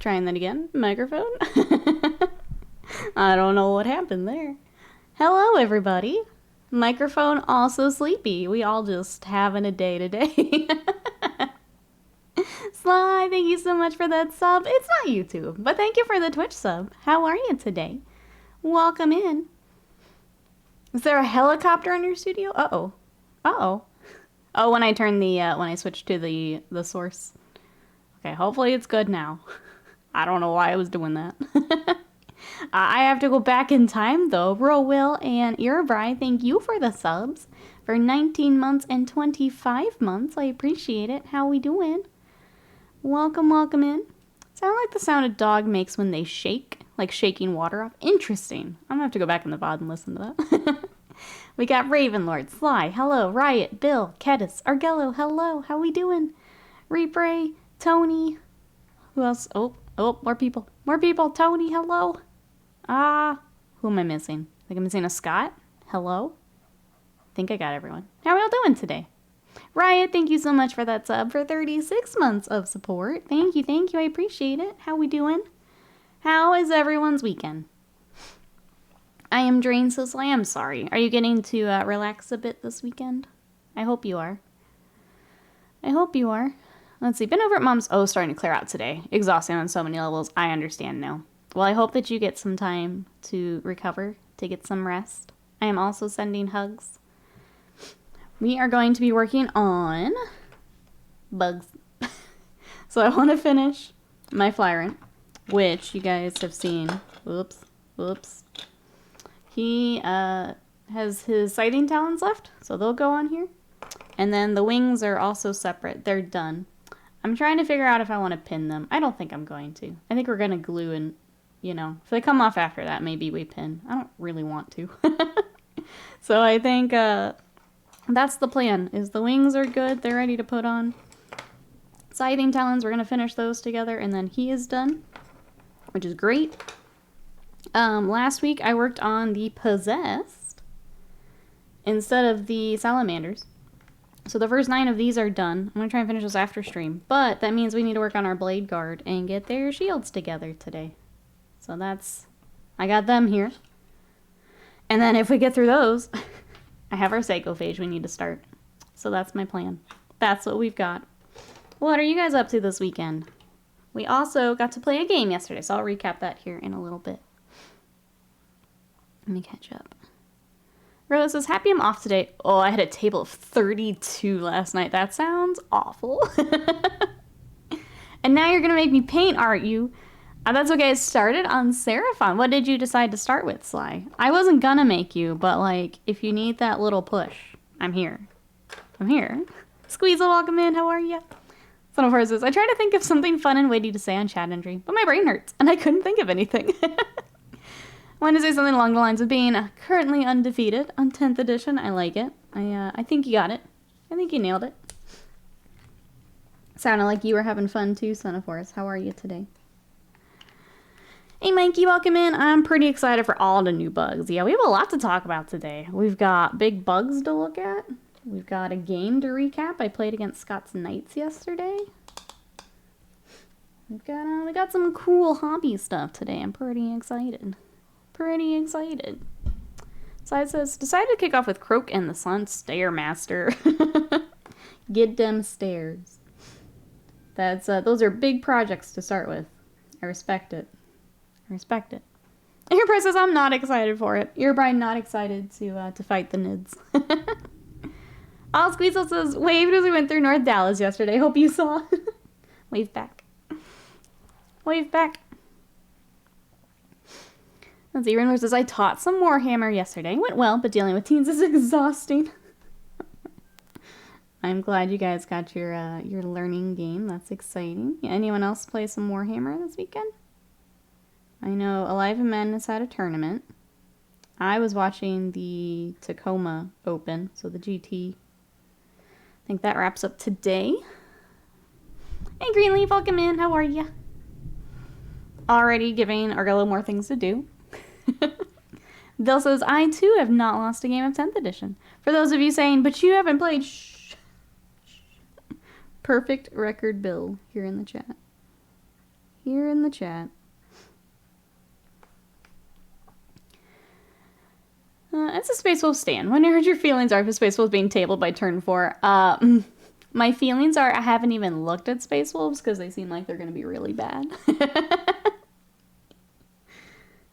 Trying that again. Microphone. I don't know what happened there. Hello, everybody. Microphone also sleepy. We all just having a day today. Sly, thank you so much for that sub. It's not YouTube, but thank you for the Twitch sub. How are you today? Welcome in. Is there a helicopter in your studio? Uh-oh. Uh-oh. Oh, when I turn the, when I switch to the source. Okay, hopefully it's good now. I don't know why I was doing that. I have to go back in time, though. Bro Will and Irabri, thank you for the subs. For 19 months and 25 months. I appreciate it. How we doing? Welcome, welcome in. Sound like the sound a dog makes when they shake. Like shaking water off. Interesting. I'm gonna have to go back in the VOD and listen to that. We got Ravenlord, Sly, hello, Riot, Bill, Kedis, Argello, hello, how we doing? Repray, Tony, who else? Oh, more people, Tony, hello. Who am I missing? I think I'm missing a Scott, hello. I think I got everyone. How are y'all doing today? Riot, thank you so much for that sub for 36 months of support. Thank you, I appreciate it. How we doing? How is everyone's weekend? I am drained, so I am sorry. Are you getting to relax a bit this weekend? I hope you are. I hope you are. Let's see. Been over at Mom's. Oh, starting to clear out today. Exhausting on so many levels. I understand now. Well, I hope that you get some time to recover, to get some rest. I am also sending hugs. We are going to be working on bugs. So I want to finish my Flyrant, which you guys have seen. Whoops. He has his sighting talons left, so they'll go on here. And then the wings are also separate. They're done. I'm trying to figure out if I want to pin them. I don't think I'm going to. I think we're going to glue and, you know, if they come off after that, maybe we pin. I don't really want to. So I think that's the plan, is the wings are good. They're ready to put on. Scything talons, we're going to finish those together, and then he is done, which is great. Last week I worked on the Possessed instead of the Salamanders. So the first 9 of these are done. I'm going to try and finish this after stream. But that means we need to work on our Blade Guard and get their shields together today. So that's... I got them here. And then if we get through those, I have our Psychophage we need to start. So that's my plan. That's what we've got. What are you guys up to this weekend? We also got to play a game yesterday, so I'll recap that here in a little bit. Let me catch up. Rose says, happy I'm off today. Oh, I had a table of 32 last night. That sounds awful. And now you're going to make me paint, aren't you? That's okay. I started on Seraphon. What did you decide to start with, Sly? I wasn't going to make you, but, like, if you need that little push, I'm here. I'm here. Squeezel, welcome in. How are you? Son of Horses. I tried to think of something fun and witty to say on chat entry, but my brain hurts, and I couldn't think of anything. I wanted to say something along the lines of being currently undefeated on 10th edition. I like it. I think you got it. I think you nailed it. Sounded like you were having fun too, Son of Horse. How are you today? Hey, Mikey, welcome in. I'm pretty excited for all the new bugs. Yeah, we have a lot to talk about today. We've got big bugs to look at. We've got a game to recap. I played against Scott's Knights yesterday. We got some cool hobby stuff today. I'm pretty excited. Side says, decided to kick off with Croak and the Sun Stairmaster. Get them stairs. That's those are big projects to start with. I respect it. Earbright says, I'm not excited for it. Earbright not excited to fight the Nids. All Squeezel says, waved as we went through North Dallas yesterday. Hope you saw. Wave back. Wave back. Let's see, Renler says, I taught some Warhammer yesterday. Went well, but dealing with teens is exhausting. I'm glad you guys got your learning game. That's exciting. Yeah, anyone else play some Warhammer this weekend? I know Alive and Madness had a tournament. I was watching the Tacoma Open, so the GT. I think that wraps up today. Hey, Greenleaf, welcome in. How are ya? Already giving Argello more things to do. Bill says, I too have not lost a game of 10th edition. For those of you saying, but you haven't played, shh. Perfect record Bill here in the chat. here in the chat. It's a Space Wolf stand. Wonder what your feelings are for Space Wolves being tabled by turn 4. My feelings are I haven't even looked at Space Wolves because they seem like they're going to be really bad.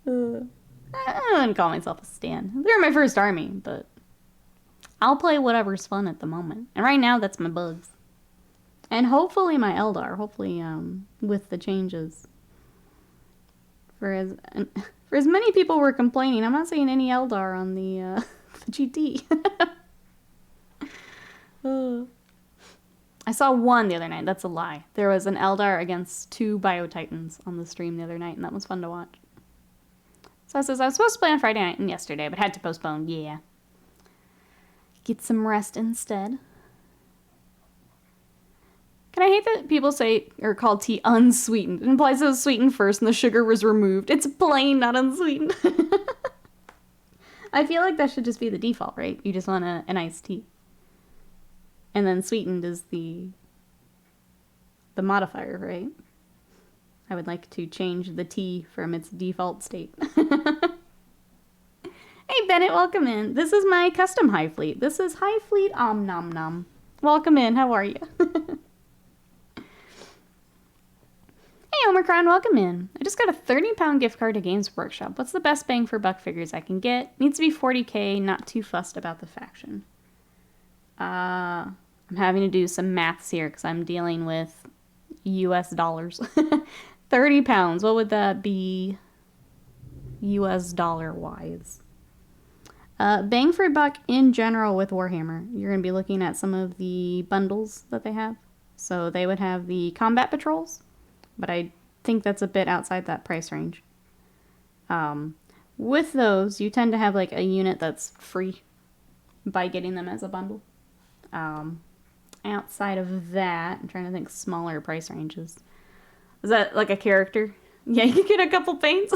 I wouldn't call myself a stan. They're my first army, but I'll play whatever's fun at the moment. And right now, that's my bugs. And hopefully my Eldar. Hopefully, with the changes. For as many people were complaining, I'm not saying any Eldar on the GT. I saw one the other night. That's a lie. There was an Eldar against 2 Bio-Titans on the stream the other night, and that was fun to watch. So it says, I was supposed to play on Friday night and yesterday, but had to postpone. Yeah. Get some rest instead. Can I hate that people say, or call tea unsweetened? It implies it was sweetened first and the sugar was removed. It's plain, not unsweetened. I feel like that should just be the default, right? You just want an iced tea. And then sweetened is the modifier, right? I would like to change the tea from its default state. Hey Bennett, welcome in. This is my custom Hive Fleet. This is Hive Fleet Om Nom Nom. Welcome in, how are you? Hey Omicron, welcome in. I just got a 30-pound gift card to Games Workshop. What's the best bang for buck figures I can get? Needs to be 40k, not too fussed about the faction. I'm having to do some maths here because I'm dealing with US dollars. 30 pounds, what would that be US dollar wise? Bang for buck in general with Warhammer. You're going to be looking at some of the bundles that they have. So they would have the combat patrols, but I think that's a bit outside that price range. With those, you tend to have like a unit that's free by getting them as a bundle. Outside of that, I'm trying to think smaller price ranges. Is that like a character? Yeah, you can get a couple paints.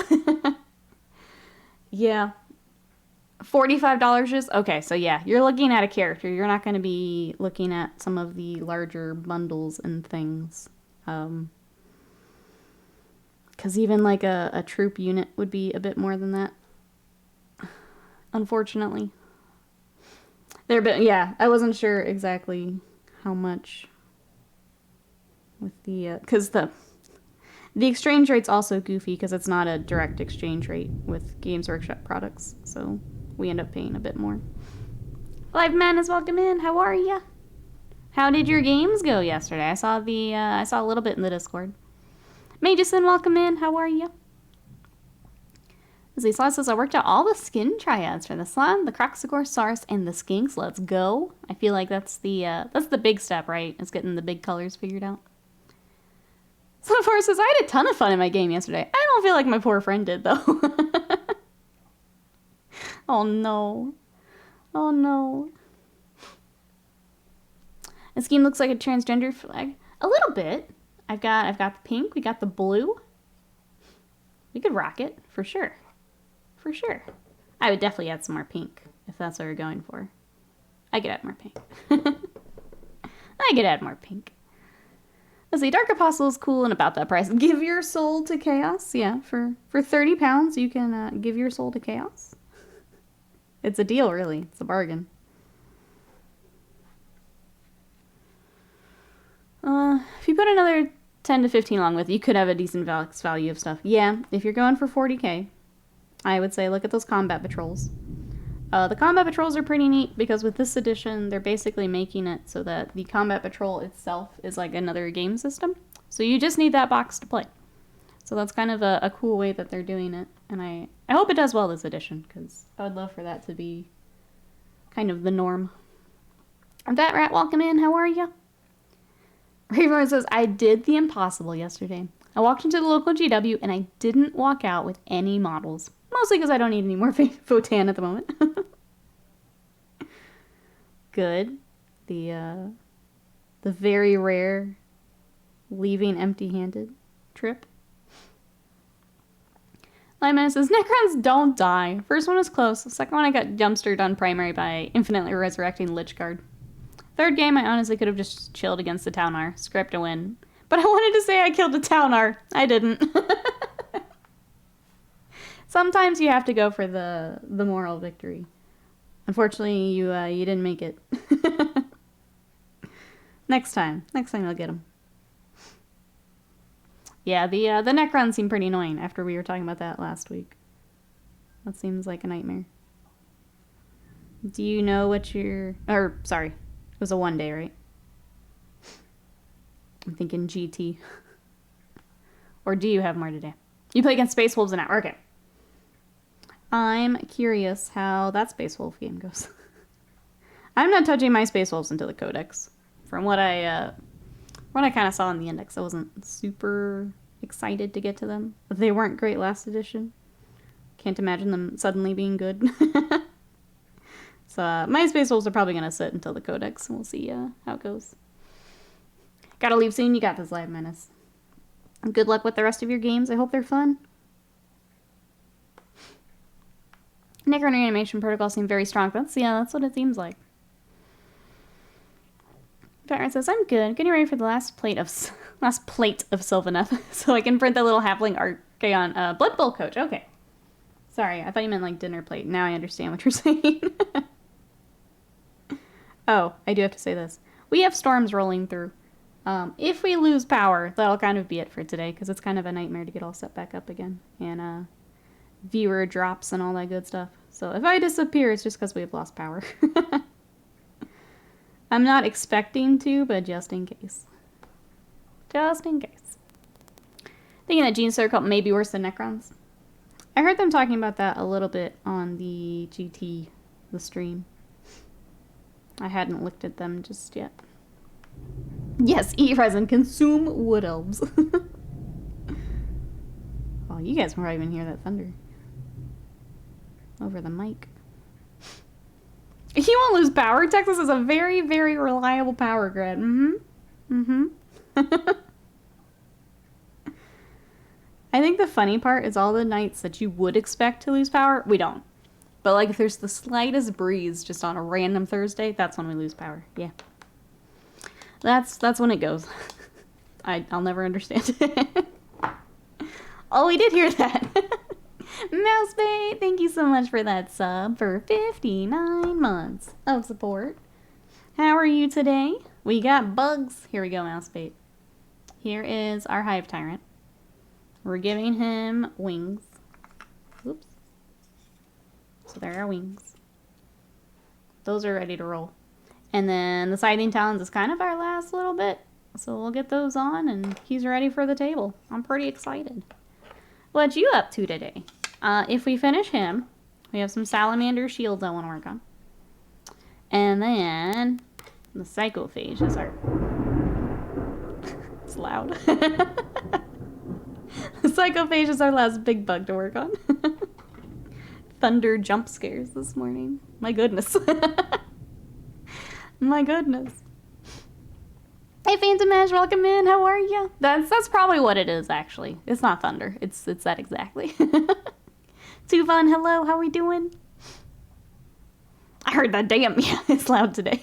Yeah. $45 just? Okay, so yeah, you're looking at a character. You're not going to be looking at some of the larger bundles and things. Because even like a troop unit would be a bit more than that. Unfortunately. They're a bit, yeah, I wasn't sure exactly how much with the, because the exchange rate's also goofy because it's not a direct exchange rate with Games Workshop products, so we end up paying a bit more. Live Man is welcome in. How are ya? How did your games go yesterday? I saw a little bit in the Discord. Magison, welcome in. How are ya? Zsla says, I worked out all the skin triads for the Slime, the Croxagore, Sars, and the Skinks. Let's go. I feel like that's the big step, right? Is getting the big colors figured out. Sunflower says, I had a ton of fun in my game yesterday. I don't feel like my poor friend did, though. Oh, no. Oh, no. This scheme looks like a transgender flag. A little bit. I've got the pink. We got the blue. We could rock it, for sure. For sure. I would definitely add some more pink, if that's what we're going for. I could add more pink. I could add more pink. Let's see, Dark Apostle is cool and about that price. Give your soul to Chaos. Yeah, for 30 pounds, you can give your soul to Chaos. It's a deal, really. It's a bargain. If you put another 10 to 15 along with it, you could have a decent value of stuff. Yeah, if you're going for 40k, I would say look at those combat patrols. The combat patrols are pretty neat because with this edition, they're basically making it so that the combat patrol itself is like another game system. So you just need that box to play. So that's kind of a cool way that they're doing it. And I hope it does well this edition because I would love for that to be kind of the norm. That Rat, welcome in. How are you? Raven says, I did the impossible yesterday. I walked into the local GW and I didn't walk out with any models. Mostly because I don't need any more Votan at the moment. Good. The very rare leaving empty-handed trip. Lyman says, Necrons don't die. First one was close. The second one I got dumpstered on primary by infinitely resurrecting Lich Guard. Third game I honestly could have just chilled against the Taunar, scraped a win. But I wanted to say I killed a Taunar. I didn't. Sometimes you have to go for the moral victory. Unfortunately, you didn't make it. Next time you'll get them. Yeah, the Necrons seem pretty annoying after we were talking about that last week. That seems like a nightmare. Do you know what sorry, it was a 1 day, right? I'm thinking GT. Or do you have more today? You play against Space Wolves an hour. Okay. I'm curious how that Space Wolf game goes. I'm not touching my Space Wolves until the Codex. From what I kind of saw in the index, I wasn't super excited to get to them. They weren't great last edition. Can't imagine them suddenly being good. So my Space Wolves are probably going to sit until the Codex, and we'll see how it goes. Gotta leave soon. You got this, Live Menace. Good luck with the rest of your games. I hope they're fun. Necron reanimation protocol seemed very strong. That's what it seems like. Tyrant says, I'm good. Getting ready for the last plate of Sylvaneth so I can print the little halfling Archaon Blood Bowl coach. Okay. Sorry, I thought you meant like dinner plate. Now I understand what you're saying. Oh, I do have to say this. We have storms rolling through. If we lose power, that'll kind of be it for today, because it's kind of a nightmare to get all set back up again. And viewer drops and all that good stuff. So if I disappear, it's just because we have lost power. I'm not expecting to, but just in case. Just in case. Thinking that Gene Circle may be worse than Necrons. I heard them talking about that a little bit on the GT, the stream. I hadn't looked at them just yet. Yes, eat resin, consume wood elves. Oh, you guys might even hear that thunder. Over the mic. You won't lose power. Texas is a very, very reliable power grid. I think the funny part is all the nights that you would expect to lose power, we don't. But like if there's the slightest breeze just on a random Thursday, that's when we lose power. Yeah. That's when it goes. I'll never understand it. Oh, we did hear that. Mousebait, thank you so much for that sub for 59 months of support. How are you today? We got bugs. Here we go, Mousebait. Here is our Hive Tyrant. We're giving him wings. Oops. So there are wings. Those are ready to roll. And then the Scything Talons is kind of our last little bit. So we'll get those on and he's ready for the table. I'm pretty excited. What you up to today? If we finish him, we have some Salamander shields I want to work on. And then the Psychophages are... It's loud. The Psychophage is our last big bug to work on. Thunder jump scares this morning. My goodness. My goodness. Hey, Phantom Ash, welcome in. How are you? That's probably what it is, actually. It's not thunder. It's that exactly. Too fun. Hello. How we doing? I heard that. Damn. Yeah, it's loud today.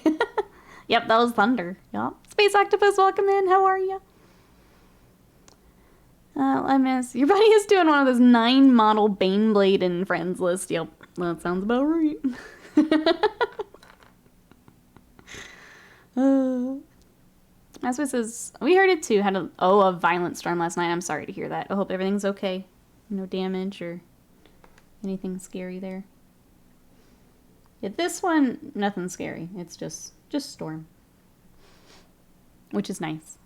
Yep, that was thunder. Yep. Space Octopus, welcome in. How are you? I miss. Your buddy is doing one of those 9 model Baneblade and friends list. Yep, that sounds about right. As it says, we heard it too. Had a violent storm last night. I'm sorry to hear that. I hope everything's okay. No damage or anything scary there. Yeah, this one, nothing scary. It's just storm, which is nice.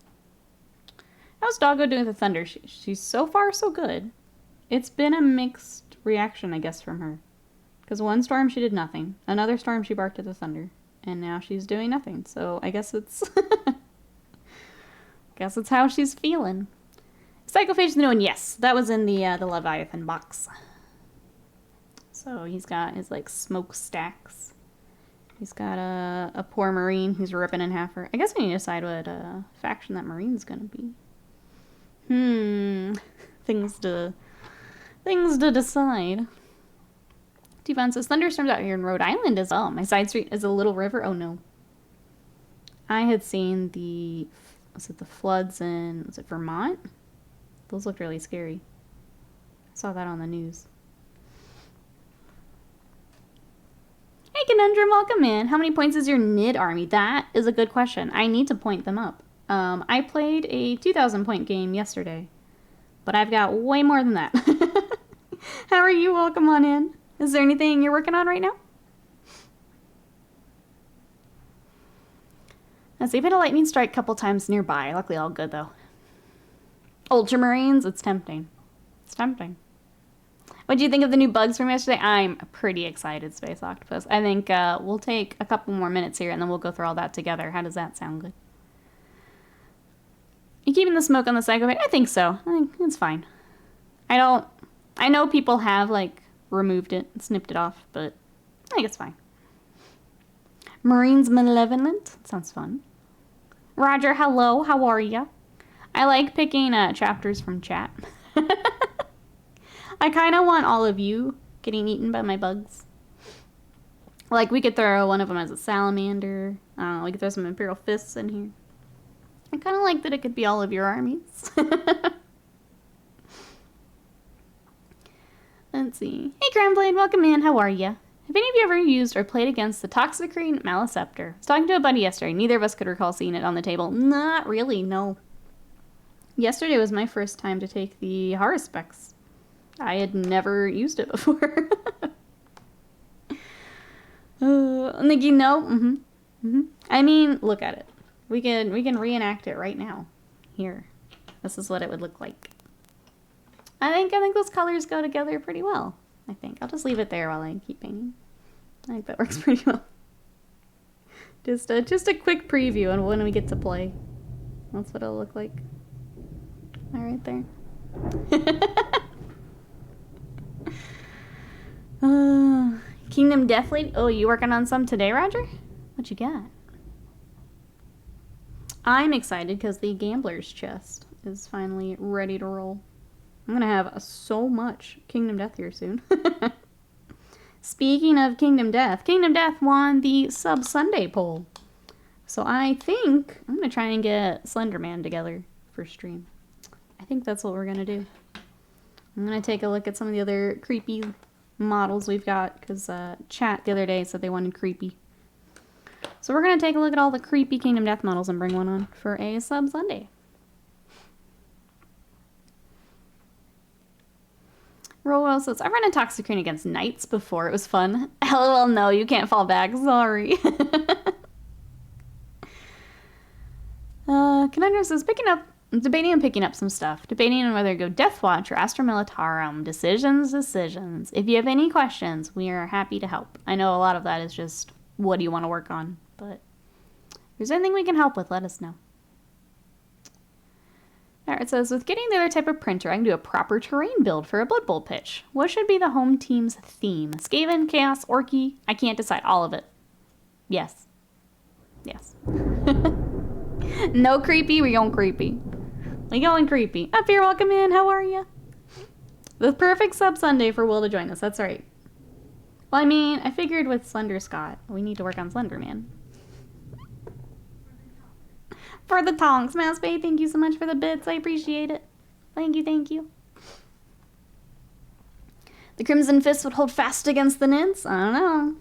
How's Doggo doing with the thunder? She's so far so good. It's been a mixed reaction, I guess, from her. Because one storm she did nothing. Another storm she barked at the thunder. And now she's doing nothing. So I guess it's... guess it's how she's feeling. Psychophage is the new one. Yes, that was in the Leviathan box. So he's got his, like, smoke stacks. He's got a poor Marine who's ripping in half her... I guess we need to decide what faction that Marine's gonna be. Things to decide. Devon says, thunderstorms out here in Rhode Island as well. My side street is a little river. Oh no. I had seen the Was it the floods in, was it Vermont? Those looked really scary. I saw that on the news. Hey Conundrum, welcome in. How many points is your Nid army? That is a good question. I need to point them up. I played a 2,000 point game yesterday, but I've got way more than that. How are you? Welcome on in. Is there anything you're working on right now? Let's see, I've had a lightning strike a couple times nearby. Luckily all good though. Ultramarines, it's tempting. It's tempting. What do you think of the new bugs from yesterday? I'm pretty excited, Space Octopus. I think we'll take a couple more minutes here and then we'll go through all that together. How does that sound good? You keeping the smoke on the psycho? I think so. I think it's fine. I know people have, like, removed it, snipped it off, but I think it's fine. Marines Malevolent. Sounds fun. Roger, hello. How are ya? I like picking chapters from chat. I kind of want all of you getting eaten by my bugs. Like, we could throw one of them as a salamander. I don't know, we could throw some Imperial fists in here. I kind of like that it could be all of your armies. Let's see. Hey, Grandblade, welcome in. How are ya? Have any of you ever used or played against the Toxicrene Maliceptor? I was talking to a buddy yesterday. Neither of us could recall seeing it on the table. Not really, no. Yesterday was my first time to take the Haruspex. I had never used it before. Nikki, no. I mean, look at it. We can reenact it right now. Here. This is what it would look like. I think those colors go together pretty well. I think. I'll just leave it there while I keep painting. I think that works pretty well. Just a quick preview on when we get to play. That's what it'll look like. All right there. Kingdom Death Lady. Oh, you working on some today, Roger? What you got? I'm excited because the Gambler's Chest is finally ready to roll. I'm gonna have so much Kingdom Death here soon. Speaking of Kingdom Death won the Sub Sunday poll. So I think I'm gonna try and get Slenderman together for stream. I think that's what we're gonna do. I'm gonna take a look at some of the other creepy models we've got, because chat the other day said they wanted creepy. So we're gonna take a look at all the creepy Kingdom Death models and bring one on for a Sub Sunday. Roll says, I've run a Toxicrene against Knights before. It was fun. LOL, no, you can't fall back. Sorry. Conundrum says, debating on picking up some stuff. Debating on whether to go Deathwatch or Astra Militarum. Decisions. If you have any questions, we are happy to help. I know a lot of that is just, what do you want to work on? But if there's anything we can help with, let us know. Alright, it says, with getting the other type of printer, I can do a proper terrain build for a Blood Bowl pitch. What should be the home team's theme? Skaven, Chaos, Orky? I can't decide. All of it. Yes. Yes. No creepy, we going creepy. We going creepy. Up here, welcome in. How are you? The perfect Sub Sunday for Will to join us. That's right. Well, I mean, I figured with Slender Scott, we need to work on Slenderman. For the tonks, Mouse Bay, thank you so much for the bits. I appreciate it. Thank you, thank you. The Crimson Fist would hold fast against the Nids? I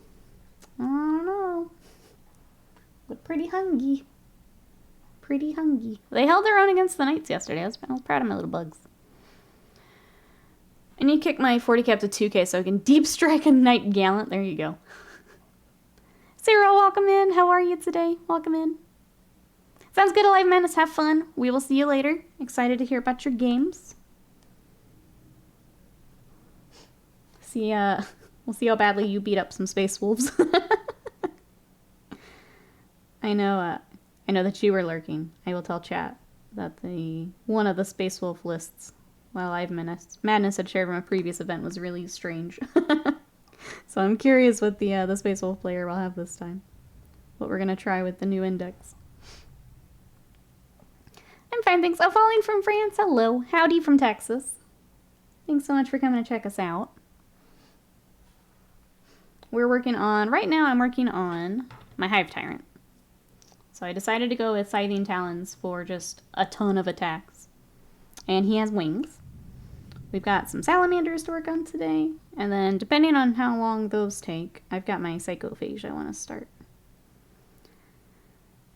don't know. But pretty hungry. They held their own against the Knights yesterday. I was proud of my little bugs. I need to kick my 40 cap to 2k so I can deep strike a Knight Gallant. There you go. Zero, welcome in. How are you today? Welcome in. Sounds good, Alive Menace. Have fun. We will see you later. Excited to hear about your games. We'll see how badly you beat up some Space Wolves. I know that you were lurking. I will tell chat that one of the Space Wolf lists while Alive Madness had shared from a previous event was really strange. So I'm curious what the Space Wolf player will have this time. What we're gonna try with the new index. I'm fine, thanks. Oh, Falling from France. Hello. Howdy from Texas. Thanks so much for coming to check us out. Right now I'm working on my Hive Tyrant. So I decided to go with Scything Talons for just a ton of attacks. And he has wings. We've got some Salamanders to work on today. And then depending on how long those take, I've got my Psychophage I want to start.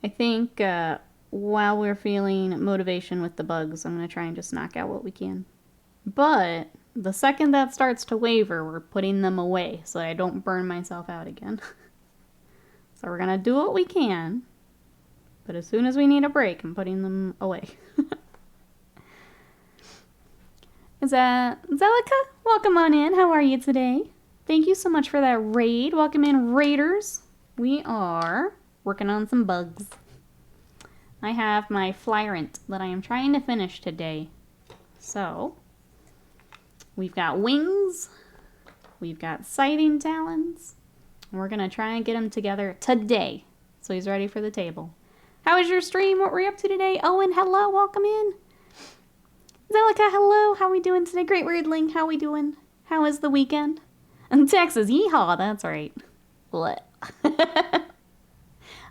I think while we're feeling motivation with the bugs, I'm going to try and just knock out what we can. But the second that starts to waver, we're putting them away so I don't burn myself out again. So we're going to do what we can. But as soon as we need a break, I'm putting them away. Is that Zelica? Welcome on in. How are you today? Thank you so much for that raid. Welcome in, raiders. We are working on some bugs. I have my Flyrant that I am trying to finish today. So, we've got wings. We've got Scything Talons. And we're going to try and get them together today. So he's ready for the table. How was your stream? What were you up to today? Owen, hello. Welcome in. Zelica, hello. How we doing today? Great Weirdling. How we doing? How is the weekend? In Texas, yeehaw. That's right. What?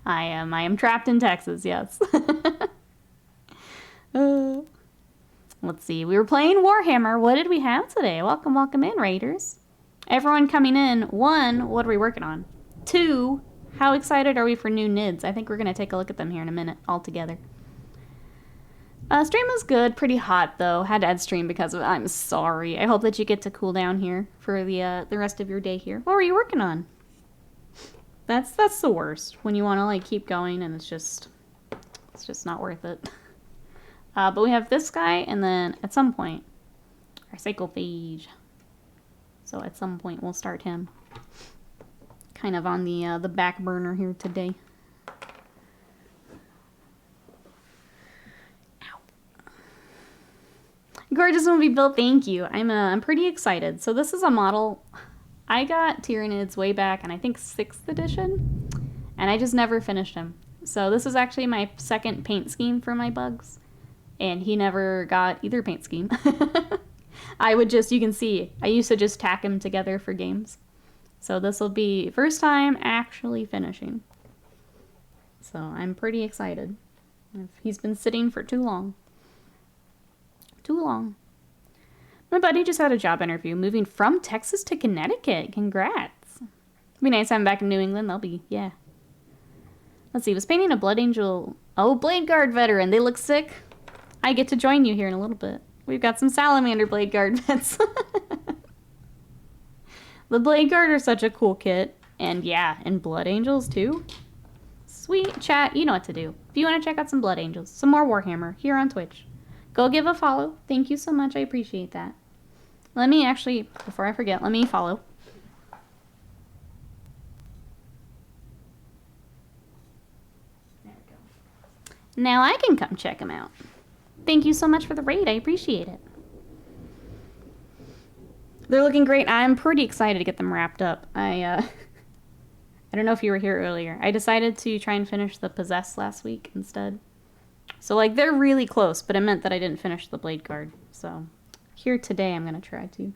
I am trapped in Texas, yes. Let's see. We were playing Warhammer. What did we have today? Welcome, welcome in, Raiders. Everyone coming in. 1, what are we working on? 2, how excited are we for new Nids? I think we're going to take a look at them here in a minute all together. Stream was good. Pretty hot, though. Had to end stream because of it. I'm sorry. I hope that you get to cool down here for the rest of your day here. What were you working on? That's the worst. When you want to, like, keep going and it's just not worth it. But we have this guy, and then at some point, our Psychophage. So at some point, we'll start him. Kind of on the back burner here today. Gorgeous movie built, thank you. I'm pretty excited. So this is a model. I got Tyranids way back in I think 6th edition, and I just never finished him. So this is actually my second paint scheme for my bugs, and he never got either paint scheme. I would just, you can see, I used to just tack him together for games. So this will be first time actually finishing. So I'm pretty excited. He's been sitting for too long. Too long. My buddy just had a job interview moving from Texas to Connecticut. Congrats. It'd be nice having back in New England. They'll be, yeah. Let's see, was painting a Blood Angel. Oh, Bladeguard veteran. They look sick. I get to join you here in a little bit. We've got some Salamander Bladeguard Vets. The Bladeguard are such a cool kit. And yeah, and Blood Angels too. Sweet chat. You know what to do. If you want to check out some Blood Angels, some more Warhammer here on Twitch, go give a follow. Thank you so much. I appreciate that. Let me actually, before I forget, let me follow. There we go. Now I can come check them out. Thank you so much for the raid. I appreciate it. They're looking great. I'm pretty excited to get them wrapped up. I don't know if you were here earlier. I decided to try and finish the Possessed last week instead. So, like, they're really close, but it meant that I didn't finish the Bladeguard. So, here today I'm going to try to.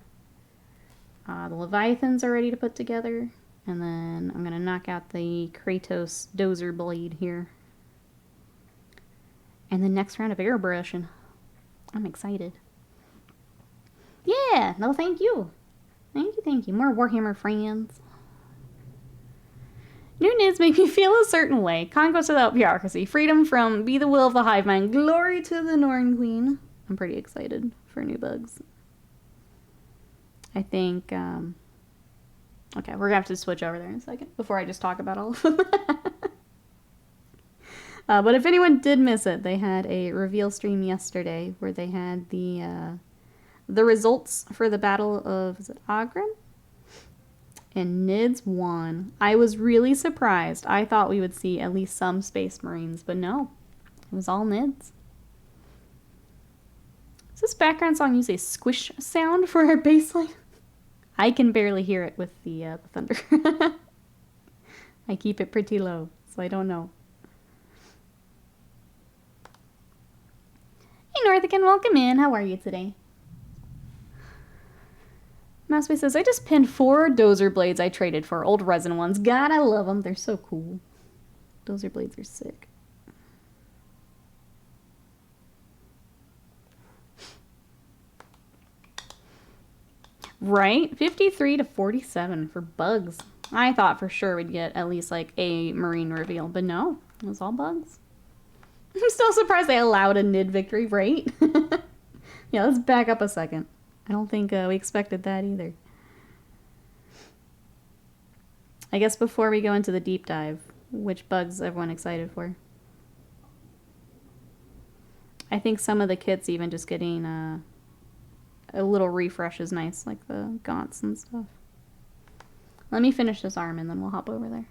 The Leviathans are ready to put together. And then I'm going to knock out the Kratos Dozer Blade here. And the next round of airbrushing. I'm excited. Yeah! No, thank you. Thank you, thank you. More Warhammer friends. New Nids make me feel a certain way. Conquest without bureaucracy. Freedom from be the will of the hive mind. Glory to the Norn Queen. I'm pretty excited for new bugs. I think, okay, we're going to have to switch over there in a second before I just talk about all of them. But if anyone did miss it, they had a reveal stream yesterday where they had the results for the Battle of, is it Agram? And Nids won. I was really surprised. I thought we would see at least some Space Marines, but no. It was all Nids. Does this background song use a squish sound for our bassline? I can barely hear it with the thunder. I keep it pretty low, so I don't know. Hey Northican, welcome in. How are you today? Mousebase says, I just pinned 4 Dozer Blades I traded for, old resin ones. God, I love them. They're so cool. Dozer Blades are sick. Right? 53 to 47 for bugs. I thought for sure we'd get at least like a marine reveal, but no, it was all bugs. I'm still surprised they allowed a Nid victory, right? Yeah, let's back up a second. I don't think we expected that either. I guess before we go into the deep dive, which bugs everyone excited for? I think some of the kits even just getting a little refresh is nice, like the gaunts and stuff. Let me finish this arm and then we'll hop over there.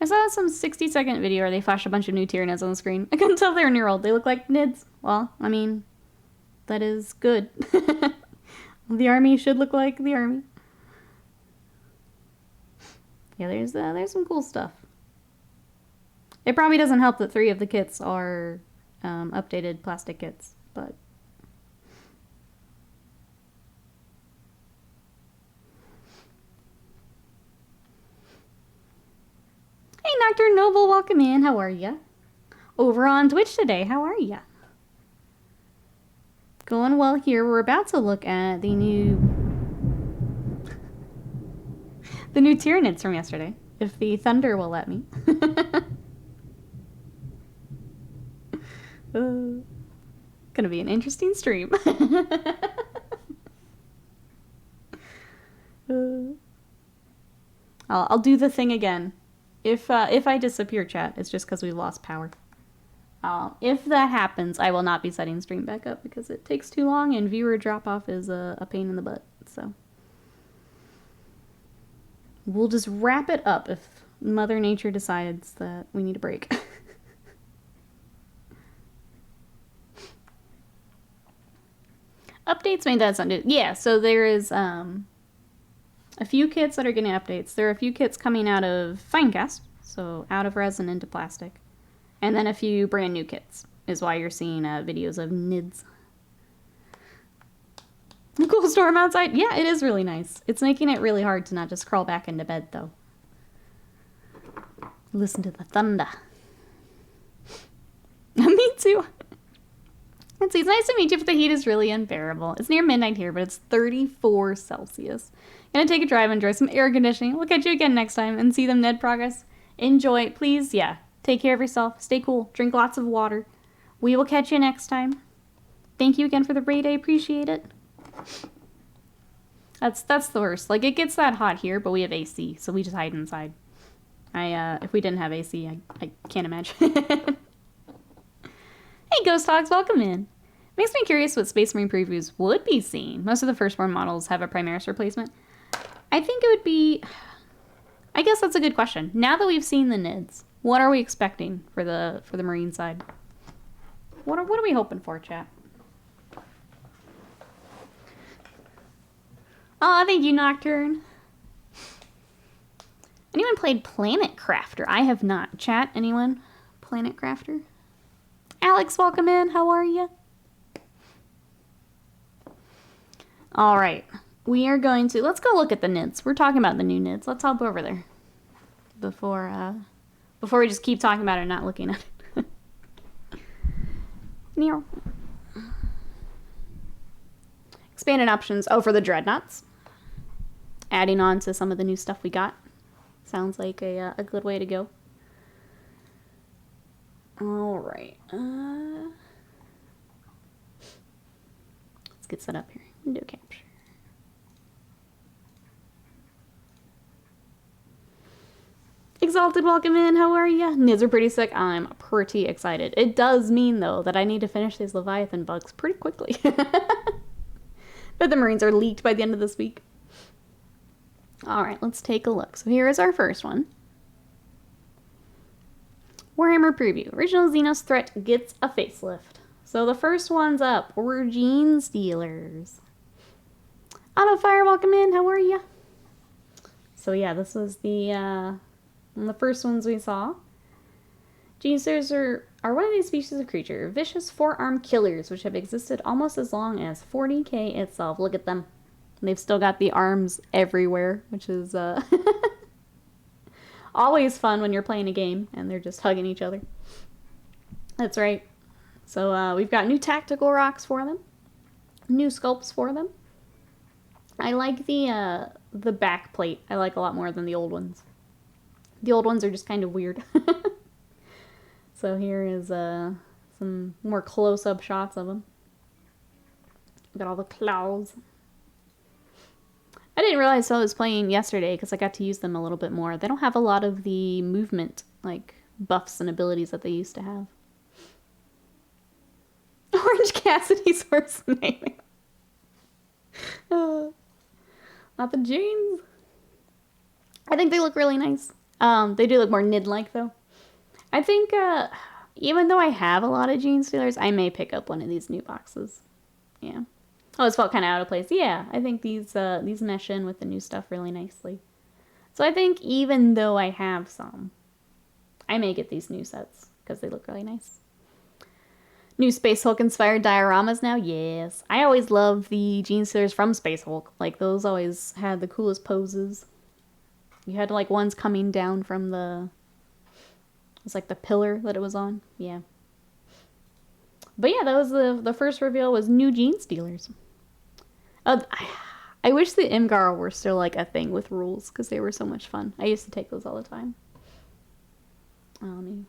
I saw some 60-second video where they flashed a bunch of new Tyranids on the screen. I couldn't tell if they were new or old. They look like Nids. Well, I mean, that is good. The army should look like the army. Yeah, there's some cool stuff. It probably doesn't help that 3 of the kits are updated plastic kits, but... Hey, Nocturne Noble, welcome in. How are ya? Over on Twitch today, how are ya? Going well here. We're about to look at the new Tyranids from yesterday, if the thunder will let me. Gonna be an interesting stream. I'll do the thing again. If I disappear, chat, it's just because we lost power. If that happens, I will not be setting stream back up because it takes too long and viewer drop-off is a pain in the butt. So we'll just wrap it up if Mother Nature decides that we need a break. Updates made that sound. Yeah, so there is a few kits that are getting updates. There are a few kits coming out of Finecast, so out of resin into plastic. And then a few brand new kits is why you're seeing videos of Nids. Cool storm outside. Yeah, it is really nice. It's making it really hard to not just crawl back into bed, though. Listen to the thunder. Me too. Let's see, it's nice to meet you, but the heat is really unbearable. It's near midnight here, but it's 34 Celsius. Gonna take a drive, enjoy some air conditioning. We'll catch you again next time and see them Ned progress. Enjoy, please, yeah. Take care of yourself. Stay cool. Drink lots of water. We will catch you next time. Thank you again for the raid. I appreciate it. That's the worst. Like, it gets that hot here, but we have AC, so we just hide inside. If we didn't have AC, I can't imagine. Hey, Ghost Hogs, welcome in. Makes me curious what Space Marine previews would be seeing. Most of the firstborn models have a Primaris replacement. I think it would be... I guess that's a good question. Now that we've seen the Nids, what are we expecting for the Marine side? What are we hoping for, chat? Oh, thank you, Nocturne. Anyone played Planet Crafter? I have not. Chat, anyone? Planet Crafter? Alex, welcome in. How are you? All right. We are going to... Let's go look at the Nids. We're talking about the new Nids. Let's hop over there. Before we just keep talking about it and not looking at it. Neo. Expanded options. Oh, for the Dreadnoughts. Adding on to some of the new stuff we got. Sounds like a good way to go. All right. Let's get set up here. Window capture. Exalted, welcome in. How are ya? Nids are pretty sick. I'm pretty excited. It does mean, though, that I need to finish these Leviathan bugs pretty quickly. But the Marines are leaked by the end of this week. Alright, let's take a look. So here is our first one. Warhammer Preview. Original Xenos threat gets a facelift. So the first one's up. We're Gene Stealers. Auto Fire, welcome in. How are ya? So yeah, this was one of the first ones we saw. Gene Stealers are one of these species of creature. Vicious four-armed killers, which have existed almost as long as 40k itself. Look at them. They've still got the arms everywhere, which is always fun when you're playing a game and they're just hugging each other. That's right. So we've got new tactical rocks for them, new sculpts for them. I like the back plate. I like a lot more than the old ones. The old ones are just kind of weird. So here is some more close-up shots of them. Got all the claws. I didn't realize I was playing yesterday because I got to use them a little bit more. They don't have a lot of the movement, like, buffs and abilities that they used to have. Orange Cassidy's horse name. Not the jeans. I think they look really nice. They do look more Nid-like, though. I think, even though I have a lot of Gene Stealers, I may pick up one of these new boxes. Yeah. Oh, it's felt kind of out of place. Yeah, I think these mesh in with the new stuff really nicely. So I think even though I have some, I may get these new sets because they look really nice. New Space Hulk inspired dioramas now? Yes. I always love the Gene Stealers from Space Hulk. Like, those always had the coolest poses. You had, like, ones coming down from the... It's like the pillar that it was on. Yeah. But yeah, that was the first reveal was new Gene Stealers. I wish the Imgar were still like a thing with rules because they were so much fun. I used to take those all the time. Let me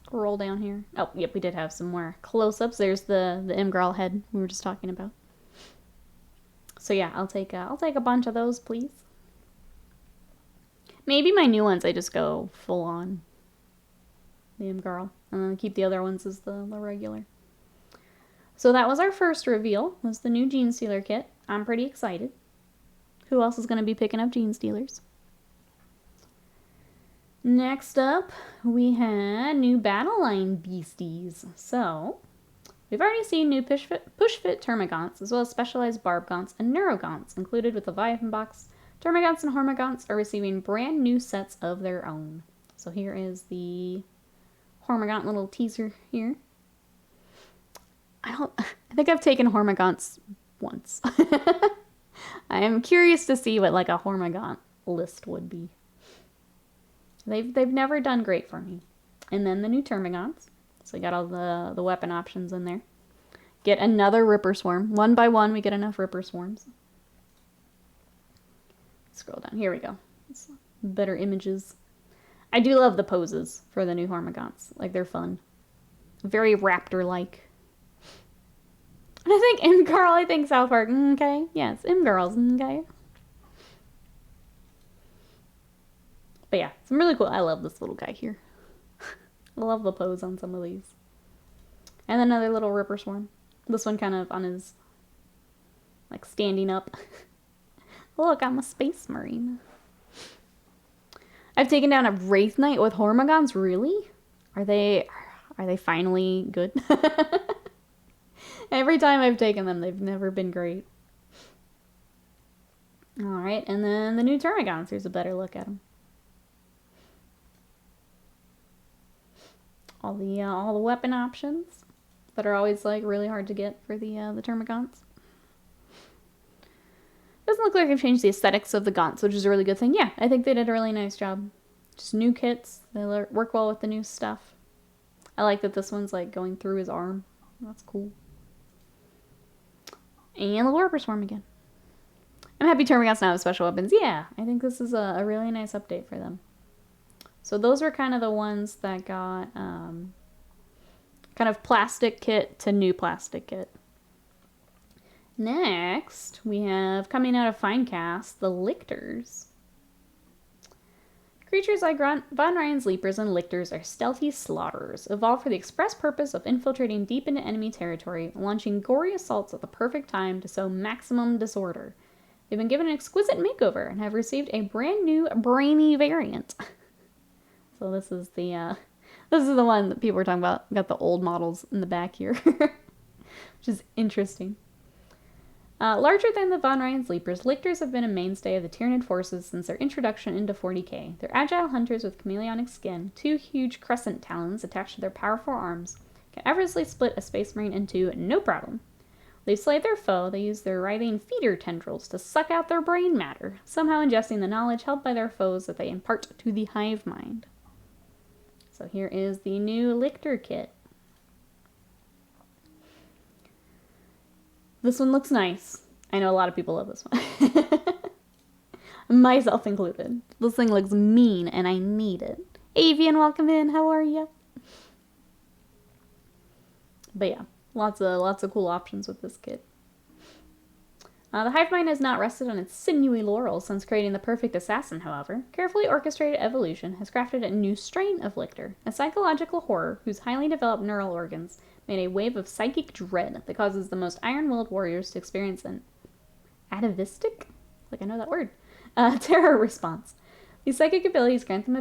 scroll down here. Oh, yep, we did have some more close-ups. There's the Imgar head we were just talking about. So yeah, I'll take a bunch of those, please. Maybe my new ones I just go full on the Imgar, and then keep the other ones as the regular. So that was our first reveal, was the new Gene Stealer kit. I'm pretty excited. Who else is going to be picking up Gene Stealers? Next up, we had new Battle Line Beasties. So, we've already seen new push-fit Termagants, as well as specialized Barbgaunts and Neurogaunts, included with the Leviathan box. Termagants and Hormagaunts are receiving brand new sets of their own. So here is the Hormagaunt little teaser here. I think I've taken Hormagaunts once. I am curious to see what like a Hormagaunt list would be. They've never done great for me. And then the new Termagants. So we got all the weapon options in there. Get another Ripper Swarm. One by one we get enough Ripper Swarms. Scroll down. Here we go. It's better images. I do love the poses for the new Hormagaunts. Like, they're fun. Very raptor-like. And I think Imgarl, I think South Park, okay. Yes, Imgarl's, okay. But yeah, some really cool. I love this little guy here. I love the pose on some of these. And another little Ripper Swarm. This one kind of on his, like, standing up. Look, I'm a Space Marine. I've taken down a Wraith Knight with Hormagaunts. Really? Are they finally good? Every time I've taken them, they've never been great. Alright, and then the new Termagants. Here's a better look at them. All the weapon options that are always like really hard to get for the Termagants. Doesn't look like they've changed the aesthetics of the Gaunts, which is a really good thing. Yeah, I think they did a really nice job. Just new kits. They work well with the new stuff. I like that this one's like going through his arm. That's cool. And the Ripper Swarm again. I'm happy Termagants now have special weapons. Yeah, I think this is a really nice update for them. So those were kind of the ones that got kind of plastic kit to new plastic kit. Next, we have, coming out of Finecast, the Lictors. Creatures like Von Ryan's Leapers and Lictors are stealthy slaughterers, evolved for the express purpose of infiltrating deep into enemy territory, launching gory assaults at the perfect time to sow maximum disorder. They've been given an exquisite makeover and have received a brand new brainy variant. So this is the one that people were talking about. Got the old models in the back here, which is interesting. Larger than the Von Ryan's Leapers, Lictors have been a mainstay of the Tyranid forces since their introduction into 40k. They're agile hunters with chameleonic skin, 2 huge crescent talons attached to their powerful arms, can effortlessly split a space marine in 2, no problem. They slay their foe, they use their writhing feeder tendrils to suck out their brain matter, somehow ingesting the knowledge held by their foes that they impart to the hive mind. So here is the new Lictor kit. This one looks nice. I know a lot of people love this one. Myself included. This thing looks mean and I need it. Avian, welcome in. How are you? But yeah, lots of cool options with this kit. The hive mind has not rested on its sinewy laurels since creating the perfect assassin, however. Carefully orchestrated evolution has crafted a new strain of lictor, a psychological horror whose highly developed neural organs made a wave of psychic dread that causes the most iron-willed warriors to experience an atavistic, like I know that word, terror response. These psychic abilities grant them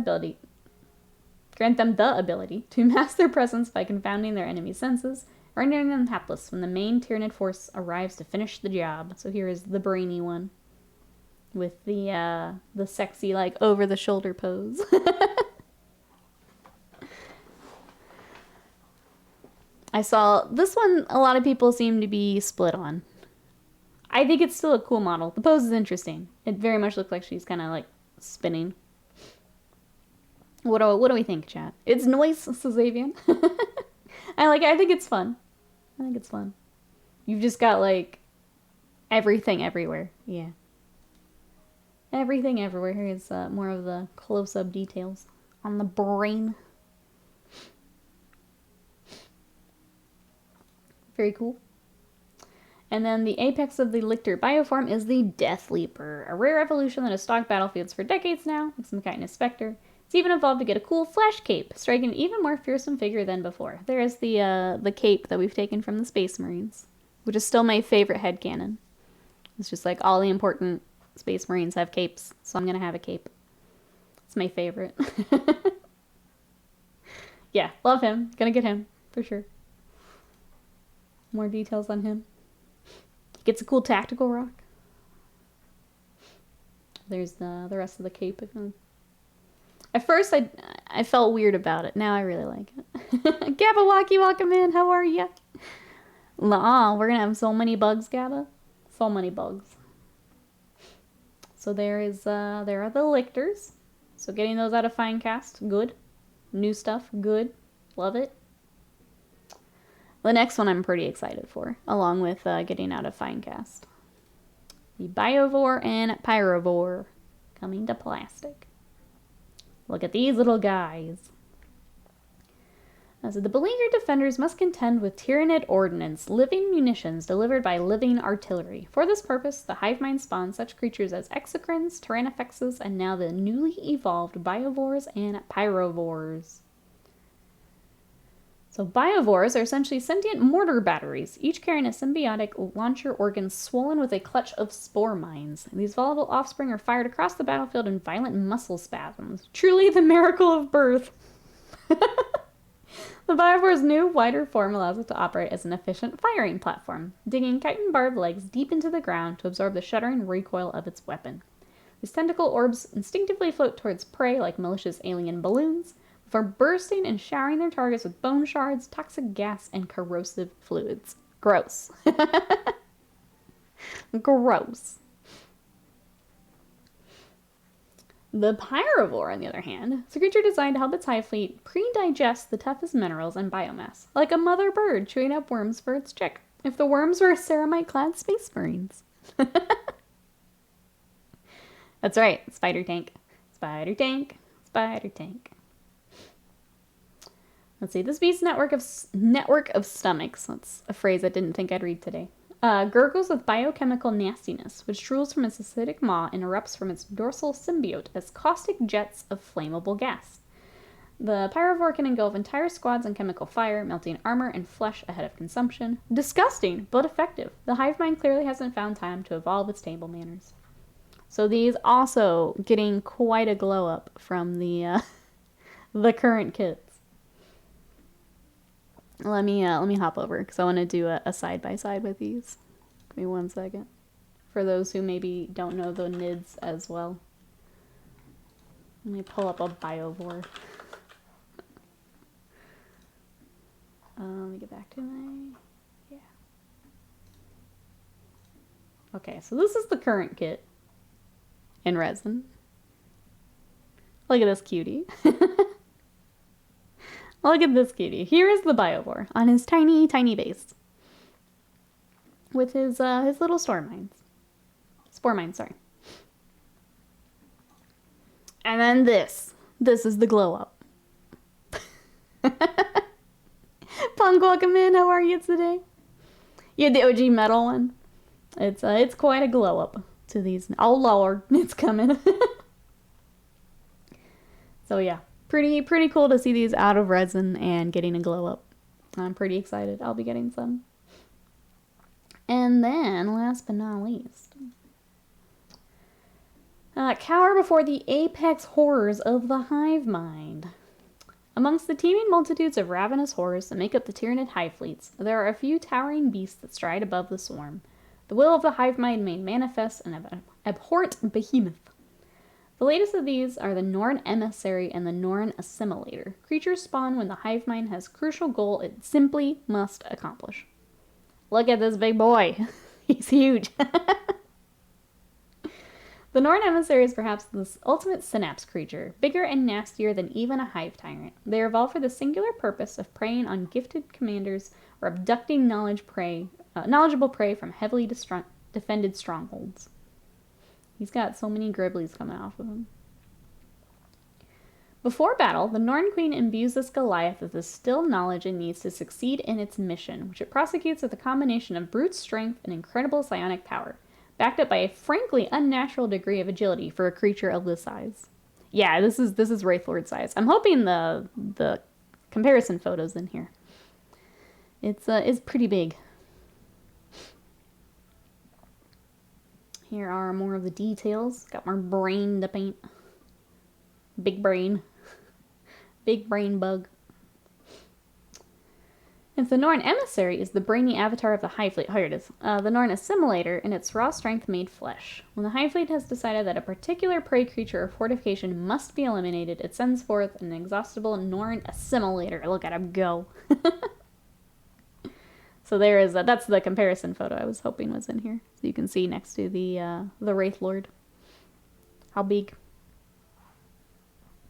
the ability to mask their presence by confounding their enemy's senses, rendering them hapless when the main Tyranid force arrives to finish the job. So here is the brainy one with the sexy, like, over-the-shoulder pose. I saw this one, a lot of people seem to be split on. I think it's still a cool model. The pose is interesting. It very much looks like she's kind of, like, spinning. What do we think, chat? It's noise, says Avian. I think it's fun. I think it's fun. You've just got, like, everything everywhere. Yeah. Everything everywhere. Here's more of the close-up details on the brain. Very cool. And then the apex of the Lictor bioform is the Death Leaper, a rare evolution that has stalked battlefields for decades now, like some chitinous specter. It's even evolved to get a cool flash cape, striking an even more fearsome figure than before. There is the cape that we've taken from the Space Marines, which is still my favorite headcanon. It's just like all the important Space Marines have capes, so I'm gonna have a cape. It's my favorite. Yeah, love him. Gonna get him, for sure. More details on him. He gets a cool tactical rock. There's the rest of the cape. At first, I felt weird about it. Now I really like it. Gabawaki, welcome in. How are ya? We're gonna have so many bugs, Gabba. So many bugs. So there are the lictors. So getting those out of Finecast, good. New stuff, good. Love it. The next one I'm pretty excited for, along with getting out of Finecast. The Biovore and Pyrovore coming to plastic. Look at these little guys. So the beleaguered defenders must contend with Tyranid ordnance, living munitions delivered by living artillery. For this purpose, the hive mind spawns such creatures as exocrines, tyrannifexes, and now the newly evolved Biovores and Pyrovores. So Biovores are essentially sentient mortar batteries, each carrying a symbiotic launcher organ swollen with a clutch of spore mines. These volatile offspring are fired across the battlefield in violent muscle spasms. Truly the miracle of birth. The Biovore's new, wider form allows it to operate as an efficient firing platform, digging chitin-barbed legs deep into the ground to absorb the shuddering recoil of its weapon. These tentacle orbs instinctively float towards prey like malicious alien balloons, for bursting and showering their targets with bone shards, toxic gas, and corrosive fluids. Gross. Gross. The Pyrovore, on the other hand, is a creature designed to help its hive fleet pre-digest the toughest minerals and biomass, like a mother bird chewing up worms for its chick. If the worms were ceramite-clad space marines. That's right, spider tank. Spider tank. Spider tank. Let's see, this beast's network of stomachs, that's a phrase I didn't think I'd read today, gurgles with biochemical nastiness, which drools from its acidic maw and erupts from its dorsal symbiote as caustic jets of flammable gas. The Pyrovore can engulf entire squads in chemical fire, melting armor and flesh ahead of consumption. Disgusting, but effective. The hive mind clearly hasn't found time to evolve its table manners. So these also getting quite a glow up from the current kits. Let me hop over because I want to do a side by side with these. Give me 1 second. For those who maybe don't know the Nids as well. Let me pull up a Biovore. Let me get back to my... Yeah. Okay, so this is the current kit. In resin. Look at this cutie. Look at this cutie. Here is the Biovore on his tiny, tiny base. with his little spore mines. Spore mines, sorry. And then this. This is the glow up. Punk, welcome in. How are you today? You had the OG metal one. It's quite a glow up to these. Oh Lord, it's coming. So yeah, pretty cool to see these out of resin and getting a glow up. I'm pretty excited. I'll be getting some. And then, last but not least, cower before the apex horrors of the hive mind. Amongst the teeming multitudes of ravenous horrors that make up the Tyranid hive fleets, there are a few towering beasts that stride above the swarm. The will of the hive mind made manifest an abhorrent behemoth. The latest of these are the Norn Emissary and the Norn Assimilator. Creatures spawn when the hive mind has a crucial goal it simply must accomplish. Look at this big boy. He's huge. The Norn Emissary is perhaps the ultimate synapse creature, bigger and nastier than even a hive tyrant. They are evolved for the singular purpose of preying on gifted commanders or abducting knowledgeable prey from heavily defended strongholds. He's got so many gribblies coming off of him. Before battle, the Norn Queen imbues this Goliath with the still knowledge it needs to succeed in its mission, which it prosecutes with a combination of brute strength and incredible psionic power, backed up by a frankly unnatural degree of agility for a creature of this size. Yeah, this is Wraithlord size. I'm hoping the comparison photos in here. It's pretty big. Here are more of the details. Got more brain to paint. Big brain. Big brain bug. If the Norn Emissary is the brainy avatar of the Hive Fleet, here it is, the Norn Assimilator in its raw strength made flesh. When the Hive Fleet has decided that a particular prey creature or fortification must be eliminated, it sends forth an inexhaustible Norn Assimilator. Look at him go. So there is that's the comparison photo I was hoping was in here. So you can see next to the Wraithlord. How big.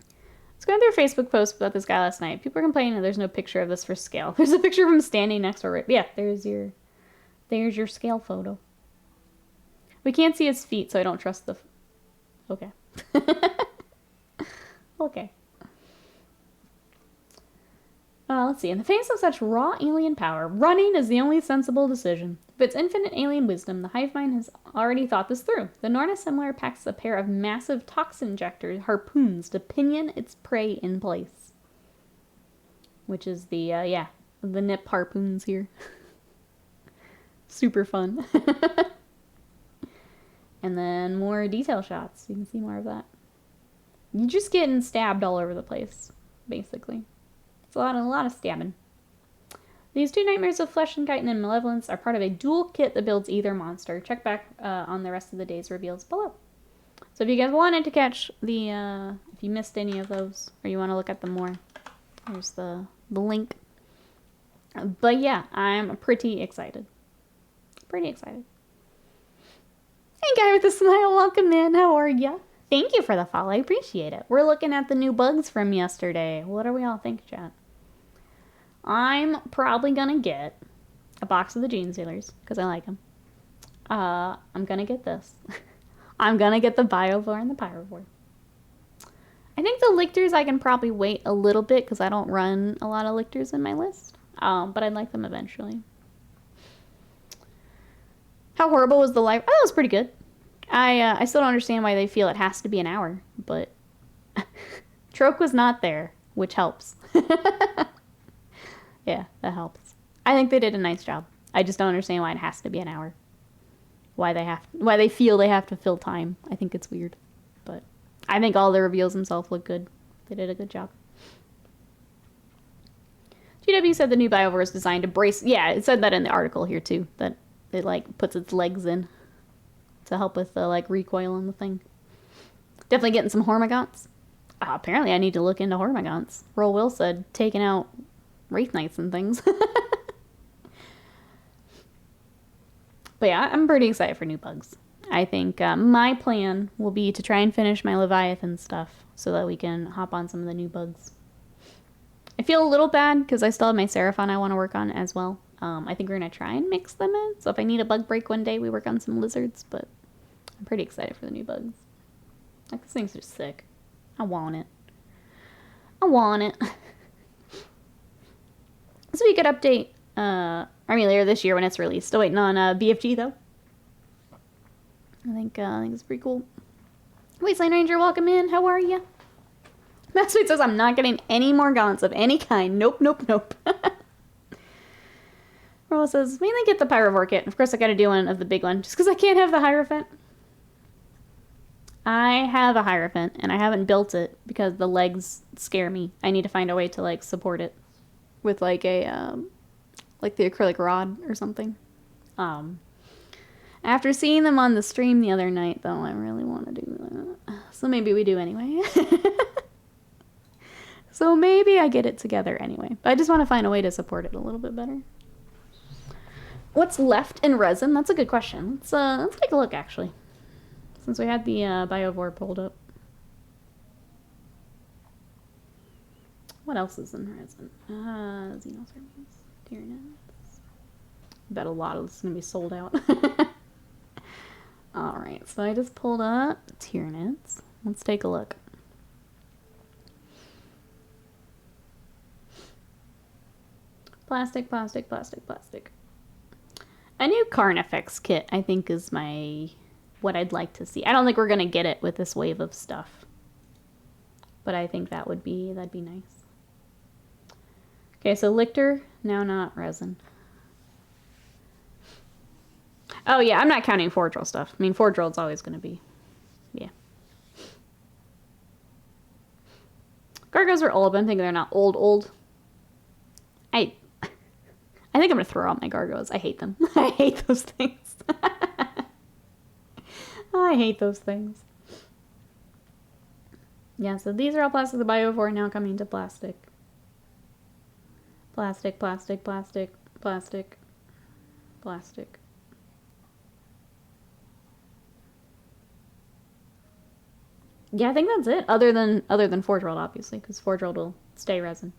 I was going through a Facebook post about this guy last night. People are complaining that there's no picture of this for scale. There's a picture of him standing next to it. Yeah, there's your scale photo. We can't see his feet, so I don't trust the... Okay. Okay. Let's see. In the face of such raw alien power, running is the only sensible decision. With its infinite alien wisdom, the hive mind has already thought this through. The Norn Assimilator packs a pair of massive toxin injector harpoons to pinion its prey in place. Which is the nip harpoons here. Super fun. And then more detail shots. You can see more of that. You're just getting stabbed all over the place, basically. It's a lot of stabbing. These two Nightmares of Flesh and Chitin and Malevolence are part of a dual kit that builds either monster. Check back on the rest of the day's reveals below. So if you guys wanted to catch the, if you missed any of those, or you want to look at them more, there's the link. But yeah, I'm pretty excited. Pretty excited. Hey guy with a smile, welcome in. How are ya? Thank you for the follow. I appreciate it. We're looking at the new bugs from yesterday. What do we all think, chat? I'm probably gonna get a box of the Gene Sealers because I like them. I'm gonna get this. I'm gonna get the Biovore and the Pyrovore. I think the Lictors I can probably wait a little bit because I don't run a lot of Lictors in my list. But I'd like them eventually. How horrible was the live? Oh, that was pretty good. I still don't understand why they feel it has to be an hour, but Troke was not there, which helps. Yeah, that helps. I think they did a nice job. I just don't understand why it has to be an hour. Why they feel they have to fill time. I think it's weird, but I think all the reveals themselves look good. They did a good job. GW said the new Biovore is designed to brace. Yeah, it said that in the article here too. That it like puts its legs in to help with the like recoil on the thing. Definitely getting some Hormagaunts. Apparently, I need to look into Hormagaunts. Roll Will said taking out Wraith Knights and things. But yeah, I'm pretty excited for new bugs. I think my plan will be to try and finish my Leviathan stuff so that we can hop on some of the new bugs. I feel a little bad because I still have my Seraphon I want to work on as well. I think we're going to try and mix them in. So if I need a bug break one day, we work on some lizards, but I'm pretty excited for the new bugs. Like, this thing's just sick. I want it. I want it. So we could update, later this year when it's released. Still waiting on BFG, though. I think it's pretty cool. Wasteland Ranger, welcome in. How are you? Matsweet says, I'm not getting any more gaunts of any kind. Nope, nope, nope. Rolla says, mainly get the Pyrovore kit. Of course, I gotta do one of the big one, just because I can't have the Hierophant. I have a Hierophant, and I haven't built it because the legs scare me. I need to find a way to, like, support it with, like, a, like the acrylic rod or something. After seeing them on the stream the other night, though, I really want to do that. So maybe we do anyway. So maybe I get it together anyway. But I just want to find a way to support it a little bit better. What's left in resin? That's a good question. Let's take a look, actually. Since we had the Biovore pulled up. What else is in resin? Xenocerberus, Tyranids. Bet a lot of this is going to be sold out. Alright, so I just pulled up Tyranids. Let's take a look. Plastic, plastic, plastic, plastic. A new Carnifex kit, I think, is what I'd like to see. I don't think we're going to get it with this wave of stuff. But I think that'd be nice. Okay, so Lictor, now not resin. Oh yeah, I'm not counting Fordrel stuff. I mean, Fordrel's always going to be, yeah. Gargos are old, but I'm thinking they're not old. I think I'm going to throw out my Gargos. I hate them. I hate those things. I hate those things. Yeah, so these are all plastic. The Biovore now coming to plastic. Plastic, plastic, plastic, plastic, plastic. Yeah, I think that's it. Other than Forge World, obviously, because Forge World will stay resin.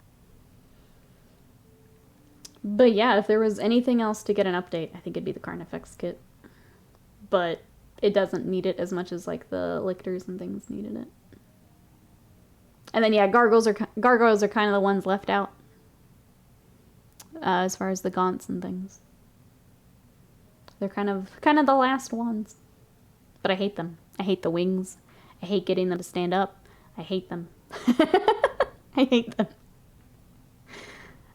But yeah, if there was anything else to get an update, I think it'd be the Carnifex kit. But it doesn't need it as much as like the Lictors and things needed it. And then yeah, Gargoyles are kind of the ones left out. As far as the gaunts and things. They're kind of the last ones. But I hate them. I hate the wings. I hate getting them to stand up. I hate them. I hate them.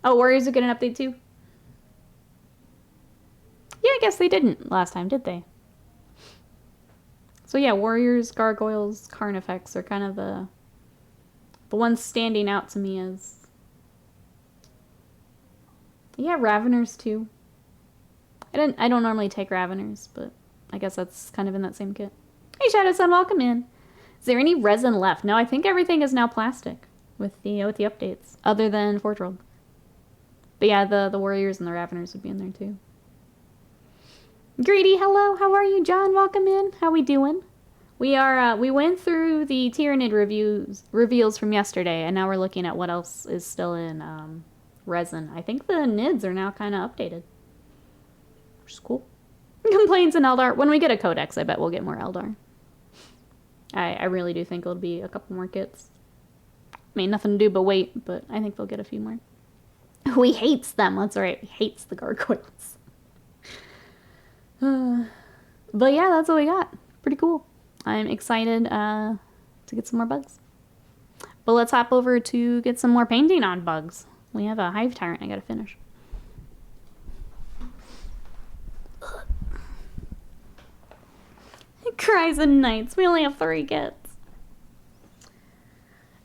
Oh, Warriors will get an update too? Yeah, I guess they didn't last time, did they? So yeah, Warriors, Gargoyles, Carnifex are kind of the ones standing out to me as... Yeah, Raveners too. I don't normally take Raveners, but I guess that's kind of in that same kit. Hey Shadow Sun, welcome in. Is there any resin left? No, I think everything is now plastic with the updates, other than Forge World. But yeah, the Warriors and the Raveners would be in there too. Greedy, hello, how are you? John, welcome in. How we doing? We went through the Tyranid reveals from yesterday, and now we're looking at what else is still in resin. I think the Nids are now kind of updated, which is cool. Complaints in Eldar. When we get a Codex, I bet we'll get more Eldar. I really do think it'll be a couple more kits. I mean, nothing to do but wait, but I think they'll get a few more. He hates them. That's right. He hates the Gargoyles. But yeah, that's what we got. Pretty cool. I'm excited to get some more bugs. But let's hop over to get some more painting on bugs. We have a Hive Tyrant I gotta finish. Cries and Knights. We only have 3 kits.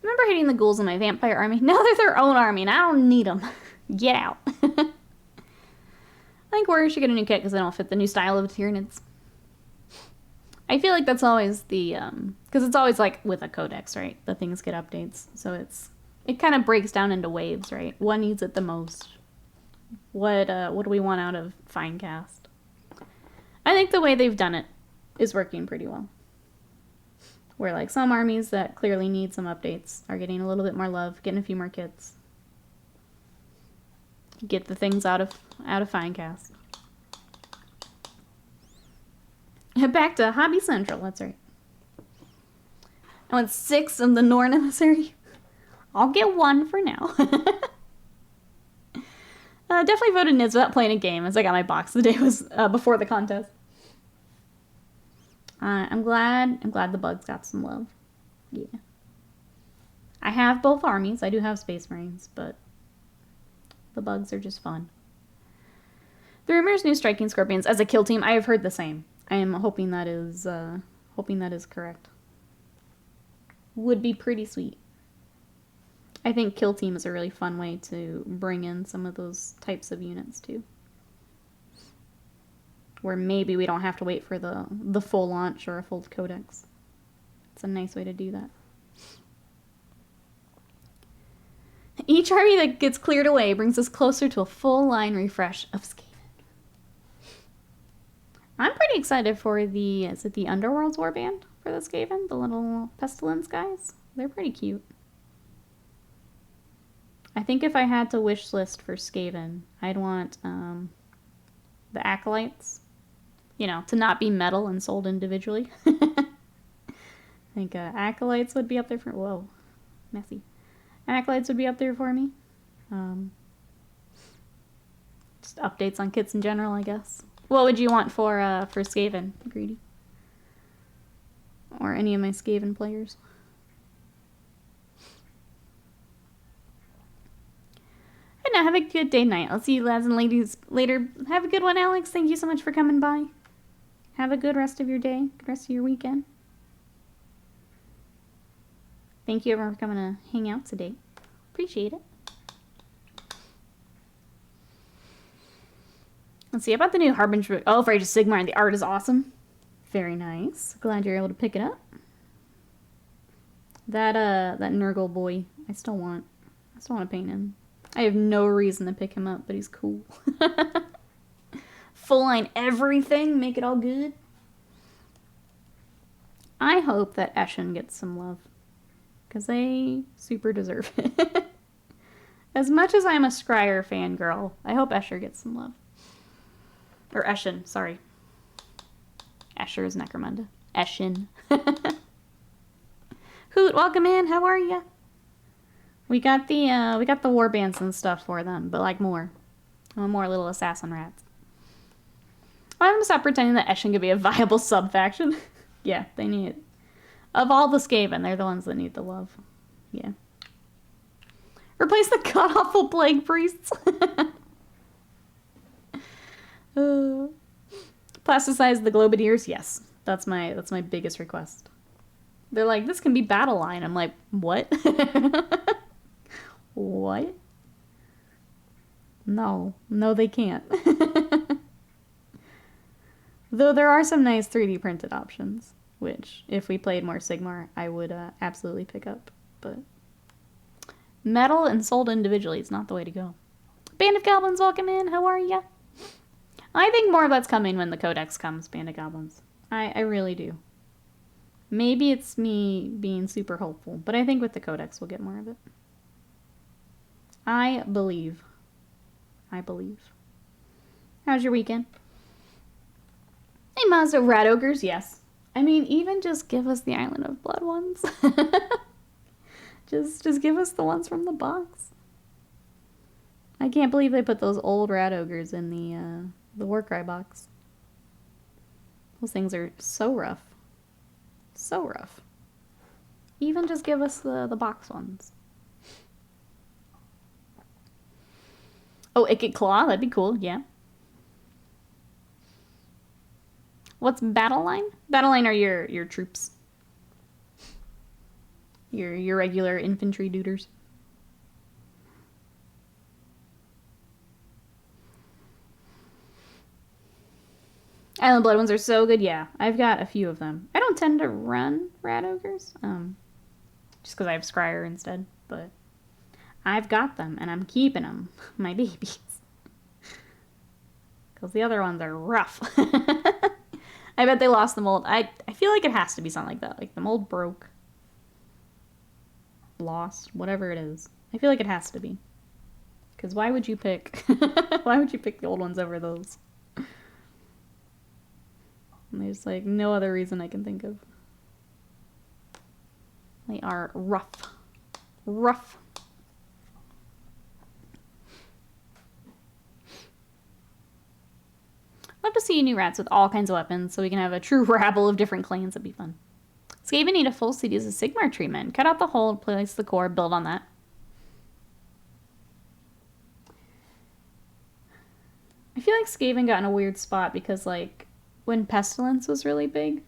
Remember hating the ghouls in my vampire army? Now they're their own army and I don't need them. Get out. I think Warriors should get a new kit because they don't fit the new style of Tyranids. I feel like that's always the, because it's always like with a codex, right? The things get updates. So it kind of breaks down into waves, right? What needs it the most? What do we want out of Finecast? I think the way they've done it is working pretty well. Where like some armies that clearly need some updates are getting a little bit more love, getting a few more kits. Get the things out of Finecast. Back to Hobby Central, that's right. I want 6 of the Norn Emissary. I'll get 1 for now. Definitely voted Nids without playing a game, as I got my box. The day was before the contest. I'm glad the bugs got some love. Yeah. I have both armies. I do have Space Marines, but the bugs are just fun. The rumors new striking scorpions as a kill team. I have heard the same. I am hoping that is correct. Would be pretty sweet. I think kill team is a really fun way to bring in some of those types of units too. Where maybe we don't have to wait for the full launch or a full codex. It's a nice way to do that. Each army that gets cleared away brings us closer to a full line refresh of Skaven. I'm pretty excited for is it the Underworld's Warband for the Skaven? The little pestilence guys? They're pretty cute. I think if I had to wish list for Skaven, I'd want the Acolytes, you know, to not be metal and sold individually. I think Acolytes would be up there for, whoa, messy. Acolytes would be up there for me. Just updates on kits in general, I guess. What would you want for Skaven, Greedy? Or any of my Skaven players? And now, have a good day night. I'll see you lads and ladies later. Have a good one, Alex. Thank you so much for coming by. Have a good rest of your day, good rest of your weekend. Thank you everyone for coming to hang out today. Appreciate it. Let's see, about the new Harbinger. Oh, for Age of Sigmar, the art is awesome. Very nice. Glad you're able to pick it up. That Nurgle boy, I still want to paint him. I have no reason to pick him up, but he's cool. Full line everything, make it all good. I hope that Eshin gets some love, because they super deserve it. As much as I'm a Scryer fangirl, I hope Escher gets some love. Or Eshin, sorry. Escher is Necromunda. Eshin. Hoot, welcome in. How are ya? We got the warbands and stuff for them, but like more. I want more little assassin rats. I'm gonna stop pretending that Eshin could be a viable sub-faction. Yeah, they need it. Of all the Skaven, they're the ones that need the love. Yeah. Replace the god-awful plague priests. Plasticize the Globadiers? Yes. That's my biggest request. They're like, this can be battle line. I'm like, what? What? No, they can't. Though there are some nice 3D printed options, which, if we played more Sigmar, I would absolutely pick up. But metal and sold individually is not the way to go. Band of Goblins, welcome in. How are ya? I think more of that's coming when the Codex comes, Band of Goblins. I really do. Maybe it's me being super hopeful, but I think with the Codex we'll get more of it. I believe. How's your weekend? Hey, Mazda, Rat Ogres, yes. I mean, even just give us the Island of Blood ones. just give us the ones from the box. I can't believe they put those old Rat Ogres in the Warcry box. Those things are so rough. So rough. Even just give us the box ones. Oh, Ikit Claw, that'd be cool, yeah. What's Battle Line? Battle Line are your troops. Your regular infantry duders. Island Blood ones are so good, yeah. I've got a few of them. I don't tend to run Rat Ogres, just because I have Scryer instead, but I've got them, and I'm keeping them, my babies. Because the other ones are rough. I bet they lost the mold. I feel like it has to be something like that. Like, the mold broke. Lost. Whatever it is. I feel like it has to be. Because why would you pick... why would you pick the old ones over those? And there's like no other reason I can think of. They are rough. Rough. Love to see new rats with all kinds of weapons so we can have a true rabble of different clans. That'd be fun. Skaven need a full city as a Sigmar treatment. Cut out the hole, place the core, build on that. I feel like Skaven got in a weird spot because, like, when Pestilence was really big,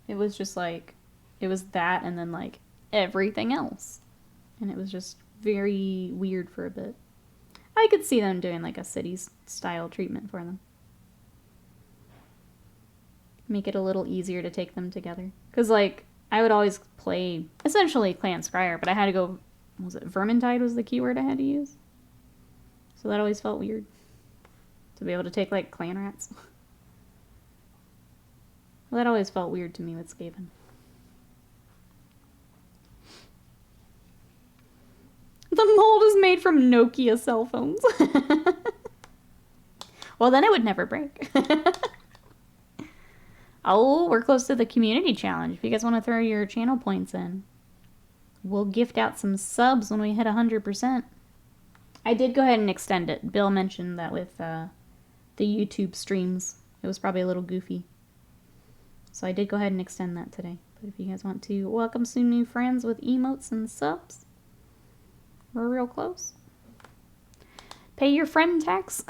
it was just like, it was that and then, like, everything else. And it was just very weird for a bit. I could see them doing, like, a city-style treatment for them. Make it a little easier to take them together. Because, like, I would always play, essentially, Clan Scryer, but I had to go, was it Vermintide was the keyword I had to use? So that always felt weird. To be able to take, like, clan rats. Well, that always felt weird to me with Skaven. The mold is made from Nokia cell phones. Well, then it would never break. Oh, we're close to the community challenge. If you guys want to throw your channel points in, we'll gift out some subs when we hit 100%. I did go ahead and extend it. Bill mentioned that with the YouTube streams, it was probably a little goofy. So I did go ahead and extend that today. But if you guys want to welcome some new friends with emotes and subs, we're real close. Pay your friend tax.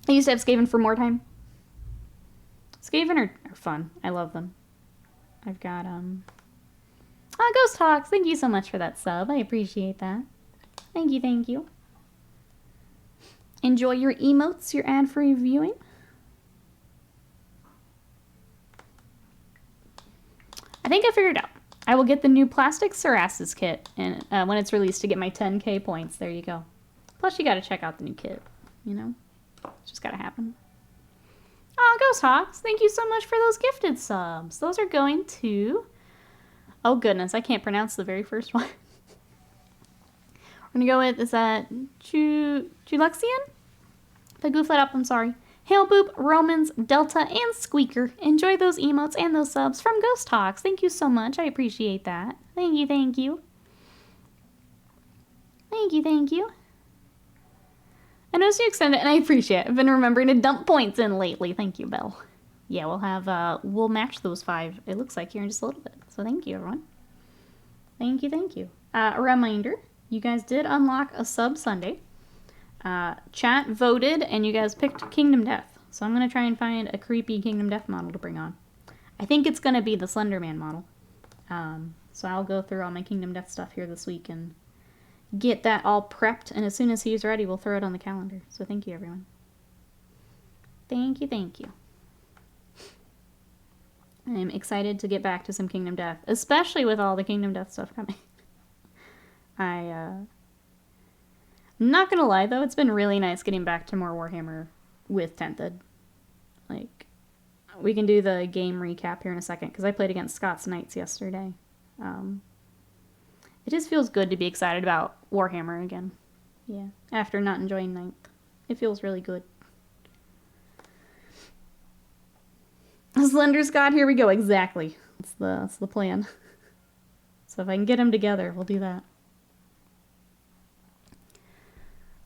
I used to have Skaven for more time. Skaven are fun. I love them. I've got, Ghost Talks. Thank you so much for that sub. I appreciate that. Thank you, thank you. Enjoy your emotes, your ad-free viewing. I think I figured out. I will get the new plastic Cerastus kit and when it's released to get my 10k points. There you go. Plus, you got to check out the new kit. You know? It's just got to happen. Oh, Ghost Hawks, thank you so much for those gifted subs. Those are going to... Oh, goodness, I can't pronounce the very first one. We're going to go with, is that Juluxian? If I goofed that up, I'm sorry. Hailboop, Romans, Delta, and Squeaker. Enjoy those emotes and those subs from Ghost Hawks. Thank you so much. I appreciate that. Thank you, thank you. Thank you, thank you. I noticed you extended it, and I appreciate it. I've been remembering to dump points in lately. Thank you, Belle. Yeah, we'll have, we'll match those 5, it looks like, here in just a little bit. So thank you, everyone. Thank you, thank you. A reminder, you guys did unlock a sub Sunday. Chat voted, and you guys picked Kingdom Death. So I'm going to try and find a creepy Kingdom Death model to bring on. I think it's going to be the Slenderman model. So I'll go through all my Kingdom Death stuff here this week and get that all prepped, and as soon as he's ready, we'll throw it on the calendar. So thank you, everyone. Thank you, thank you. I'm excited to get back to some Kingdom Death, especially with all the Kingdom Death stuff coming. I'm not gonna lie, though, it's been really nice getting back to more Warhammer with Tented. Like, we can do the game recap here in a second, because I played against Scott's Knights yesterday. It just feels good to be excited about Warhammer again. Yeah, after not enjoying Ninth. It feels really good. Slender's God, here we go. Exactly. That's the plan. So if I can get them together, we'll do that.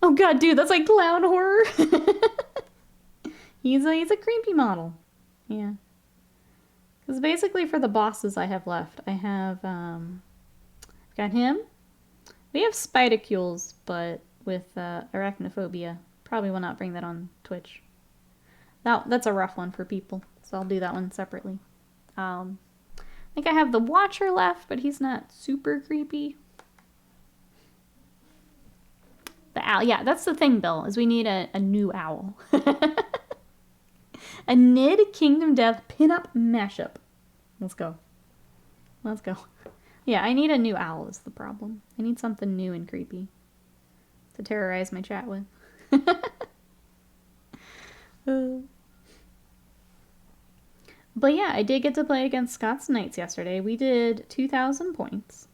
Oh god, dude, that's like clown horror. He's a creepy model. Yeah. Because basically for the bosses I have left, I have, got him. We have Spidicules, but with arachnophobia. Probably will not bring that on Twitch. That's a rough one for people, so I'll do that one separately. I think I have the Watcher left, but he's not super creepy. The owl, yeah, that's the thing, Bill, is we need a new owl. A Nid Kingdom Death pinup mashup. Let's go. Let's go. Yeah, I need a new owl is the problem. I need something new and creepy to terrorize my chat with. But yeah, I did get to play against Scott's Knights yesterday. We did 2,000 points.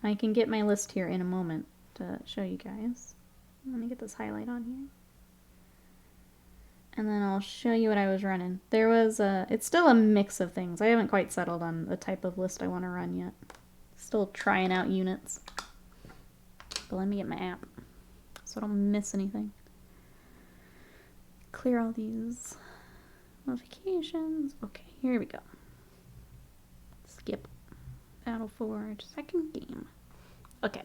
I can get my list here in a moment to show you guys. Let me get this highlight on here. And then I'll show you what I was running. There was it's still a mix of things. I haven't quite settled on the type of list I want to run yet. Still trying out units. But let me get my app so I don't miss anything. Clear all these notifications. Okay, here we go. Skip. Battle Forge, second game. Okay.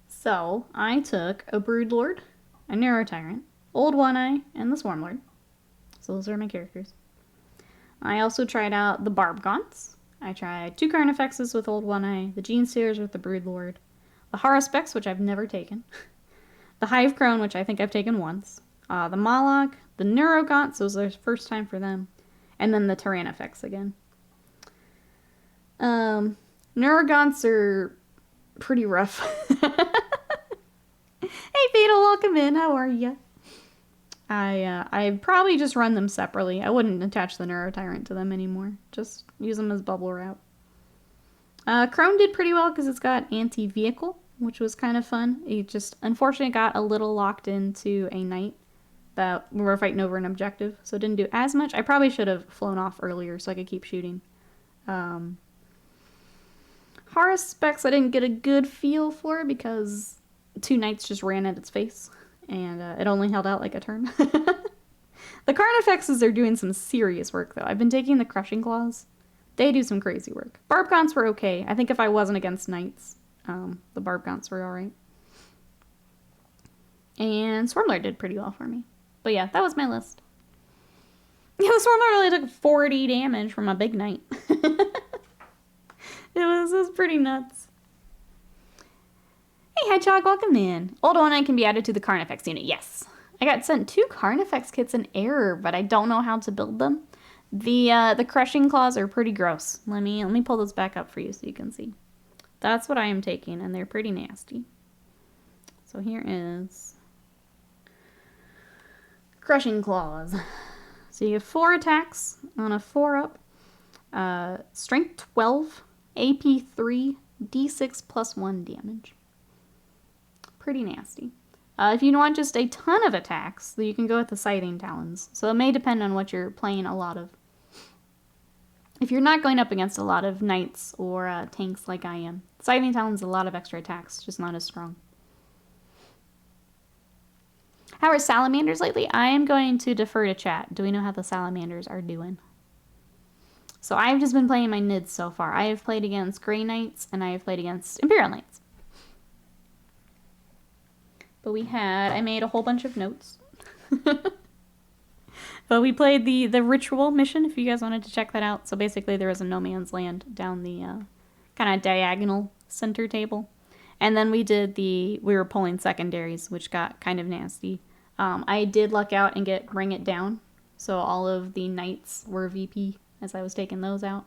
So, I took a Broodlord, a Neuro Tyrant, Old One-Eye, and the Swarmlord. So those are my characters. I also tried out the Barbgaunts. I tried 2 Carnifexes with Old One-Eye, the Genestealers with the Broodlord, the Haruspecs, which I've never taken, the Hive Crone, which I think I've taken once, the Moloch, the Neurogaunts, so it was the first time for them, and then the Tyrannifex again. Neurogaunts are pretty rough. Hey Fatal, welcome in. How are you? I probably just run them separately. I wouldn't attach the Neuro Tyrant to them anymore. Just use them as bubble wrap. Crone did pretty well because it's got anti-vehicle, which was kind of fun. It just unfortunately got a little locked into a knight that we were fighting over an objective, so it didn't do as much. I probably should have flown off earlier so I could keep shooting. Haruspecs I didn't get a good feel for because 2 knights just ran at its face, and it only held out like a turn. The Carnifexes are doing some serious work, though. I've been taking the Crushing Claws. They do some crazy work. Barbgaunts were okay. I think if I wasn't against knights, the Barbgaunts were alright. And Swarmlord did pretty well for me. But yeah, that was my list. Yeah, the Swarmlord only took 40 damage from a big knight. It was pretty nuts. Hey Hedgehog, welcome in. Old One-Eye can be added to the Carnifex unit. Yes. I got sent 2 Carnifex kits in error, but I don't know how to build them. The Crushing Claws are pretty gross. Let me pull those back up for you so you can see. That's what I am taking, and they're pretty nasty. So here is Crushing Claws. So you have 4 attacks on a 4-up. Strength 12, AP 3, D6 plus 1 damage. Pretty nasty. If you want just a ton of attacks, you can go with the Scything Talons. So it may depend on what you're playing a lot of. If you're not going up against a lot of knights or tanks like I am, Scything Talons a lot of extra attacks, just not as strong. How are Salamanders lately? I am going to defer to chat. Do we know how the Salamanders are doing? So I've just been playing my Nids so far. I have played against Grey Knights, and I have played against Imperial Knights. But I made a whole bunch of notes. But we played the ritual mission, if you guys wanted to check that out. So basically there was a no man's land down the kind of diagonal center table. And then we were pulling secondaries, which got kind of nasty. I did luck out and bring it down. So all of the knights were VP as I was taking those out.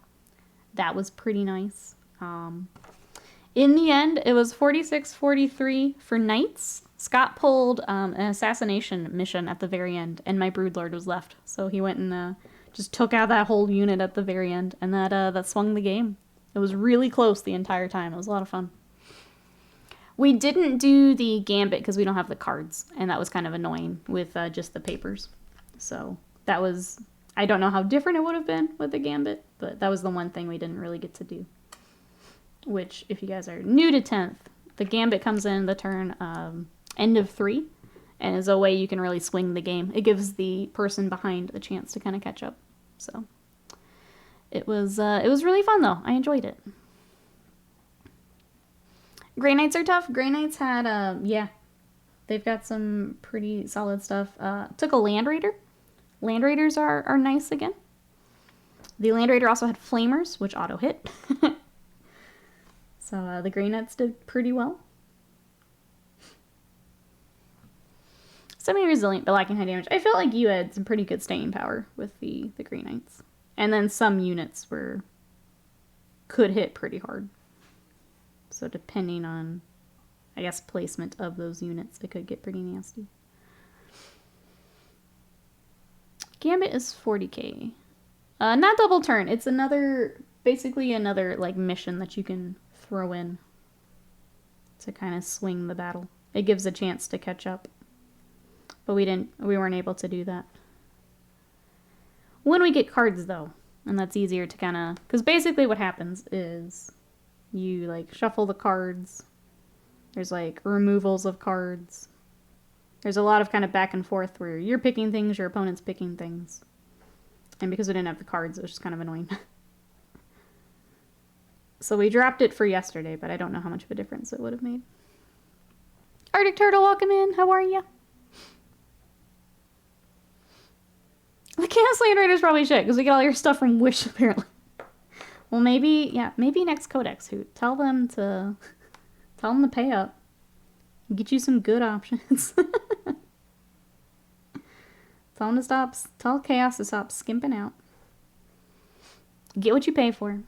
That was pretty nice. In the end, it was 46-43 for knights. Scott pulled an assassination mission at the very end, and my Broodlord was left. So he went and just took out that whole unit at the very end, and that swung the game. It was really close the entire time. It was a lot of fun. We didn't do the Gambit because we don't have the cards, and that was kind of annoying with just the papers. So that was... I don't know how different it would have been with the Gambit, but that was the one thing we didn't really get to do. Which, if you guys are new to 10th, the Gambit comes in the turn end of 3, and is a way you can really swing the game. It gives the person behind the chance to kind of catch up. So it was really fun though. I enjoyed it. Grey Knights are tough. Grey Knights had they've got some pretty solid stuff. Took a Land Raider. Land Raiders are nice again. The Land Raider also had Flamers, which auto hit. So the Grey Knights did pretty well. Semi-resilient, but lacking high damage. I felt like you had some pretty good staying power with the Grey Knights. And then some units could hit pretty hard. So depending on, I guess, placement of those units, it could get pretty nasty. Gambit is 40k. Not double turn. It's basically another like mission that you can throw in. to kind of swing the battle. It gives a chance to catch up. But we weren't able to do that. When we get cards though, and that's easier to kind of, because basically what happens is you like shuffle the cards. There's like removals of cards. There's a lot of kind of back and forth where you're picking things, your opponent's picking things. And because we didn't have the cards, it was just kind of annoying. So we dropped it for yesterday, but I don't know how much of a difference it would have made. Arctic Turtle, welcome in. How are you? The Chaos Land Raider's probably shit, because we get all your stuff from Wish, apparently. Well, maybe, yeah, maybe next Codex Hoot. Tell them to pay up. Get you some good options. Tell Chaos to stop skimping out. Get what you pay for.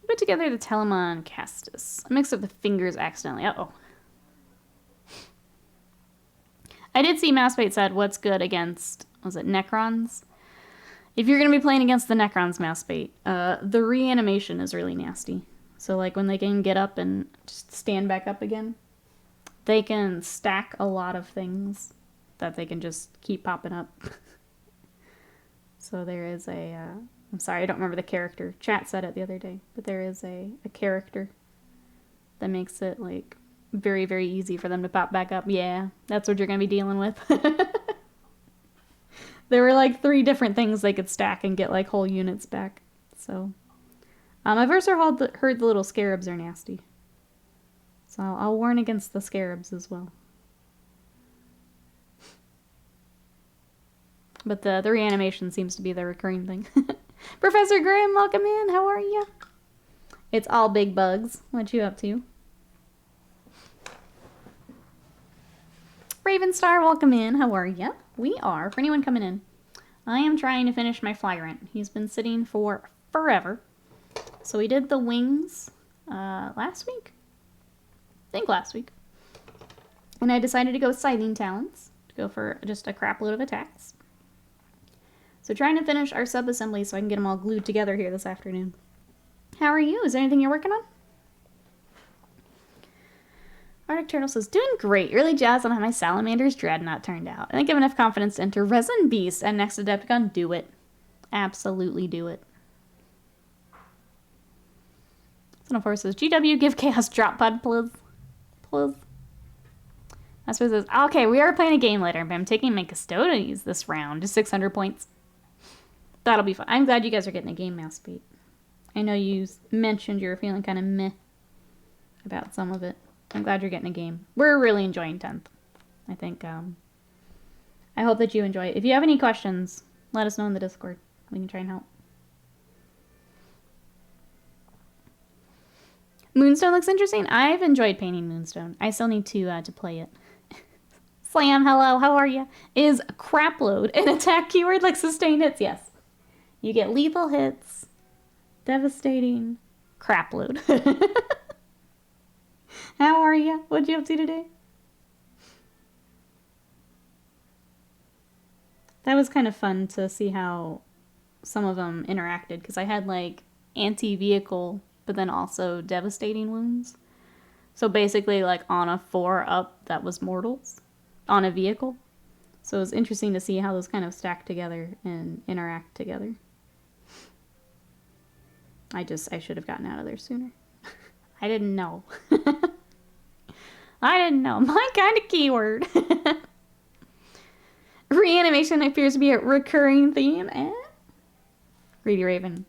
Put together the Telemon Castus. I mixed up the fingers accidentally. Uh-oh. I did see Mousebait said, what's good against, was it Necrons? If you're going to be playing against the Necrons, Mousebait, the reanimation is really nasty. So, like, when they can get up and just stand back up again, they can stack a lot of things that they can just keep popping up. So there is a, I'm sorry, I don't remember the character. Chat said it the other day, but there is a character that makes it, like, very, very easy for them to pop back up. Yeah, that's what you're going to be dealing with. There were, like, 3 different things they could stack and get, like, whole units back. So, I've also heard the little scarabs are nasty. So I'll warn against the scarabs as well. But the reanimation seems to be the recurring thing. Professor Grimm, welcome in. How are you? It's all big bugs. What you up to? Ravenstar, welcome in. How are you? We are, for anyone coming in, I am trying to finish my Flagrant. He's been sitting for forever. So we did the wings last week. I think last week. And I decided to go with Scything Talons to go for just a crap load of attacks. So trying to finish our sub-assembly so I can get them all glued together here this afternoon. How are you? Is there anything you're working on? Arctic Turtle says, doing great. Really jazzed on how my Salamander's Dreadnought turned out. I think I have enough confidence to enter Resin Beast and next Adepticon. Do it. Absolutely do it. Son of says, GW, give Chaos Drop Pod, please. Please. That's what it says. Okay, we are playing a game later, but I'm taking my Custodies this round. Just 600 points. That'll be fun. I'm glad you guys are getting a game, Mousebait. I know you mentioned you were feeling kind of meh about some of it. I'm glad you're getting a game. We're really enjoying 10th. I think, I hope that you enjoy it. If you have any questions, let us know in the Discord. We can try and help. Moonstone looks interesting. I've enjoyed painting Moonstone. I still need to play it. Slam, hello, how are you? Is crapload an attack keyword like sustain hits? Yes. You get lethal hits, devastating, crapload. How are you? What'd you up to today? That was kind of fun to see how some of them interacted, because I had like anti-vehicle, but then also devastating wounds. So basically like on a 4-up that was mortals on a vehicle. So it was interesting to see how those kind of stack together and interact together. I should have gotten out of there sooner. I didn't know. I didn't know. My kind of keyword. Reanimation appears to be a recurring theme. Greedy Raven.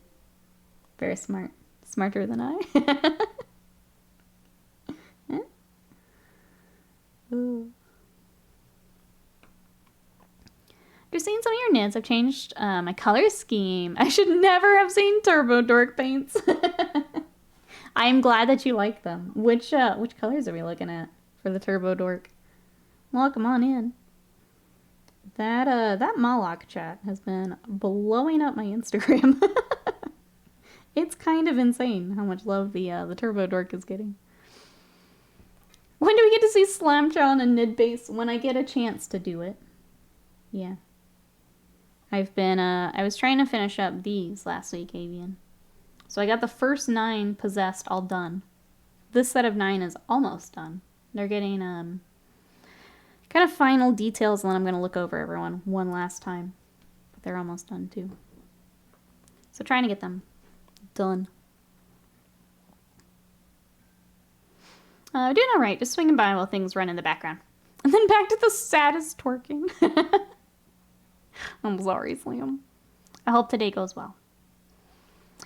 Very smart. Smarter than I. Ooh. Just seeing some of your Nids. I've changed my color scheme. I should never have seen Turbo Dork paints. I am glad that you like them. Which colors are we looking at for the Turbo Dork? Welcome on in. That Moloch chat has been blowing up my Instagram. It's kind of insane how much love the Turbo Dork is getting. When do we get to see Slamchow on a Nid base? When I get a chance to do it. Yeah. I was trying to finish up these last week, Avian. So I got the first 9 possessed all done. This set of 9 is almost done. They're getting kind of final details, and then I'm going to look over everyone one last time. But they're almost done too. So trying to get them done. Doing alright, just swinging by while things run in the background. And then back to the saddest twerking. I'm sorry, Slam. I hope today goes well.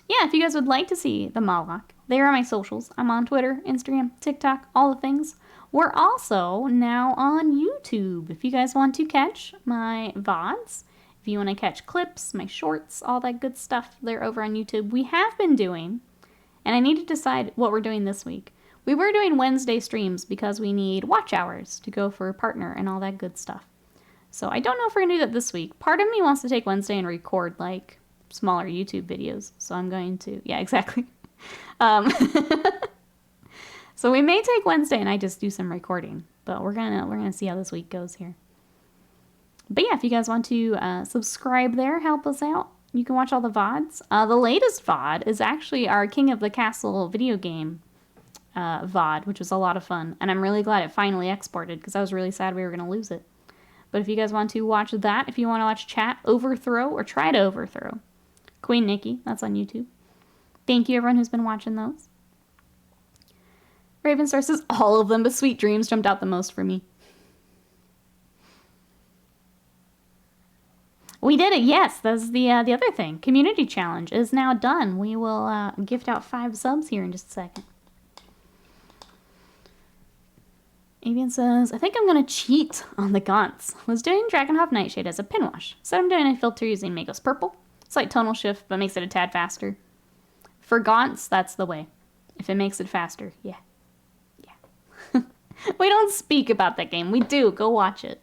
Yeah, if you guys would like to see the Moloch, they are my socials. I'm on Twitter, Instagram, TikTok, all the things. We're also now on YouTube. If you guys want to catch my VODs, if you want to catch clips, my shorts, all that good stuff, they're over on YouTube. We have been doing, and I need to decide what we're doing this week. We were doing Wednesday streams because we need watch hours to go for a partner and all that good stuff. So I don't know if we're going to do that this week. Part of me wants to take Wednesday and record, like, smaller YouTube videos. So I'm going to... Yeah, exactly. So we may take Wednesday and I just do some recording. But we're gonna see how this week goes here. But yeah, if you guys want to subscribe there, help us out. You can watch all the VODs. The latest VOD is actually our King of the Castle video game VOD, which was a lot of fun. And I'm really glad it finally exported because I was really sad we were going to lose it. But if you guys want to watch that, if you want to watch chat, overthrow, or try to overthrow Queen Nikki, that's on YouTube. Thank you everyone who's been watching those. Ravenstar says all of them, but Sweet Dreams jumped out the most for me. We did it, yes. That's the other thing. Community challenge is now done. We will gift out 5 subs here in just a second. Avian says, I think I'm going to cheat on the gaunts. Was doing Dragonhof Nightshade as a pin wash. So I'm doing a filter using Magos Purple. It's like tonal shift, but makes it a tad faster. For gaunts, that's the way. If it makes it faster, yeah. Yeah. We don't speak about that game. We do. Go watch it.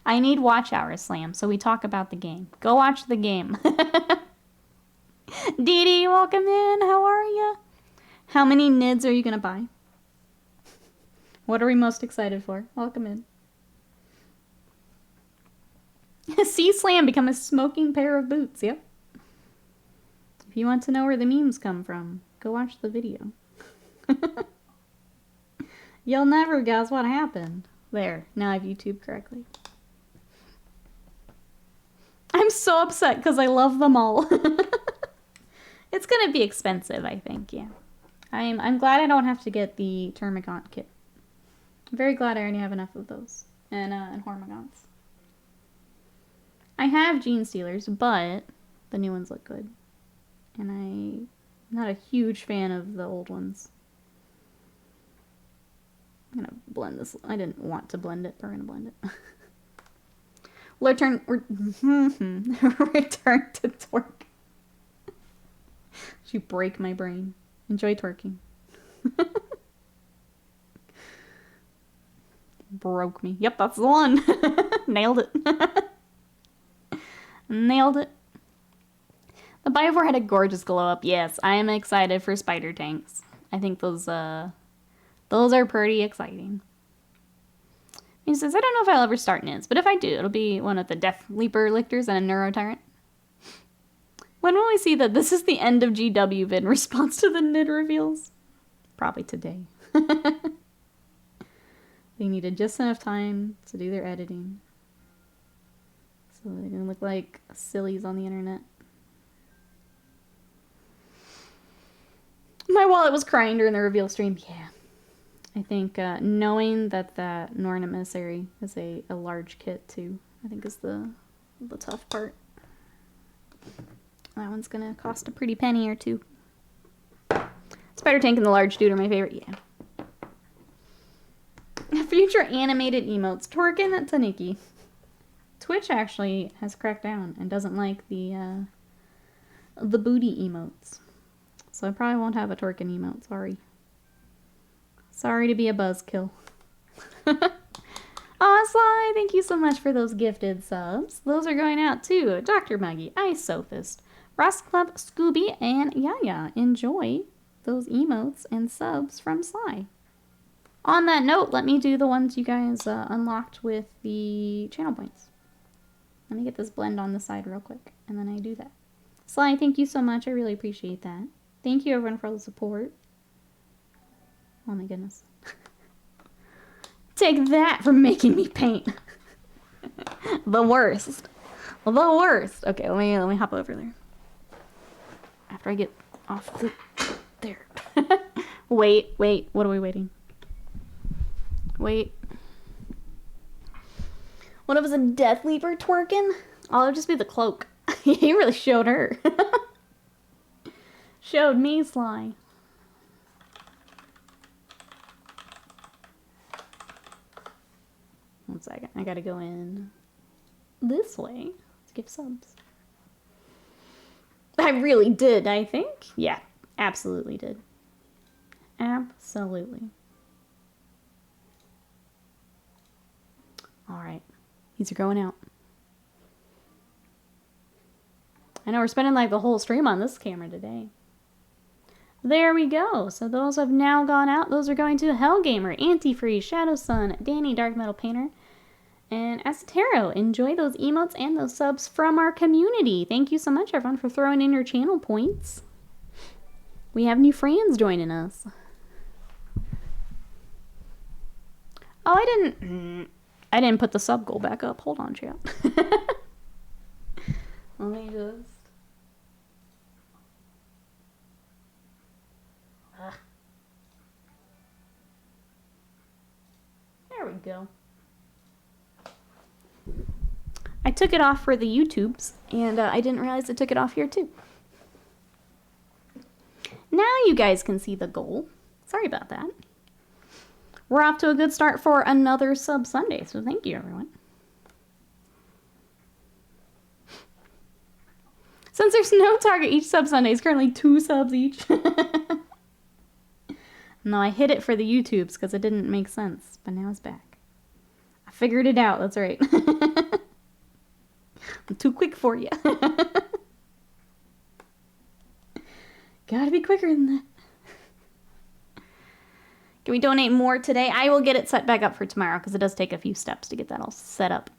I need watch hours, Slam, so we talk about the game. Go watch the game. Dee Dee, welcome in. How are you? How many Nids are you going to buy? What are we most excited for? Welcome in. See Slam become a smoking pair of boots, yep. If you want to know where the memes come from, go watch the video. You'll never guess what happened. There, now I have YouTube correctly. I'm so upset because I love them all. It's gonna be expensive, I think, yeah. I'm glad I don't have to get the Termagant kit. I'm very glad I already have enough of those. And Hormagaunts. I have Gene Stealers, but the new ones look good. And I'm not a huge fan of the old ones. I'm gonna blend this. I didn't want to blend it, but we're gonna blend it. Return to twerk. You break my brain. Enjoy twerking. Broke me. Yep, that's the one. Nailed it. Nailed it. The Biovore had a gorgeous glow up. Yes, I am excited for spider tanks. I think those are pretty exciting. He says, I don't know if I'll ever start Nids, but if I do, it'll be one of the Death Leaper Lictors and a Neuro Tyrant. When will we see that this is the end of GW vid in response to the Nid reveals? Probably today. They needed just enough time to do their editing. So they didn't look like sillies on the internet. My wallet was crying during the reveal stream. Yeah. I think knowing that that Norn Emissary is a large kit too, I think is the tough part. That one's gonna cost a pretty penny or two. Spider Tank and the large dude are my favorite, yeah. Future animated emotes. Twerkin' at Taniki. Twitch actually has cracked down and doesn't like the booty emotes. So I probably won't have a Twerkin' emote, sorry. Sorry to be a buzzkill. Aw, Sly, thank you so much for those gifted subs. Those are going out to Dr. Muggy, Ice Sophist, Ross Club, Scooby, and Yaya. Enjoy those emotes and subs from Sly. On that note, let me do the ones you guys unlocked with the channel points. Let me get this blend on the side real quick, and then I do that. Sly, thank you so much. I really appreciate that. Thank you, everyone, for all the support. Oh, my goodness. Take that for making me paint. The worst. The worst. Okay, let me hop over there. After I get off the... There. Wait. What are we waiting? Wait. What if it was a Death Leaper twerking? Oh, it'll just be the cloak. He really showed her. Showed me, Sly. One second. I gotta go in this way to give subs. I really did, I think. Yeah, absolutely did. Absolutely. Alright. These are going out. I know we're spending like the whole stream on this camera today. There we go. So those have now gone out. Those are going to Hellgamer, Antifreeze, Shadow Sun, Danny, Dark Metal Painter, and Asatero. Enjoy those emotes and those subs from our community. Thank you so much, everyone, for throwing in your channel points. We have new friends joining us. Oh, I didn't put the sub goal back up. Hold on, chat. Let me just... There we go. I took it off for the YouTubes, and I didn't realize I took it off here too. Now you guys can see the goal. Sorry about that. We're off to a good start for another Sub Sunday, so thank you, everyone. Since there's no target each Sub Sunday, it's currently 2 subs each. No, I hid it for the YouTubes because it didn't make sense, but now it's back. I figured it out, that's right. I'm too quick for you. Gotta be quicker than that. Can we donate more today? I will get it set back up for tomorrow because it does take a few steps to get that all set up.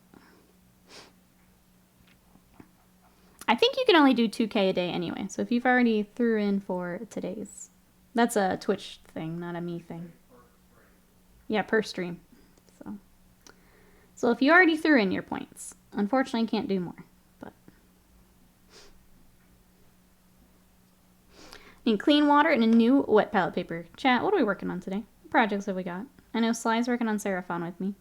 I think you can only do 2K a day anyway, so if you've already threw in for today's... That's a Twitch thing, not a me thing. Yeah, per stream. So if you already threw in your points, unfortunately you can't do more. But need clean water and a new wet palette paper. Chat, what are we working on today? What projects have we got? I know Sly's working on Seraphon with me.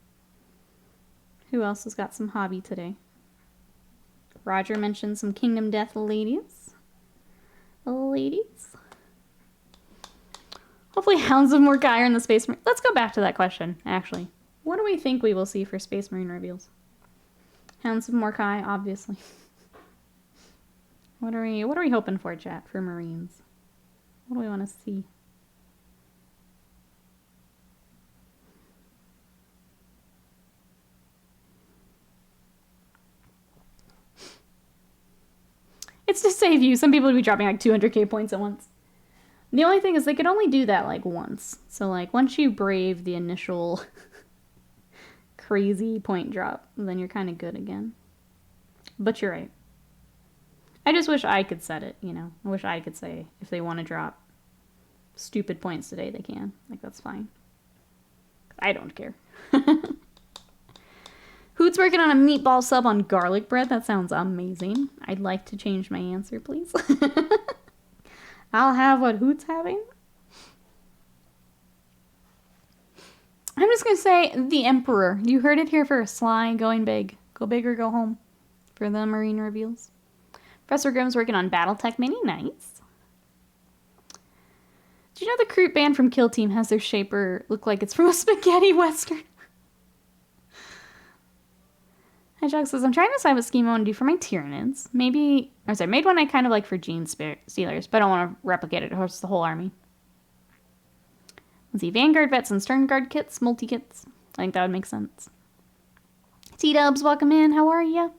Who else has got some hobby today? Roger mentioned some Kingdom Death ladies. Hopefully Hounds of Mordkai are in the Space Marine. Let's go back to that question, actually. What do we think we will see for Space Marine reveals? Hounds of Mordkai, obviously. What are we hoping for, chat, for Marines? What do we want to see? It's to save you. Some people would be dropping like 200k points at once. The only thing is they could only do that like once. So like once you brave the initial crazy point drop, then you're kind of good again. But you're right. I just wish I could set it, you know. I wish I could say if they want to drop stupid points today, they can. Like, that's fine. I don't care. Hoot's working on a meatball sub on garlic bread. That sounds amazing. I'd like to change my answer, please. I'll have what Hoot's having. I'm just going to say the Emperor. You heard it here first. Sly, going big. Go big or go home for the Marine reveals. Professor Grimm's working on Battletech Mini. Nice. Do you know the Crute band from Kill Team has their shaper look like it's from a spaghetti western? Hedgehog says, I'm trying to decide what scheme I want to do for my Tyranids. Maybe, or sorry, made one I kind of like for Gene Stealers, but I don't want to replicate it across the whole army. Let's see, Vanguard Vets and Stern Guard kits, multi-kits. I think that would make sense. T-Dubs, welcome in. How are ya?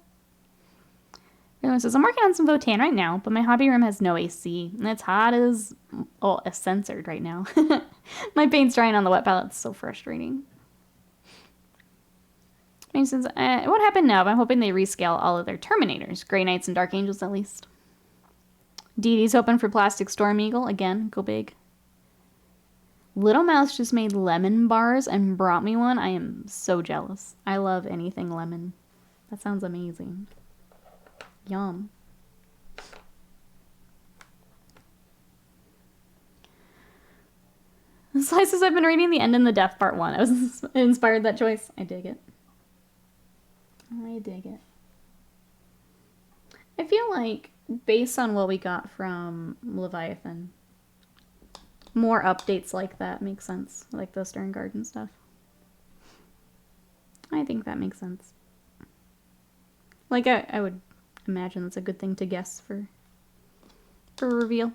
Everyone says, I'm working on some Votan right now, but my hobby room has no AC, and it's hot as, oh, it's censored right now. My paint's drying on the wet palette. It's so frustrating. What happened now? I'm hoping they rescale all of their Terminators. Grey Knights and Dark Angels, at least. Dee Dee's hoping for plastic Storm Eagle. Again, go big. Little Mouse just made lemon bars and brought me one. I am so jealous. I love anything lemon. That sounds amazing. Yum. Slices, I've been reading The End and the Death Part 1. I was inspired that choice. I dig it. I dig it. I feel like, based on what we got from Leviathan, more updates like that make sense. Like the Stern Garden stuff. I think that makes sense. Like, I would imagine that's a good thing to guess for reveal.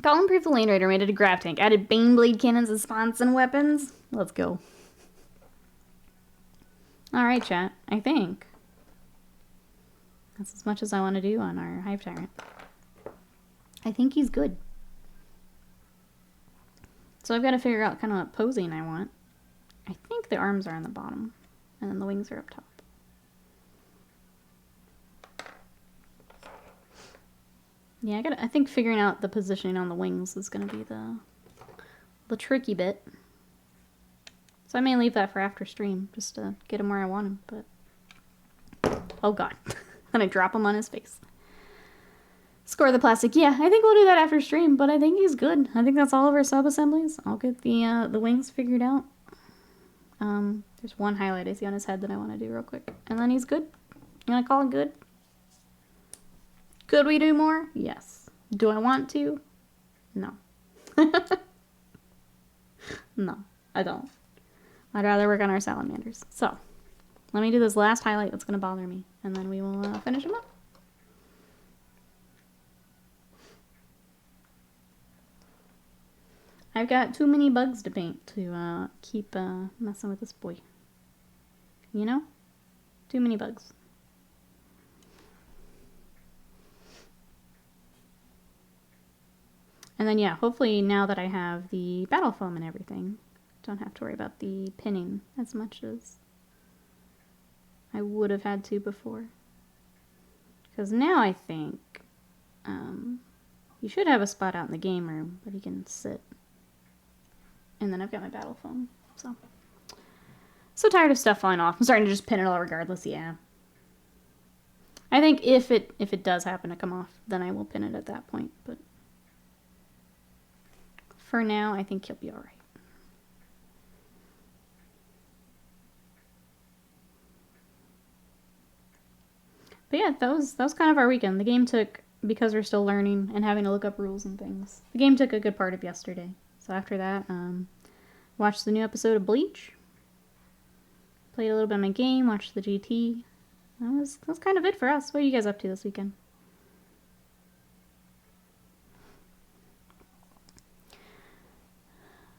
Call improved the Lane Raider, made it a grab tank. Added Baneblade cannons as spawns and weapons. Let's go. Alright, chat. I think that's as much as I want to do on our Hive Tyrant. I think he's good. So I've got to figure out kind of what posing I want. I think the arms are on the bottom, and then the wings are up top. Yeah, I think figuring out the positioning on the wings is going to be the tricky bit. So I may leave that for after stream, just to get him where I want him, but... Oh god. Then I drop him on his face. Score the plastic. Yeah, I think we'll do that after stream, but I think he's good. I think that's all of our sub-assemblies. I'll get the wings figured out. There's one highlight I see on his head that I want to do real quick. And then he's good. You want to call it good? Could we do more? Yes. Do I want to? No. No, I don't. I'd rather work on our salamanders. So, let me do this last highlight that's going to bother me, and then we will finish them up. I've got too many bugs to paint to keep messing with this boy. You know? Too many bugs. And then, yeah, hopefully now that I have the battle foam and everything, don't have to worry about the pinning as much as I would have had to before. Because now I think you should have a spot out in the game room, but he can sit. And then I've got my battle foam, so tired of stuff falling off. I'm starting to just pin it all regardless, yeah. I think if it does happen to come off, then I will pin it at that point, but for now, I think he'll be alright. But yeah, that was kind of our weekend. The game took, because we're still learning and having to look up rules and things, the game took a good part of yesterday. So after that, watched the new episode of Bleach. Played a little bit of my game, watched the GT. That was kind of it for us. What are you guys up to this weekend?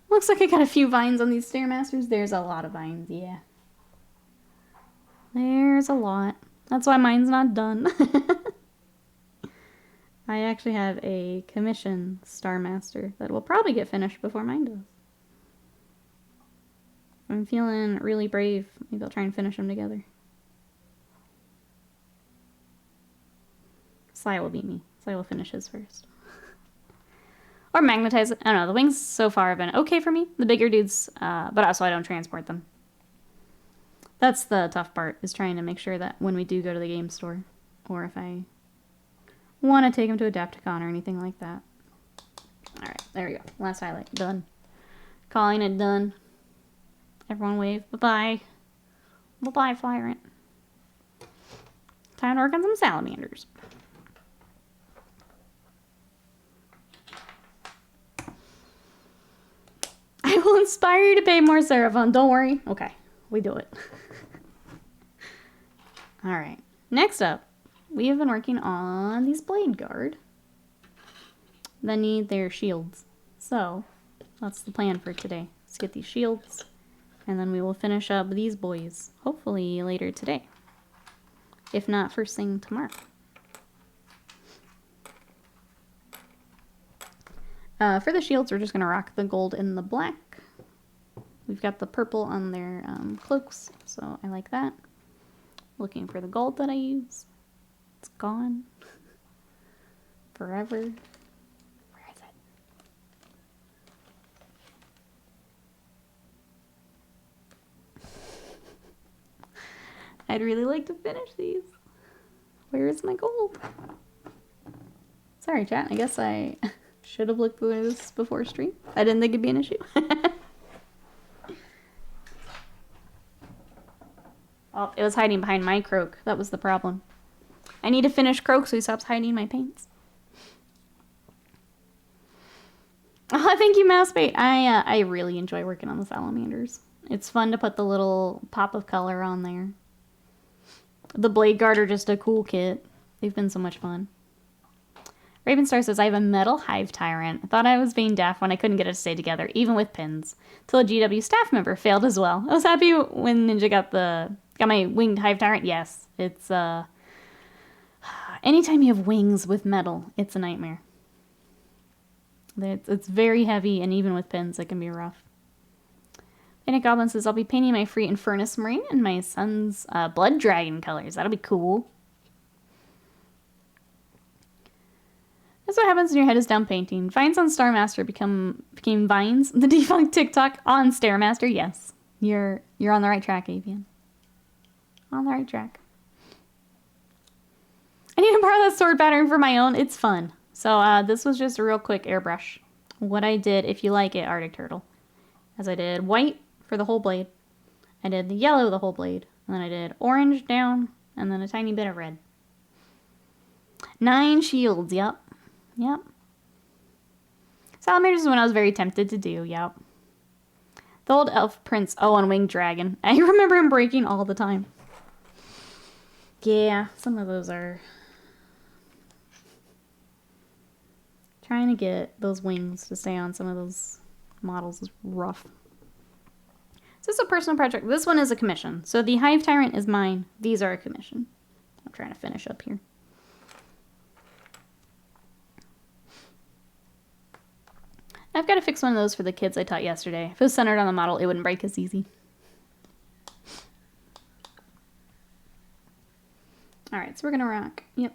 Looks like I got a few vines on these Stairmasters. There's a lot of vines, yeah. There's a lot. That's why mine's not done. I actually have a commission Starmaster that will probably get finished before mine does. I'm feeling really brave. Maybe I'll try and finish them together. Sly will beat me. Sly will finish his first. Or magnetize it. I don't know. The wings so far have been okay for me. The bigger dudes, but also I don't transport them. That's the tough part, is trying to make sure that when we do go to the game store, or if I want to take them to Adepticon or anything like that. Alright, there we go. Last highlight. Done. Calling it done. Everyone wave. Bye-bye. Bye-bye, Flyrant. Time to work on some salamanders. I will inspire you to pay more Seraphon. Don't worry. Okay, we do it. Alright, next up, we have been working on these Bladeguard that need their shields. So, that's the plan for today. Let's get these shields, and then we will finish up these boys, hopefully later today. If not, first thing tomorrow. For the shields, we're just going to rock the gold and the black. We've got the purple on their cloaks, so I like that. looking for the gold that I use. It's gone. Forever. Where is it? I'd really like to finish these. Where is my gold? Sorry, chat. I guess I should have looked through this before stream. I didn't think it'd be an issue. Oh, it was hiding behind my croak. That was the problem. I need to finish croak so he stops hiding my paints. Oh, thank you, Mousebait. I really enjoy working on the salamanders. It's fun to put the little pop of color on there. The Bladeguard are just a cool kit. They've been so much fun. Ravenstar says, I have a metal hive tyrant. I thought I was being deaf when I couldn't get it to stay together, even with pins. Till a GW staff member failed as well. I was happy when Ninja got my winged hive tyrant. Yes, it's anytime you have wings with metal, it's a nightmare. It's very heavy, and even with pins, it can be rough. Panic Goblin says, I'll be painting my free Infernus Marine in my son's Blood Dragon colors. That'll be cool. That's what happens when your head is down painting. Vines on Star Master became Vines. The defunct TikTok on Stairmaster. Yes, you're on the right track, Avian. On the right track. I need to borrow that sword pattern for my own. It's fun. So this was just a real quick airbrush. What I did, if you like it, Arctic Turtle, as I did white for the whole blade. I did the yellow the whole blade. And then I did orange down, and then a tiny bit of red. 9 shields, yep. Yep. Salamanders is one I was very tempted to do, yep. The old elf prince, on Winged Dragon. I remember him breaking all the time. Yeah, some of those are... Trying to get those wings to stay on some of those models is rough. Is this a personal project? This one is a commission. So the Hive Tyrant is mine. These are a commission. I'm trying to finish up here. I've got to fix one of those for the kids I taught yesterday. If it was centered on the model, it wouldn't break as easy. Alright, so we're going to rock. Yep.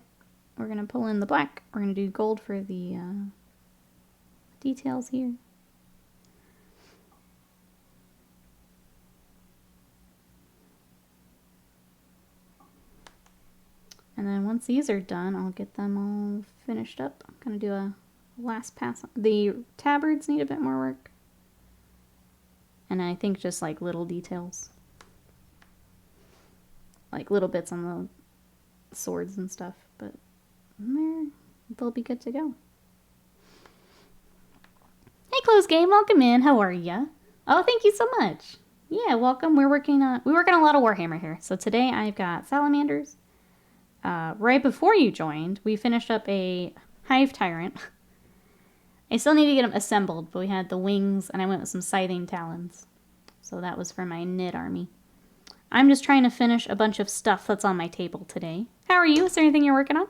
We're going to pull in the black. We're going to do gold for the details here. And then once these are done, I'll get them all finished up. I'm going to do a last pass. The tabards need a bit more work. And I think just like little details. Like little bits on the swords and stuff. But they'll be good to go. Hey, Close Game, welcome in. How are ya? Oh, thank you so much. Yeah, welcome. We work on a lot of Warhammer here. So today I've got Salamanders. Right before you joined, we finished up a Hive Tyrant. I still need to get them assembled, but we had the wings, and I went with some Scything Talons. So that was for my Nid army. I'm just trying to finish a bunch of stuff that's on my table today. How are you? Is there anything you're working on?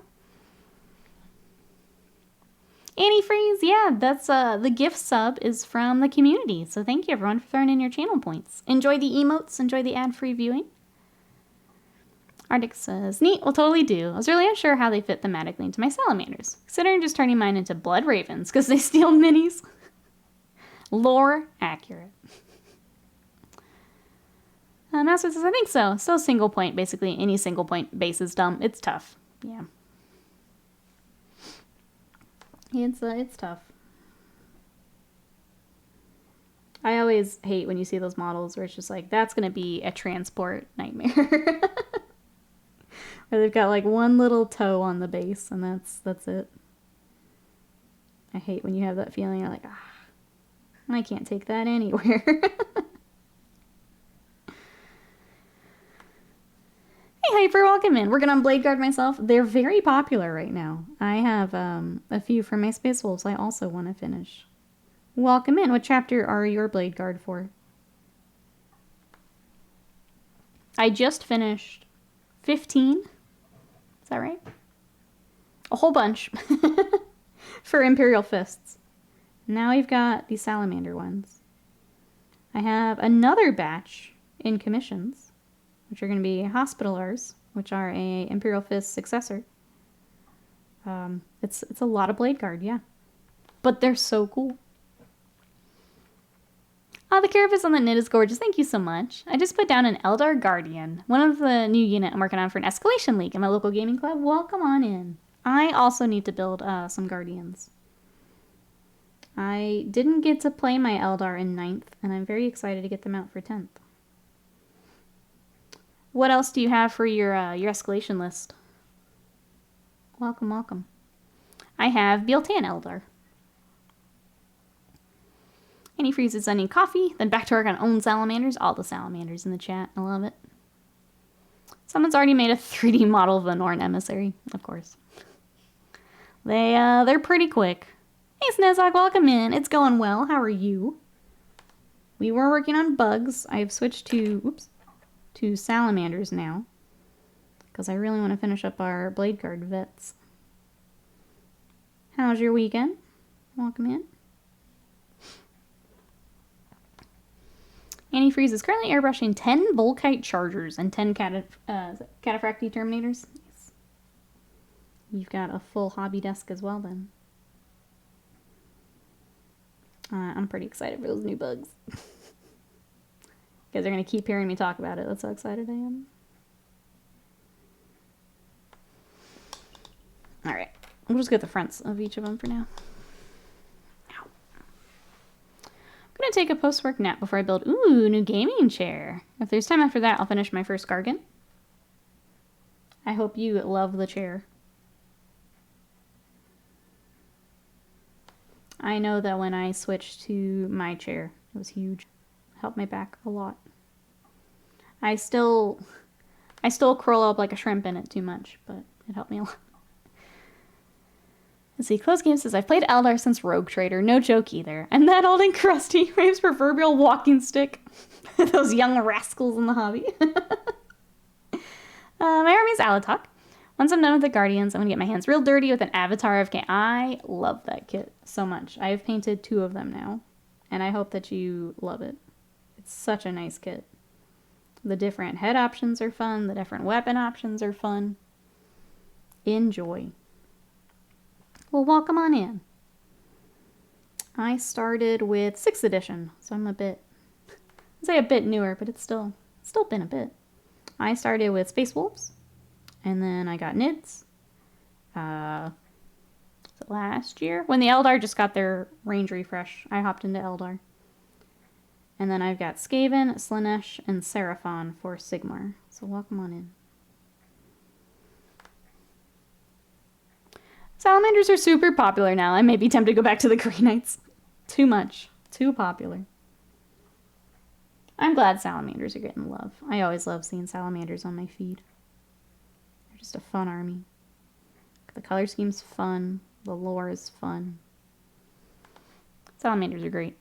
Antifreeze, yeah, that's the gift sub is from the community. So thank you everyone for throwing in your channel points. Enjoy the emotes, enjoy the ad-free viewing. Arctic says, neat, will totally do. I was really unsure how they fit thematically into my salamanders. Considering just turning mine into blood ravens because they steal minis. Lore accurate. Master says, I think so. Still single point, basically. Any single point base is dumb. It's tough. Yeah. It's tough. I always hate when you see those models where it's just like, that's going to be a transport nightmare. Where they've got like one little toe on the base and that's it. I hate when you have that feeling. You're like, I can't take that anywhere. Hey, Hyper, welcome in. Working on Bladeguard myself. They're very popular right now. I have a few from my Space Wolves I also want to finish. Welcome in. What chapter are your Bladeguard for? I just finished 15. Is that right? A whole bunch for Imperial Fists. Now we've got the Salamander ones. I have another batch in commissions. which are going to be Hospitalers, which are a Imperial Fist successor. It's a lot of Bladeguard, yeah. But they're so cool. Oh, the carapace on the Nid is gorgeous. Thank you so much. I just put down an Eldar Guardian, one of the new unit I'm working on for an Escalation League in my local gaming club. Welcome on in. I also need to build some Guardians. I didn't get to play my Eldar in 9th, and I'm very excited to get them out for 10th. What else do you have for your escalation list? Welcome, welcome. I have Bieltan Eldar. Antifreeze is sending coffee, then back to work on own salamanders. All the salamanders in the chat. I love it. Someone's already made a 3D model of the Norn emissary, of course. They're pretty quick. Hey Snezok, welcome in. It's going well. How are you? We were working on bugs. I have switched to salamanders now, because I really want to finish up our Bladeguard Vets. How's your weekend? Welcome in. Antifreeze is currently airbrushing 10 Volkite Chargers and 10 Cataphracti Terminators. Nice. You've got a full hobby desk as well then. I'm pretty excited for those new bugs. You guys are going to keep hearing me talk about it. That's how excited I am. Alright. We'll just get the fronts of each of them for now. Ow. I'm going to take a post-work nap before I build... Ooh, new gaming chair. If there's time after that, I'll finish my first Gargant. I hope you love the chair. I know that when I switched to my chair, it was huge. Helped my back a lot. I still curl up like a shrimp in it too much, but it helped me a lot. Let's see, Close Game says, I've played Eldar since Rogue Trader. No joke either. And that old and crusty Rave's proverbial walking stick. Those young rascals in the hobby. My army's Alatok. Once I'm done with the Guardians, I'm going to get my hands real dirty with an Avatar of Cain. I love that kit so much. I have painted 2 of them now, and I hope that you love it. It's such a nice kit. The different head options are fun. The different weapon options are fun. Enjoy. Well, welcome on in. I started with 6th edition, so I'm I'd say a bit newer, but it's still been a bit. I started with Space Wolves. And then I got Nids. Last year? When the Eldar just got their range refresh, I hopped into Eldar. And then I've got Skaven, Slanesh, and Seraphon for Sigmar. So welcome on in. Salamanders are super popular now. I may be tempted to go back to the Grey Knights. Too much. Too popular. I'm glad salamanders are getting love. I always love seeing salamanders on my feed. Just a fun army. The color scheme's fun. The lore is fun. Salamanders are great.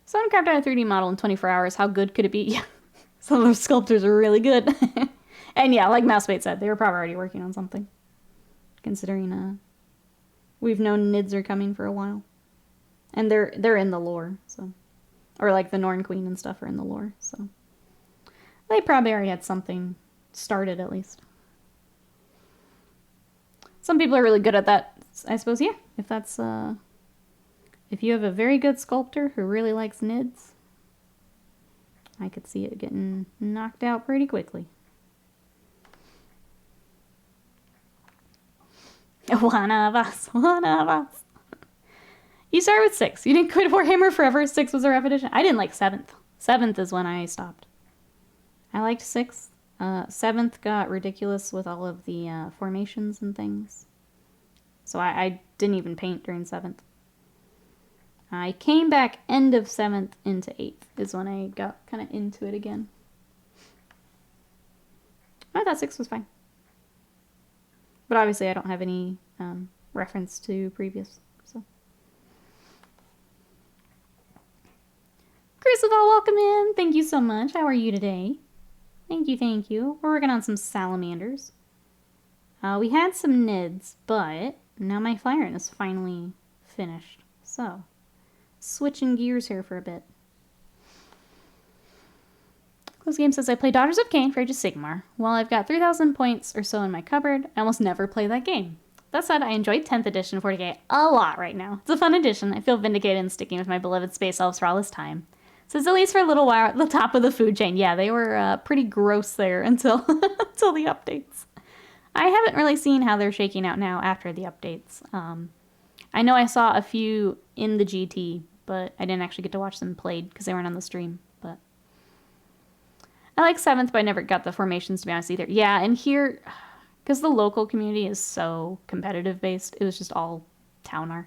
Someone crapped out a 3D model in 24 hours. How good could it be? Yeah. Some of those sculptors are really good. And yeah, like Mousebait said, they were probably already working on something. Considering we've known Nids are coming for a while. And they're in the lore, so. Or like the Norn Queen and stuff are in the lore, so. They probably already had something started, at least. Some people are really good at that, I suppose, yeah. If that's, if you have a very good sculptor who really likes Nids, I could see it getting knocked out pretty quickly. One of us, one of us. You started with 6. You didn't quit Warhammer Forever. 6 was a repetition. I didn't like 7th. 7th is when I stopped. I liked 6th. 7th got ridiculous with all of the formations and things. So I didn't even paint during 7th. I came back end of 7th into 8th is when I got kind of into it again. I thought 6 was fine. But obviously I don't have any reference to previous. So. Crucible, welcome in. Thank you so much. How are you today? Thank you, thank you. We're working on some salamanders. We had some Nids, but now my Flyrant is finally finished. So, switching gears here for a bit. This game says I play Daughters of Cain for Age of Sigmar. While I've got 3,000 points or so in my cupboard, I almost never play that game. That said, I enjoyed 10th edition 40k a lot right now. It's a fun edition. I feel vindicated in sticking with my beloved space elves for all this time. Says at least for a little while at the top of the food chain. Yeah, they were pretty gross there until until the updates. I haven't really seen how they're shaking out now after the updates. I know I saw a few in the GT, but I didn't actually get to watch them played because they weren't on the stream. But I like 7th, but I never got the formations, to be honest, either. Yeah, and here, because the local community is so competitive based, it was just all Taunar.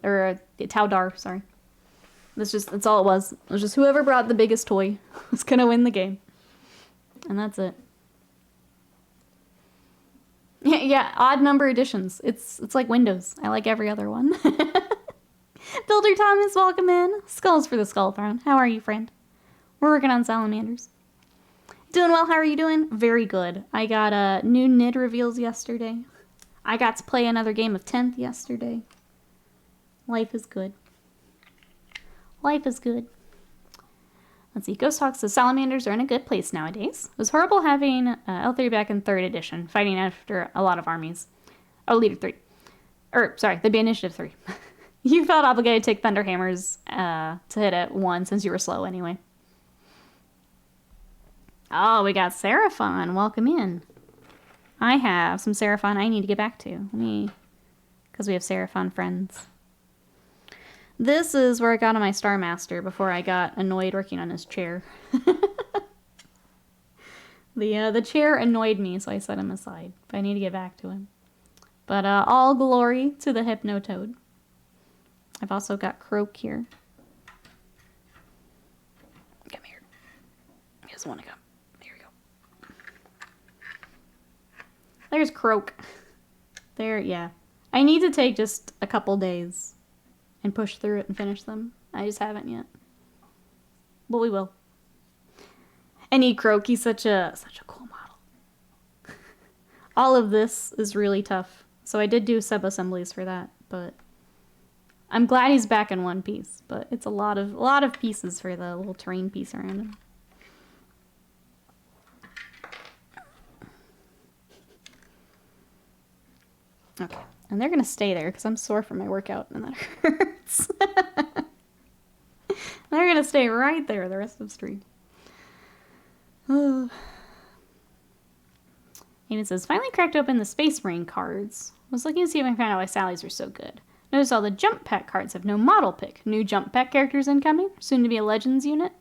Or Taudar, sorry. That's all it was. It was just whoever brought the biggest toy was going to win the game. And that's it. Yeah, odd number editions. It's like Windows. I like every other one. Builder Thomas, welcome in. Skulls for the Skull Throne. How are you, friend? We're working on Salamanders. Doing well, how are you doing? Very good. I got new Nid reveals yesterday. I got to play another game of 10th yesterday. Life is good. Life is good. Let's see, Ghost Hawk says Salamanders are in a good place nowadays. It was horrible having L3 back in 3rd edition, fighting after a lot of armies. Oh, Leader 3. Sorry, they'd be Initiative 3. You felt obligated to take Thunderhammers to hit at 1 since you were slow anyway. Oh, we got Seraphon. Welcome in. I have some Seraphon I need to get back to. Because we have Seraphon friends. This is where I got on my Star Master before I got annoyed working on his chair. The chair annoyed me, so I set him aside. But I need to get back to him. But all glory to the Hypnotoad. I've also got Croak here. Come here. He doesn't want to come. There we go. There's Croak. There, yeah. I need to take just a couple days and push through it and finish them. I just haven't yet. But we will. And Croak, he's such a cool model. All of this is really tough. So I did do sub-assemblies for that, but I'm glad he's back in one piece, but it's a lot of pieces for the little terrain piece around him. Okay. And they're going to stay there because I'm sore from my workout and that hurts. They're going to stay right there the rest of the stream. Aiden says, finally cracked open the Space Marine cards. Was looking to see if I can find out why Sally's were so good. Notice all the jump pack cards have no model pick. New jump pack characters incoming. Soon to be a Legends unit.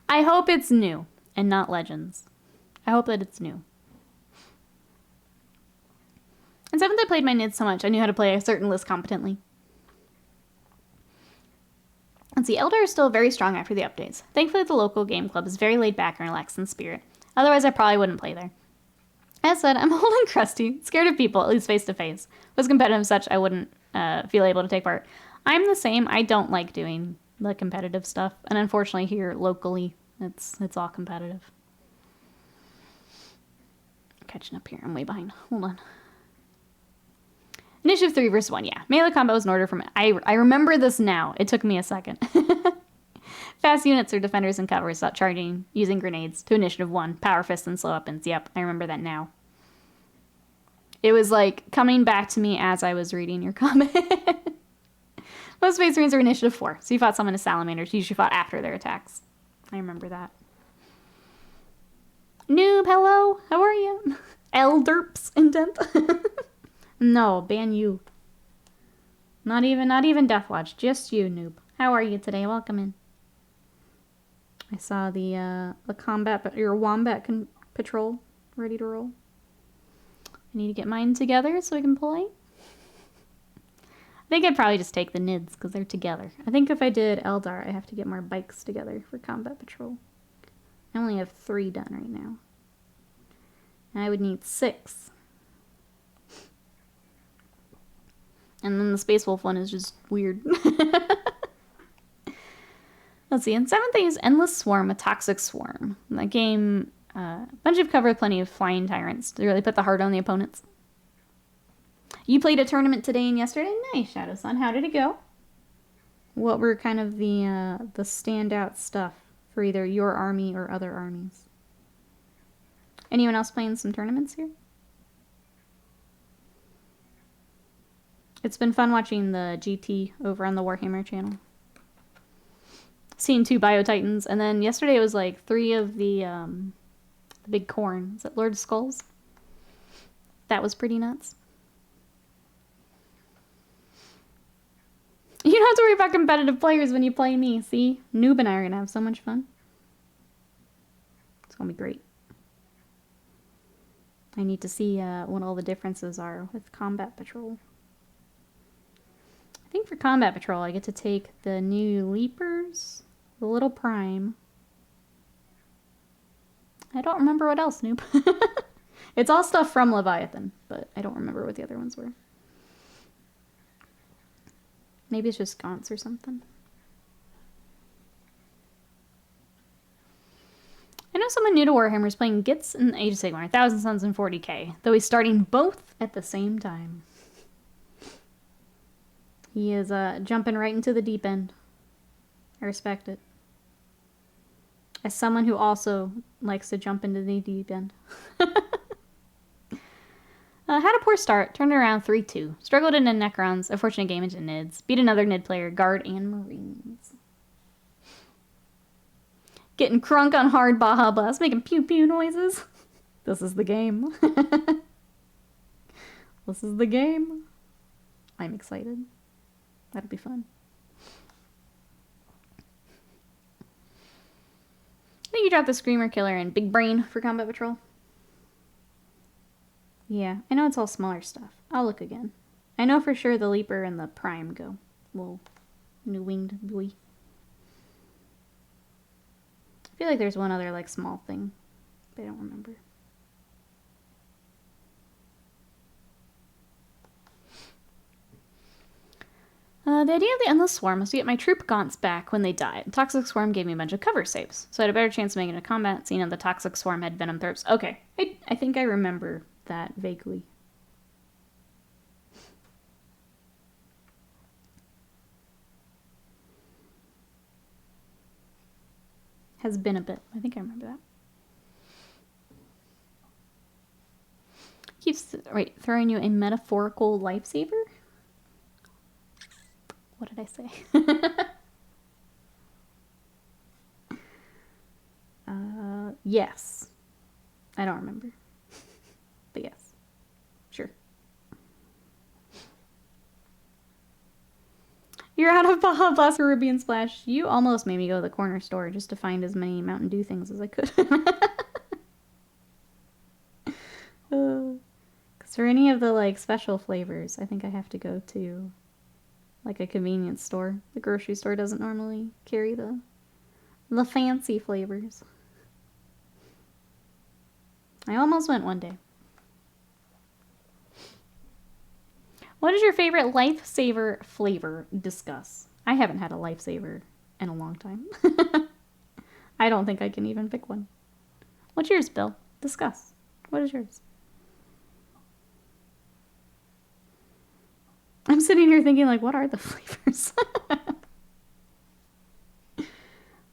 I hope it's new and not Legends. I hope that it's new. In 7th, I played my Nids so much, I knew how to play a certain list competently. Let's see, Eldar is still very strong after the updates. Thankfully, the local game club is very laid back and relaxed in spirit. Otherwise, I probably wouldn't play there. As said, I'm old and crusty, scared of people, at least face to face. Was competitive as such, I wouldn't feel able to take part. I'm the same. I don't like doing the competitive stuff, and unfortunately, here locally, it's all competitive. I'm catching up here. I'm way behind. Hold on. Initiative 3 versus 1, yeah. Melee combat was an order from... I remember this now. It took me a second. Fast units or defenders and covers start charging using grenades to Initiative 1. Power fists and slow weapons. Yep, I remember that now. It was like coming back to me as I was reading your comment. Most Space Marines are Initiative 4. So you fought someone as Salamanders. You usually fought after their attacks. I remember that. Noob, hello. How are you? Elderps intent. No, ban you. Not even Deathwatch, just you, noob. How are you today? Welcome in. I saw the combat, your wombat patrol ready to roll. I need to get mine together so we can play. I think I'd probably just take the Nids because they're together. I think if I did Eldar, I have to get more bikes together for combat patrol. I only have 3 done right now. And I would need 6. And then the Space Wolf one is just weird. Let's see. In 7th, they use Endless Swarm, a toxic swarm. In that game, a bunch of cover with plenty of flying tyrants to really put the heart on the opponents. You played a tournament today and yesterday. Nice, Shadow Sun. How did it go? What were kind of the standout stuff for either your army or other armies. Anyone else playing some tournaments here? It's been fun watching the GT over on the Warhammer channel. Seeing 2 Bio-Titans, and then yesterday it was like 3 of the big corn. Is it Lord of Skulls? That was pretty nuts. You don't have to worry about competitive players when you play me. See? Noob and I are going to have so much fun. It's going to be great. I need to see what all the differences are with Combat Patrol. I think for Combat Patrol I get to take the new Leapers, the Little Prime. I don't remember what else, noob. It's all stuff from Leviathan, but I don't remember what the other ones were. Maybe it's just Gaunts or something. I know someone new to Warhammer is playing Gitz in Age of Sigmar, 1,000 Suns and 40k, though he's starting both at the same time. He is jumping right into the deep end. I respect it. As someone who also likes to jump into the deep end. Had a poor start, turned it around 3-2. Struggled into Necrons, a fortunate game into Nids. Beat another Nid player, Guard and Marines. Getting crunk on hard Baja Blast, making pew pew noises. This is the game. This is the game. I'm excited. That'll be fun. I think you dropped the Screamer Killer and Big Brain for Combat Patrol. Yeah, I know it's all smaller stuff. I'll look again. I know for sure the Leaper and the Prime go. Little new winged buoy. I feel like there's one other like small thing, but I don't remember. The idea of the Endless Swarm was to get my troop gaunts back when they died. Toxic Swarm gave me a bunch of cover saves, so I had a better chance of making a combat, seeing how the Toxic Swarm had Venom Throats. Okay, I think I remember that vaguely. Has been a bit. I think I remember that. Keeps throwing you a metaphorical lifesaver? What did I say? Yes. I don't remember. But yes. Sure. You're out of Baja Blast Caribbean Splash. You almost made me go to the corner store just to find as many Mountain Dew things as I could. Because for any of the like special flavors, I think I have to go to like a convenience store. The grocery store doesn't normally carry the fancy flavors. I almost went one day. What is your favorite lifesaver flavor? Discuss. I haven't had a lifesaver in a long time. I don't think I can even pick one. What's yours, Bill? Discuss. What is yours? I'm sitting here thinking, like, what are the flavors?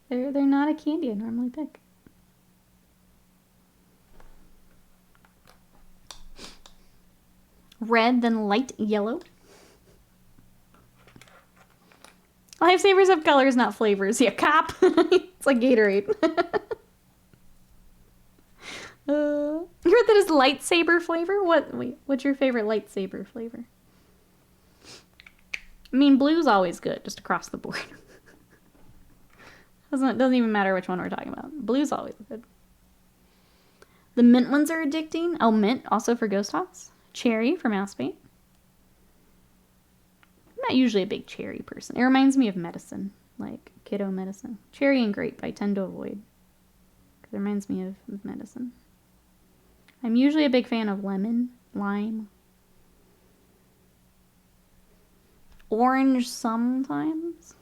They're not a candy I normally pick. Red, then light yellow. Lifesavers have colors, not flavors. Yeah, cop. It's like Gatorade. You heard that is lightsaber flavor? What's your favorite lightsaber flavor? I mean, blue's always good, just across the board. Doesn't even matter which one we're talking about. Blue's always good. The mint ones are addicting. Oh, mint also for Ghost Hots. Cherry for Mouse Paint. I'm not usually a big cherry person. It reminds me of medicine, like kiddo medicine. Cherry and grape I tend to avoid because it reminds me of medicine. I'm usually a big fan of lemon, lime, orange sometimes.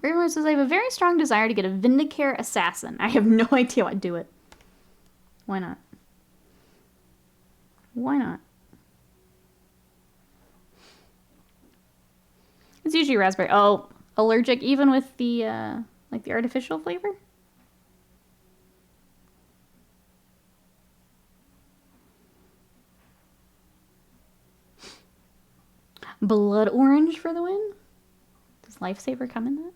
Grimler says, I have a very strong desire to get a Vindicare Assassin. I have no idea what to do it. Why not? Why not? It's usually raspberry. Oh, allergic even with the, like the artificial flavor? Blood orange for the win? Does Lifesaver come in that?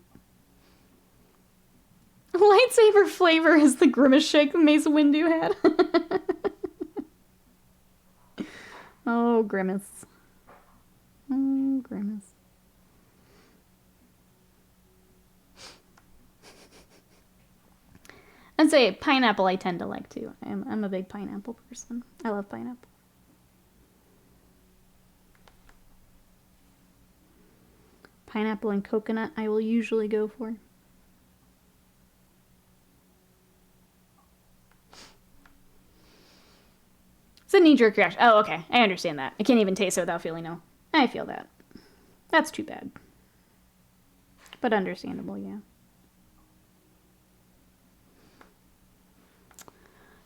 Lightsaber flavor is the Grimace shake Mace Windu had. Oh, Grimace. Oh, Grimace. I'd say pineapple I tend to like too. I'm a big pineapple person. I love pineapple. Pineapple and coconut I will usually go for. It's a knee-jerk reaction. Oh, okay. I understand that. I can't even taste it without feeling no. I feel that. That's too bad. But understandable, yeah.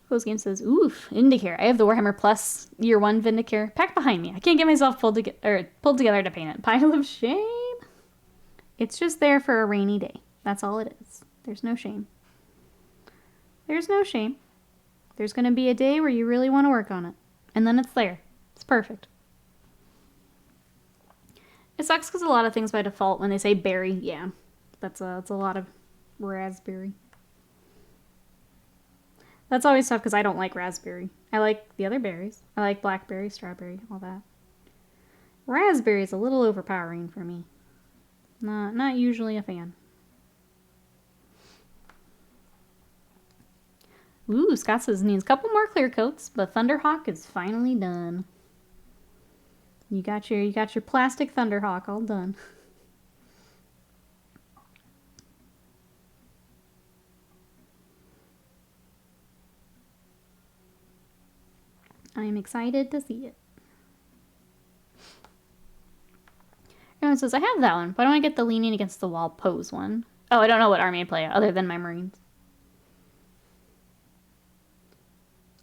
Close Game says, oof, Vindicare. I have the Warhammer Plus Year 1 Vindicare packed behind me. I can't get myself pulled together to paint it. Pile of shame. It's just there for a rainy day. That's all it is. There's no shame. There's no shame. There's going to be a day where you really want to work on it. And then it's there. It's perfect. It sucks because a lot of things by default, when they say berry, yeah. That's a lot of raspberry. That's always tough because I don't like raspberry. I like the other berries. I like blackberry, strawberry, all that. Raspberry is a little overpowering for me. Not usually a fan. Ooh, Scott says needs a couple more clear coats, but Thunderhawk is finally done. You got your plastic Thunderhawk all done. I am excited to see it. Everyone says, I have that one, but I want to get the leaning against the wall pose one. Oh, I don't know what army I play other than my Marines.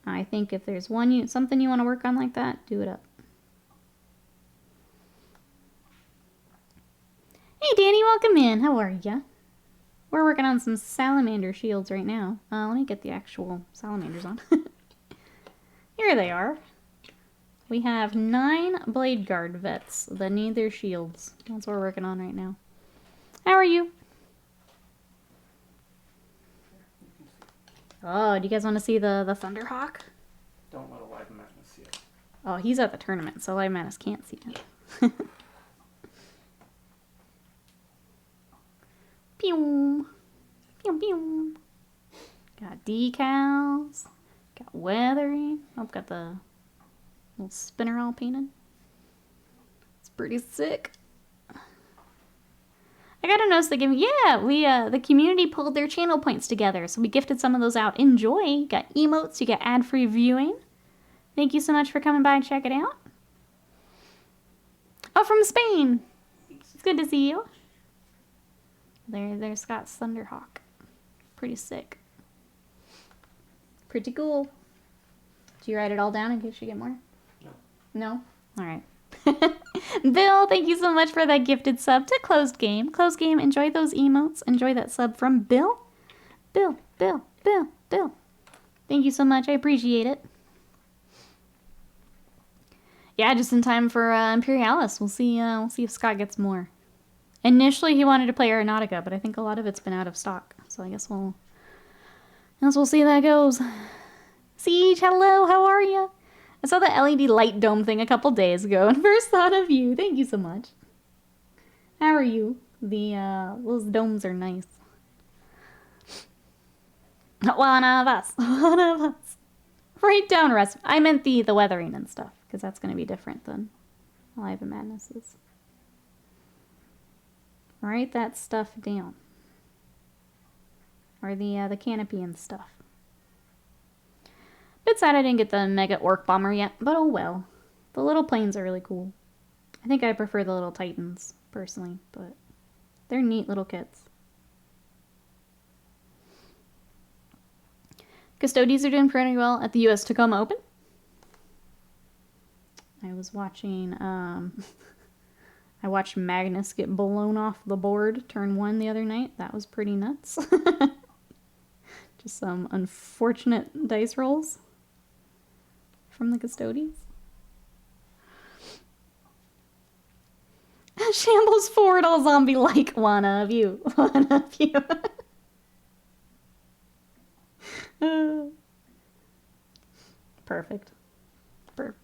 I think if there's something you want to work on like that, do it up. Hey Danny, welcome in. How are ya? We're working on some salamander shields right now. Let me get the actual salamanders on. Here they are. We have 9 Bladeguard Vets that need their shields. That's what we're working on right now. How are you? Oh, do you guys want to see the Thunderhawk? Don't let a live madness see it. Oh, he's at the tournament, so live madness can't see it. Pew! Pew pew! Got decals. Got weathering. Oh, got the little spinner all painted. It's pretty sick. I got a notice they gave me. Yeah, we the community pulled their channel points together, so we gifted some of those out. Enjoy. Got emotes. You get ad-free viewing. Thank you so much for coming by and check it out. Oh, from Spain. It's good to see you. There's Scott's Thunderhawk. Pretty sick. Pretty cool. Do you write it all down in case you get more? No. No? Alright. Bill, thank you so much for that gifted sub to Closed Game. Closed Game, enjoy those emotes. Enjoy that sub from Bill. Bill. Thank you so much. I appreciate it. Yeah, just in time for Imperialis. We'll see if Scott gets more. Initially, he wanted to play Aeronautica, but I think a lot of it's been out of stock. So I guess we'll see how that goes. Siege, hello, how are you? I saw the LED light dome thing a couple days ago and first thought of you. Thank you so much. How are you? Those domes are nice. One of us. Right down, Russ. I meant the weathering and stuff, because that's going to be different than Live and Madnesses. Write that stuff down. Or the canopy and stuff. Bit sad I didn't get the Mega Orc Bomber yet, but oh well. The little planes are really cool. I think I prefer the little Titans, personally, but they're neat little kits. Custodies are doing pretty well at the US Tacoma Open. I was watching I watched Magnus get blown off the board turn 1 the other night. That was pretty nuts. Just some unfortunate dice rolls from the custodians. Shambles forward all zombie-like. One of you. One of you. Perfect. Perfect.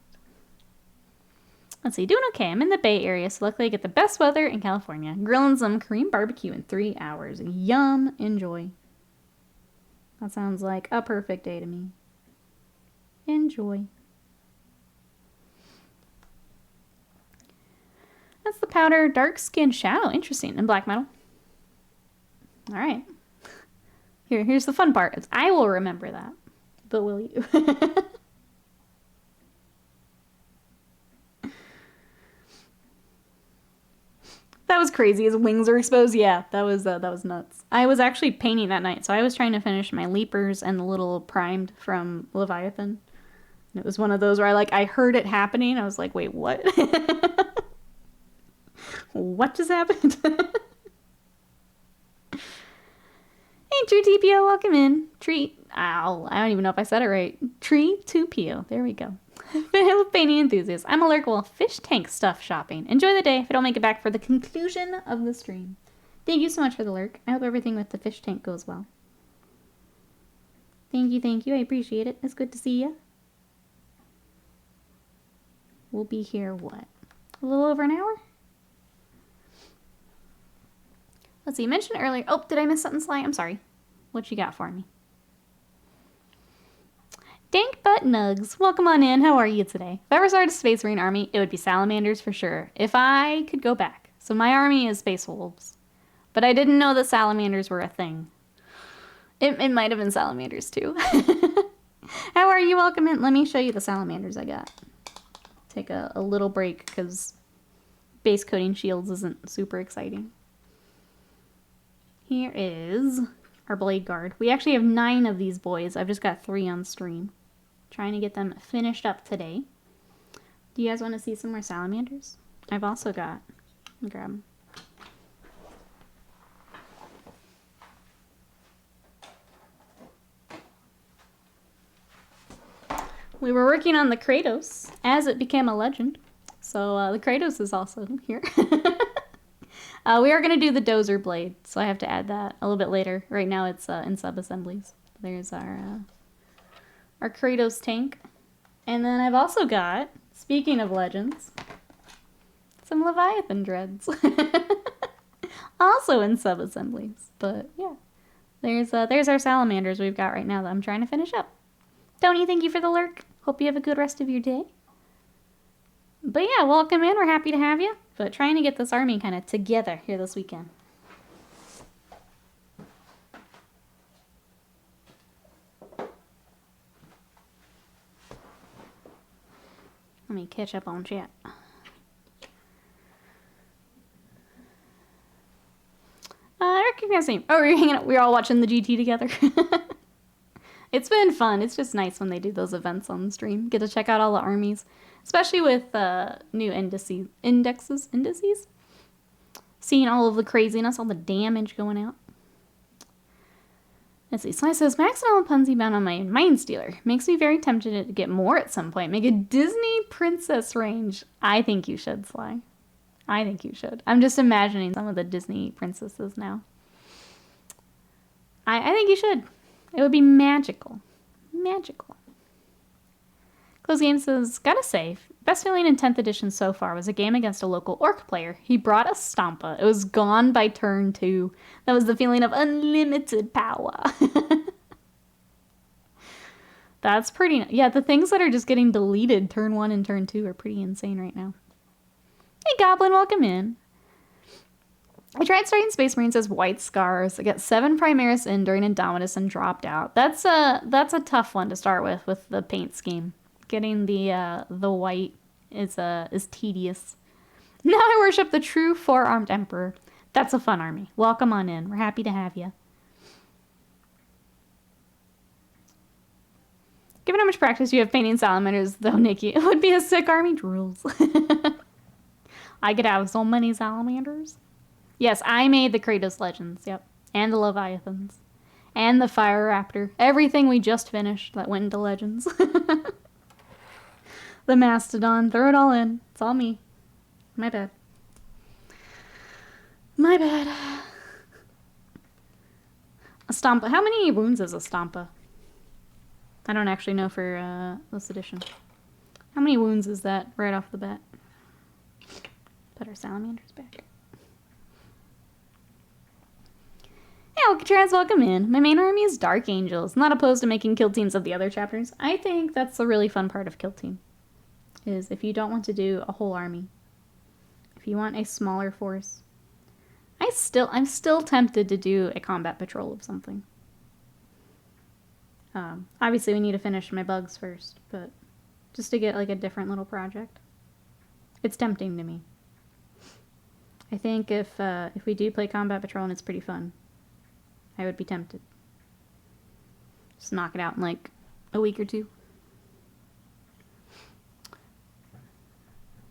Let's see. Doing okay. I'm in the Bay Area, so luckily I get the best weather in California. Grilling some Korean barbecue in 3 hours. Yum. Enjoy. That sounds like a perfect day to me. Enjoy. That's the powder dark skin shadow. Interesting. And black metal. All right. Here's the fun part. I will remember that. But will you? That was crazy. His wings are exposed. Yeah, that was nuts. I was actually painting that night, so I was trying to finish my leapers and the little primed from Leviathan. And it was one of those where I heard it happening. I was like, wait, what? What just happened? Hey, True TPO, welcome in. Ow, I don't even know if I said it right. Tree 2PO. There we go. Painting enthusiast. I'm a lurk while fish tank stuff shopping. Enjoy the day if I don't make it back for the conclusion of the stream. Thank you so much for the lurk. I hope everything with the fish tank goes well. Thank you. I appreciate it. It's good to see you. We'll be here, what? A little over an hour? Let's see, you mentioned earlier... Oh, did I miss something, Sly? I'm sorry. What you got for me? Dank Butt Nugs. Welcome on in. How are you today? If I ever started a Space Marine army, it would be Salamanders for sure. If I could go back. So my army is Space Wolves. But I didn't know that Salamanders were a thing. It might have been Salamanders too. How are you? Welcome in. Let me show you the Salamanders I got. Take a little break because base coating shields isn't super exciting. Here is our Blade Guard. We actually have 9 of these boys. I've just got 3 on stream. Trying to get them finished up today. Do you guys want to see some more Salamanders? I've also got... Let me grab them. We were working on the Kratos as it became a legend. So the Kratos is also here. We are going to do the Dozer Blade, so I have to add that a little bit later. Right now it's in sub-assemblies. There's our Kratos tank. And then I've also got, speaking of legends, some Leviathan dreads. Also in sub-assemblies. But yeah, there's our Salamanders we've got right now that I'm trying to finish up. Tony, thank you for the lurk. Hope you have a good rest of your day. But yeah, welcome in. We're happy to have you. But trying to get this army kind of together here this weekend. Let me catch up on chat. I recognize him. Oh, we're hanging out. We're all watching the GT together. It's been fun. It's just nice when they do those events on the stream. Get to check out all the armies. Especially with new indexes. Seeing all of the craziness, all the damage going out. Let's see. Sly says, maxing all the Punzi bound on my Mind Stealer. Makes me very tempted to get more at some point. Make a Disney princess range. I think you should, Sly. I think you should. I'm just imagining some of the Disney princesses now. I think you should. It would be magical. Magical. Close Game says, gotta say, best feeling in 10th edition so far was a game against a local orc player. He brought a Stompa. It was gone by turn 2. That was the feeling of unlimited power. That's pretty... Yeah, the things that are just getting deleted turn 1 and turn 2 are pretty insane right now. Hey, Goblin, welcome in. I tried starting Space Marines as White Scars. I got 7 Primaris in during Indomitus and dropped out. That's a tough one to start with the paint scheme. Getting the white is tedious. Now I worship the true 4-armed Emperor. That's a fun army. Welcome on in. We're happy to have you. Given how much practice you have painting Salamanders, though, Nikki, it would be a sick army. Drools. I could have so many salamanders. Yes, I made the Kratos Legends, yep. And the Leviathans. And the Fire Raptor. Everything we just finished that went into Legends. The Mastodon. Throw it all in. It's all me. My bad. My bad. A Stompa. How many wounds is a Stompa? I don't actually know for this edition. How many wounds is that right off the bat? Put our salamanders back. Hey, Alcatraz, welcome in. My main army is Dark Angels. Not opposed to making kill teams of the other chapters. I think that's the really fun part of kill team. Is if you don't want to do a whole army. If you want a smaller force. I'm still tempted to do a combat patrol of something. Obviously we need to finish my bugs first, but just to get like a different little project. It's tempting to me. I think if we do play combat patrol and it's pretty fun, I would be tempted. Just knock it out in like a week or two.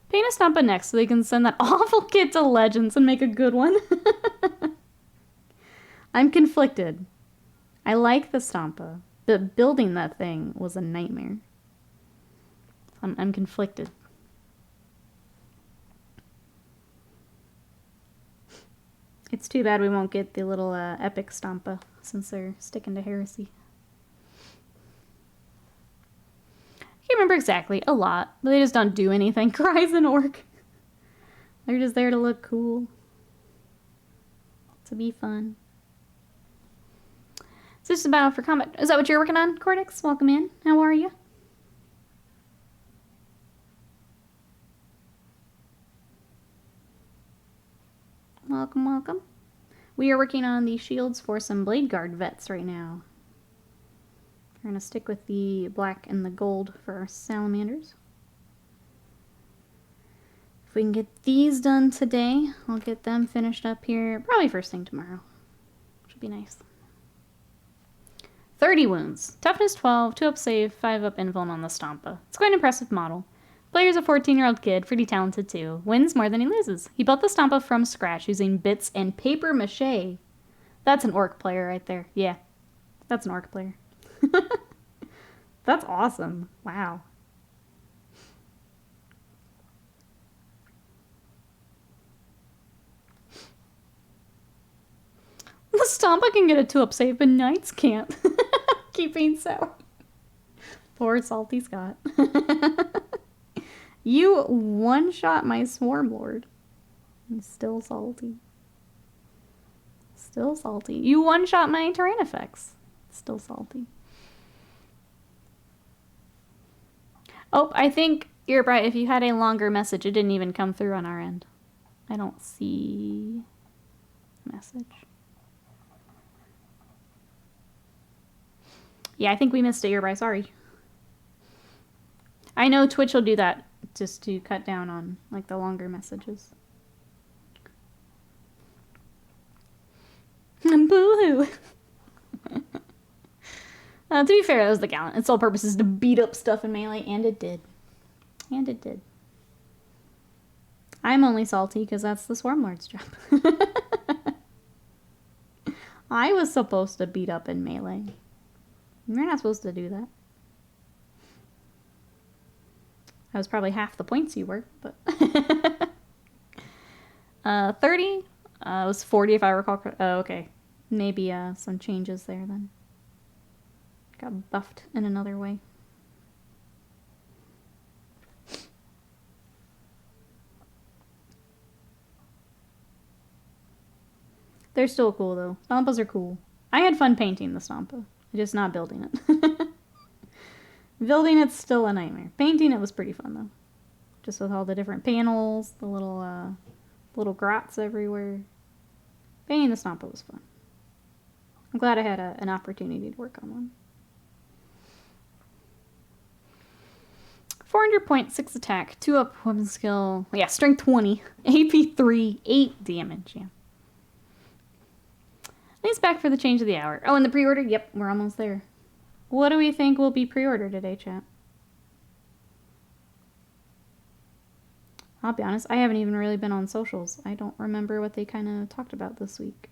Paint a Stompa next so they can send that awful kid to Legends and make a good one. I'm conflicted. I like the Stompa, but building that thing was a nightmare. I'm conflicted. It's too bad we won't get the little epic Stompa since they're sticking to Heresy. I can't remember exactly. A lot. But they just don't do anything. Cries an orc. They're just there to look cool. To be fun. Is this about for combat? Is that what you're working on, Cortex? Welcome in. How are you? Welcome, welcome. We are working on the shields for some Bladeguard Vets right now. We're going to stick with the black and the gold for our salamanders. If we can get these done today, I'll get them finished up here probably first thing tomorrow. Which would be nice. 30 wounds. Toughness 12, 2 up save, 5 up invuln on the Stompa. It's quite an impressive model. Player's a 14-year-old kid, pretty talented too. Wins more than he loses. He built the Stompa from scratch using bits and paper mache. That's an orc player right there. Yeah, that's an orc player. That's awesome. Wow. The Stompa can get a 2-up save, but Knights can't. Keep being so. Poor Salty Scott. You one-shot my Swarm Lord. I'm still salty. Still salty. You one-shot my Tyrannifex. Still salty. Oh, I think you're right. If you had a longer message, it didn't even come through on our end. I don't see message. Yeah, I think we missed it, Earby. Sorry. I know Twitch will do that just to cut down on like the longer messages. Boo-hoo. To be fair, that was the Gallant. Its sole purpose is to beat up stuff in melee, and it did. And it did. I'm only salty because that's the Swarmlord's job. I was supposed to beat up in melee. You're not supposed to do that. That was probably half the points you were, but... 30? It was 40 if I recall. Oh, okay. Maybe some changes there then. Got buffed in another way. They're still cool though. Stompas are cool. I had fun painting the Stompa. Just not building it. Building it's still a nightmare. Painting it was pretty fun though. Just with all the different panels, the little grots everywhere. Painting the Stompa was fun. I'm glad I had an opportunity to work on one. 400.6 attack, 2 up weapon skill. Yeah, strength 20, AP 3, 8 damage. Yeah. He's back for the change of the hour. Oh, and the pre-order? Yep, we're almost there. What do we think will be pre-ordered today, chat? I'll be honest, I haven't even really been on socials. I don't remember what they kind of talked about this week.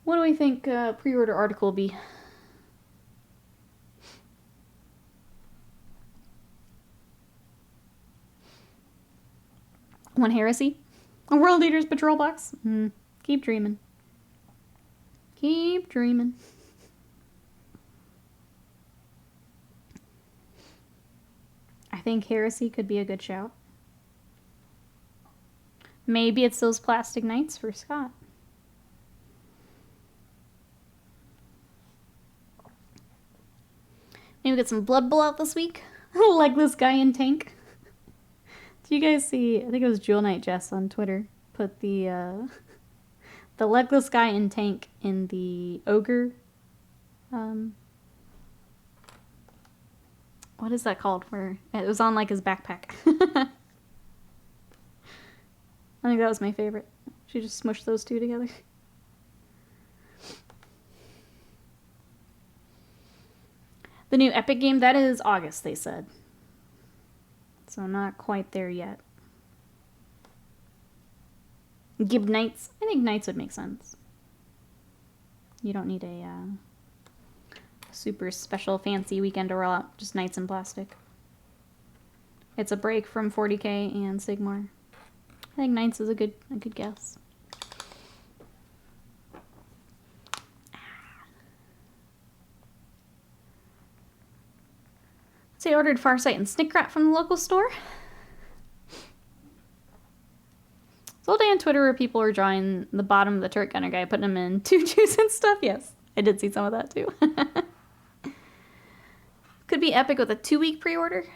What do we think pre-order article will be? One Heresy? A World Eaters Patrol box? Keep dreaming. Keep dreaming. I think Heresy could be a good shout. Maybe it's those plastic knights for Scott. Maybe get some Blood Bowl out this week. Like this guy in tank. Do you guys see? I think it was Jewel Knight Jess on Twitter put the legless guy in tank in the ogre. What is that called? Where it was on like his backpack. I think that was my favorite. She just smushed those two together. The new Epic game, that is August, they said. So not quite there yet. Gib Knights. I think Knights would make sense. You don't need a super special fancy weekend to roll out. Just Knights in plastic. It's a break from 40k and Sigmar. I think Knights is a good guess. So I ordered Farsight and Snickrat from the local store. It's all day on Twitter where people are drawing the bottom of the turret gunner guy, putting him in tutus and stuff. Yes, I did see some of that too. Could be epic with a 2-week pre-order.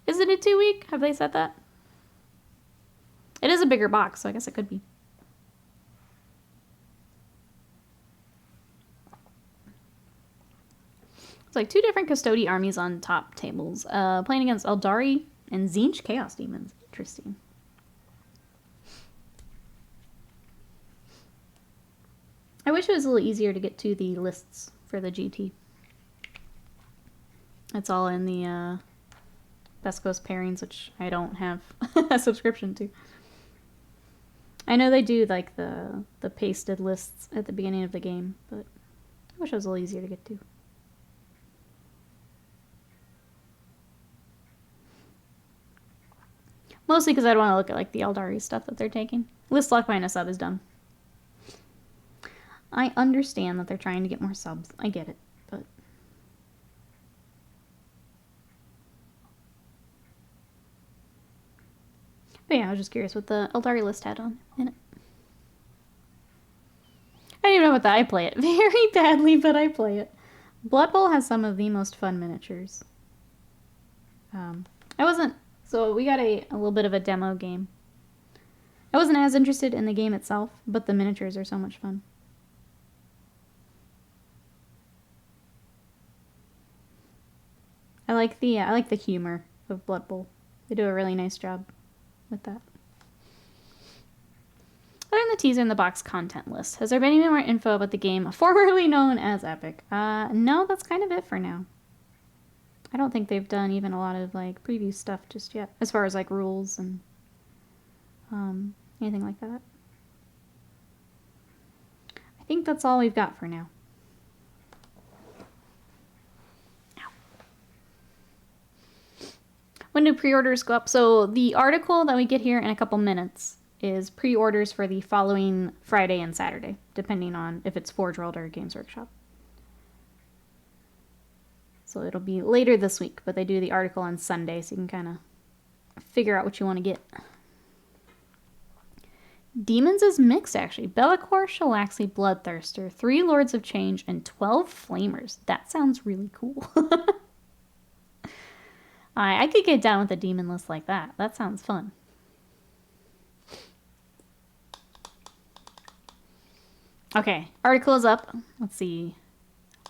Is it a 2-week? Have they said that? It is a bigger box, so I guess it could be. It's like 2 different Custody armies on top tables. Playing against Eldari and Tzeentch Chaos Demons. Interesting. I wish it was a little easier to get to the lists for the GT. It's all in the Best Coast pairings, which I don't have a subscription to. I know they do like the pasted lists at the beginning of the game, but I wish it was a little easier to get to. Mostly because I don't want to look at like the Eldari stuff that they're taking. List lock minus sub is dumb. I understand that they're trying to get more subs. I get it, but yeah, I was just curious what the Eldari list had on in it. I don't even know about that. I play it very badly, but I play it. Blood Bowl has some of the most fun miniatures. So we got a little bit of a demo game. I wasn't as interested in the game itself, but the miniatures are so much fun. I like the humor of Blood Bowl. They do a really nice job with that. Other than the teaser and the box content list, has there been any more info about the game formerly known as Epic? No, that's kind of it for now. I don't think they've done even a lot of like preview stuff just yet, as far as like rules and anything like that. I think that's all we've got for now. When do pre-orders go up? So the article that we get here in a couple minutes is pre-orders for the following Friday and Saturday, depending on if it's Forge World or Games Workshop. So it'll be later this week, but they do the article on Sunday, so you can kind of figure out what you want to get. Demons is mixed, actually. Be'lakor, Shalaxi, Bloodthirster, 3 Lords of Change, and 12 Flamers. That sounds really cool. I could get down with a demon list like that. That sounds fun. Okay, article is up. Let's see.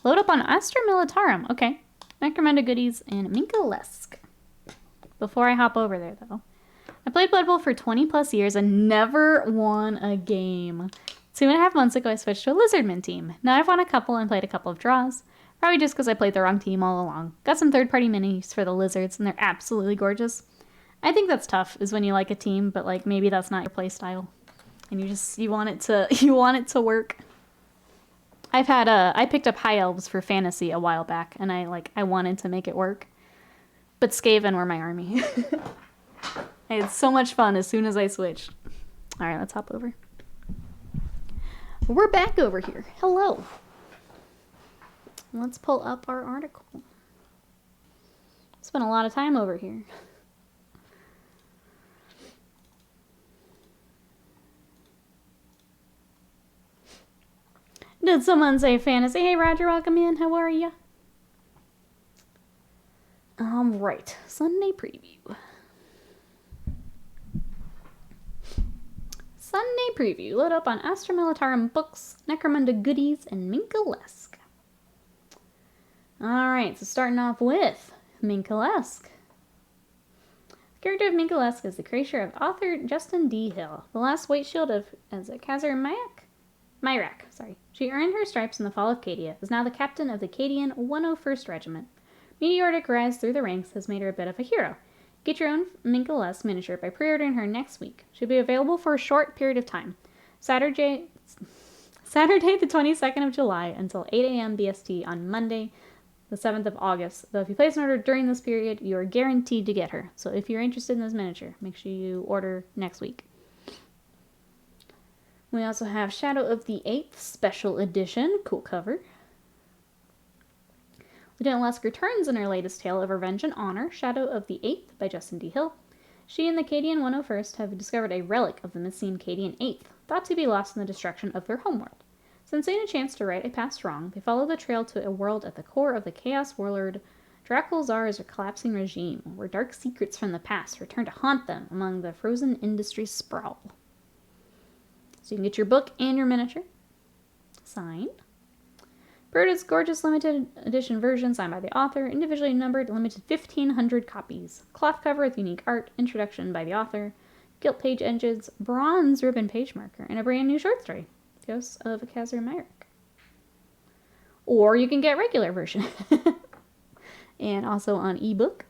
Load up on Astra Militarum. Okay. Necromunda goodies and Minka-Lesk. Before I hop over there, though. I played Blood Bowl for 20 plus years and never won a game. 2.5 months ago, I switched to a Lizardman team. Now I've won a couple and played a couple of draws. Probably just because I played the wrong team all along. Got some third-party minis for the lizards, and they're absolutely gorgeous. I think that's tough, is when you like a team, but like maybe that's not your play style, and you want it to work. I picked up High Elves for Fantasy a while back, and I wanted to make it work, but Skaven were my army. I had so much fun as soon as I switched. All right, let's hop over. We're back over here. Hello. Let's pull up our article. Spent a lot of time over here. Did someone say fantasy? Hey, Roger, welcome in. How are you? Right. Sunday preview. Sunday preview. Load up on Astra Militarum books, Necromunda goodies, and Minkalesk. Alright, so starting off with Minkalesk. The character of Minkalesk is the creature of author Justin D. Hill, the last White Shield as a Khazar Myrak. She earned her stripes in the fall of Cadia, is now the captain of the Cadian 101st Regiment. Meteoric rise through the ranks has made her a bit of a hero. Get your own Minkalesk miniature by pre-ordering her next week. She'll be available for a short period of time. Saturday the 22nd of July until 8 a.m. BST on Monday, the 7th of August. Though if you place an order during this period, you are guaranteed to get her. So if you're interested in this miniature, make sure you order next week. We also have Shadow of the 8th Special Edition. Cool cover. Lieutenant Lusk returns in her latest tale of revenge and honor, Shadow of the 8th by Justin D. Hill. She and the Cadian 101st have discovered a relic of the missing Cadian 8th, thought to be lost in the destruction of their homeworld. Sensing a chance to right a past wrong, they follow the trail to a world at the core of the Chaos Warlord Draculzar's collapsing regime, where dark secrets from the past return to haunt them among the frozen industry sprawl. So you can get your book and your miniature. Signed. Berta's gorgeous limited edition version signed by the author, individually numbered, limited 1,500 copies. Cloth cover with unique art, introduction by the author, gilt page edges, bronze ribbon page marker, and a brand new short story, Ghosts of Khazar Myrak. Or you can get regular version. And also on ebook.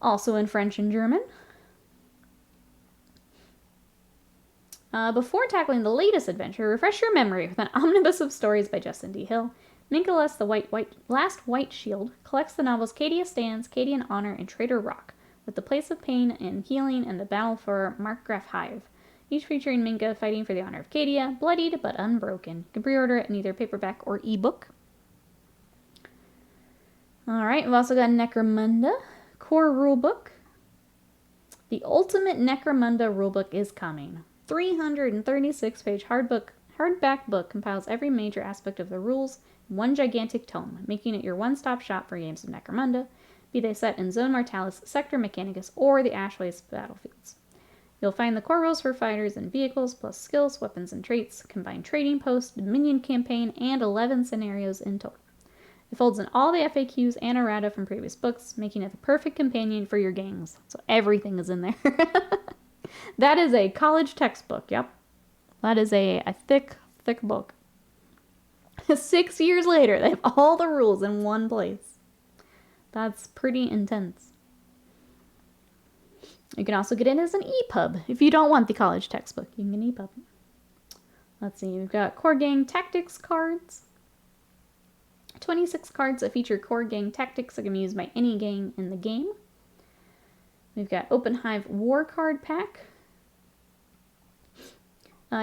Also in French and German. Before tackling the latest adventure, refresh your memory with an omnibus of stories by Justin D. Hill. Minkalesk, the Last White Shield, collects the novels Cadia Stands, Cadian Honor, and Traitor Rock, with the place of pain and healing and the battle for Markgraf Hive, each featuring Minka fighting for the honor of Cadia, bloodied but unbroken. You can pre-order it in either paperback or ebook. Alright, we've also got Necromunda, core rulebook. The Ultimate Necromunda rulebook is coming. 336-page hardback book compiles every major aspect of the rules in one gigantic tome, making it your one-stop shop for games of Necromunda, be they set in Zone Mortalis, Sector Mechanicus, or the Ashways battlefields. You'll find the core rules for fighters and vehicles, plus skills, weapons, and traits, combined trading post, Dominion campaign, and 11 scenarios in total. It folds in all the FAQs and errata from previous books, making it the perfect companion for your gangs. So everything is in there. That is a college textbook, yep. That is a thick, thick book. 6 years later, they have all the rules in one place. That's pretty intense. You can also get it as an EPUB. If you don't want the college textbook, you can get an EPUB. Let's see, we've got Core Gang Tactics cards. 26 cards that feature Core Gang Tactics that can be used by any gang in the game. We've got Open Hive War Card Pack.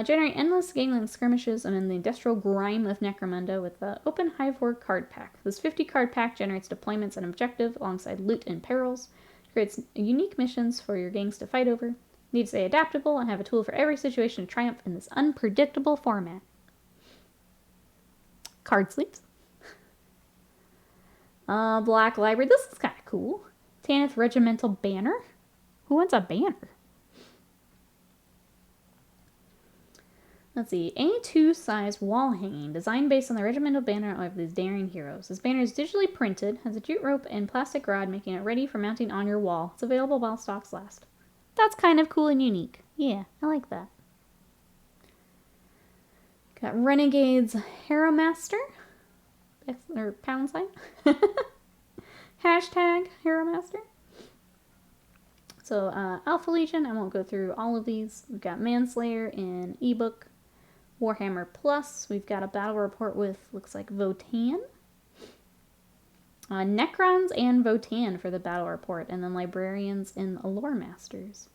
Generate endless gangland skirmishes amid the industrial grime of Necromunda with the Open Hive War Card Pack. This 50-card pack generates deployments and objective alongside loot and perils. Creates unique missions for your gangs to fight over. Need to stay adaptable and have a tool for every situation to triumph in this unpredictable format. Card sleeves. Black Library. This is kind of cool. Tanith Regimental Banner. Who wants a banner? Let's see. A2 size wall hanging, designed based on the regimental banner of these daring heroes. This banner is digitally printed, has a jute rope and plastic rod, making it ready for mounting on your wall. It's available while stocks last. That's kind of cool and unique. Yeah, I like that. Got Renegades Hero Master. Or pound sign. Hashtag Hero Master. So Alpha Legion, I won't go through all of these. We've got Manslayer in ebook. Warhammer Plus, we've got a battle report with, looks like, Votan. Necrons and Votan for the battle report, and then Librarians in Lore Masters.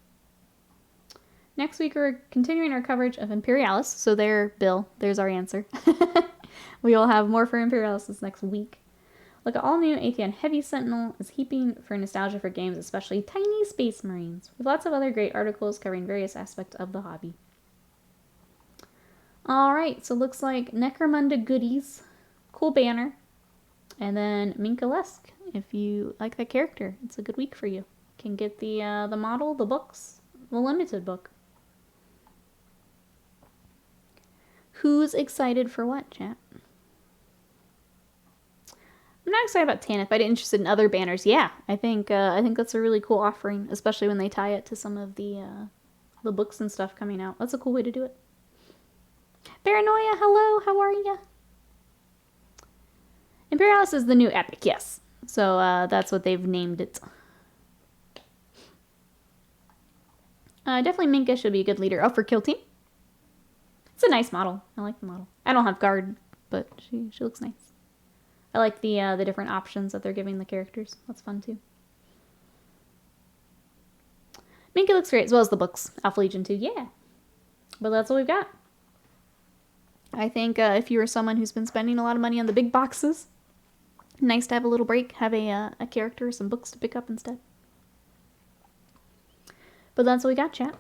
Next week, we're continuing our coverage of Imperialis. So there, Bill, there's our answer. We will have more for Imperialis this next week. Look at all new Atheon Heavy Sentinel is heaping for nostalgia for games, especially tiny space marines, with lots of other great articles covering various aspects of the hobby. Alright, so looks like Necromunda goodies, cool banner, and then Minkalesk. If you like that character, it's a good week for you. Can get the model, the books, the limited book. Who's excited for what, chat? I'm not excited about Tanith, but I'm interested in other banners. Yeah, I think that's a really cool offering, especially when they tie it to some of the books and stuff coming out. That's a cool way to do it. Paranoia, hello, how are ya? Imperialis is the new epic, yes. So that's what they've named it. Definitely Minka should be a good leader. Oh, for Kill Team? It's a nice model. I like the model. I don't have guard, but she looks nice. I like the different options that they're giving the characters. That's fun too. Minka looks great, as well as the books. Alpha Legion 2, yeah. But that's all we've got. I think if you were someone who's been spending a lot of money on the big boxes, nice to have a little break, have a character, some books to pick up instead. But that's all we got, chat.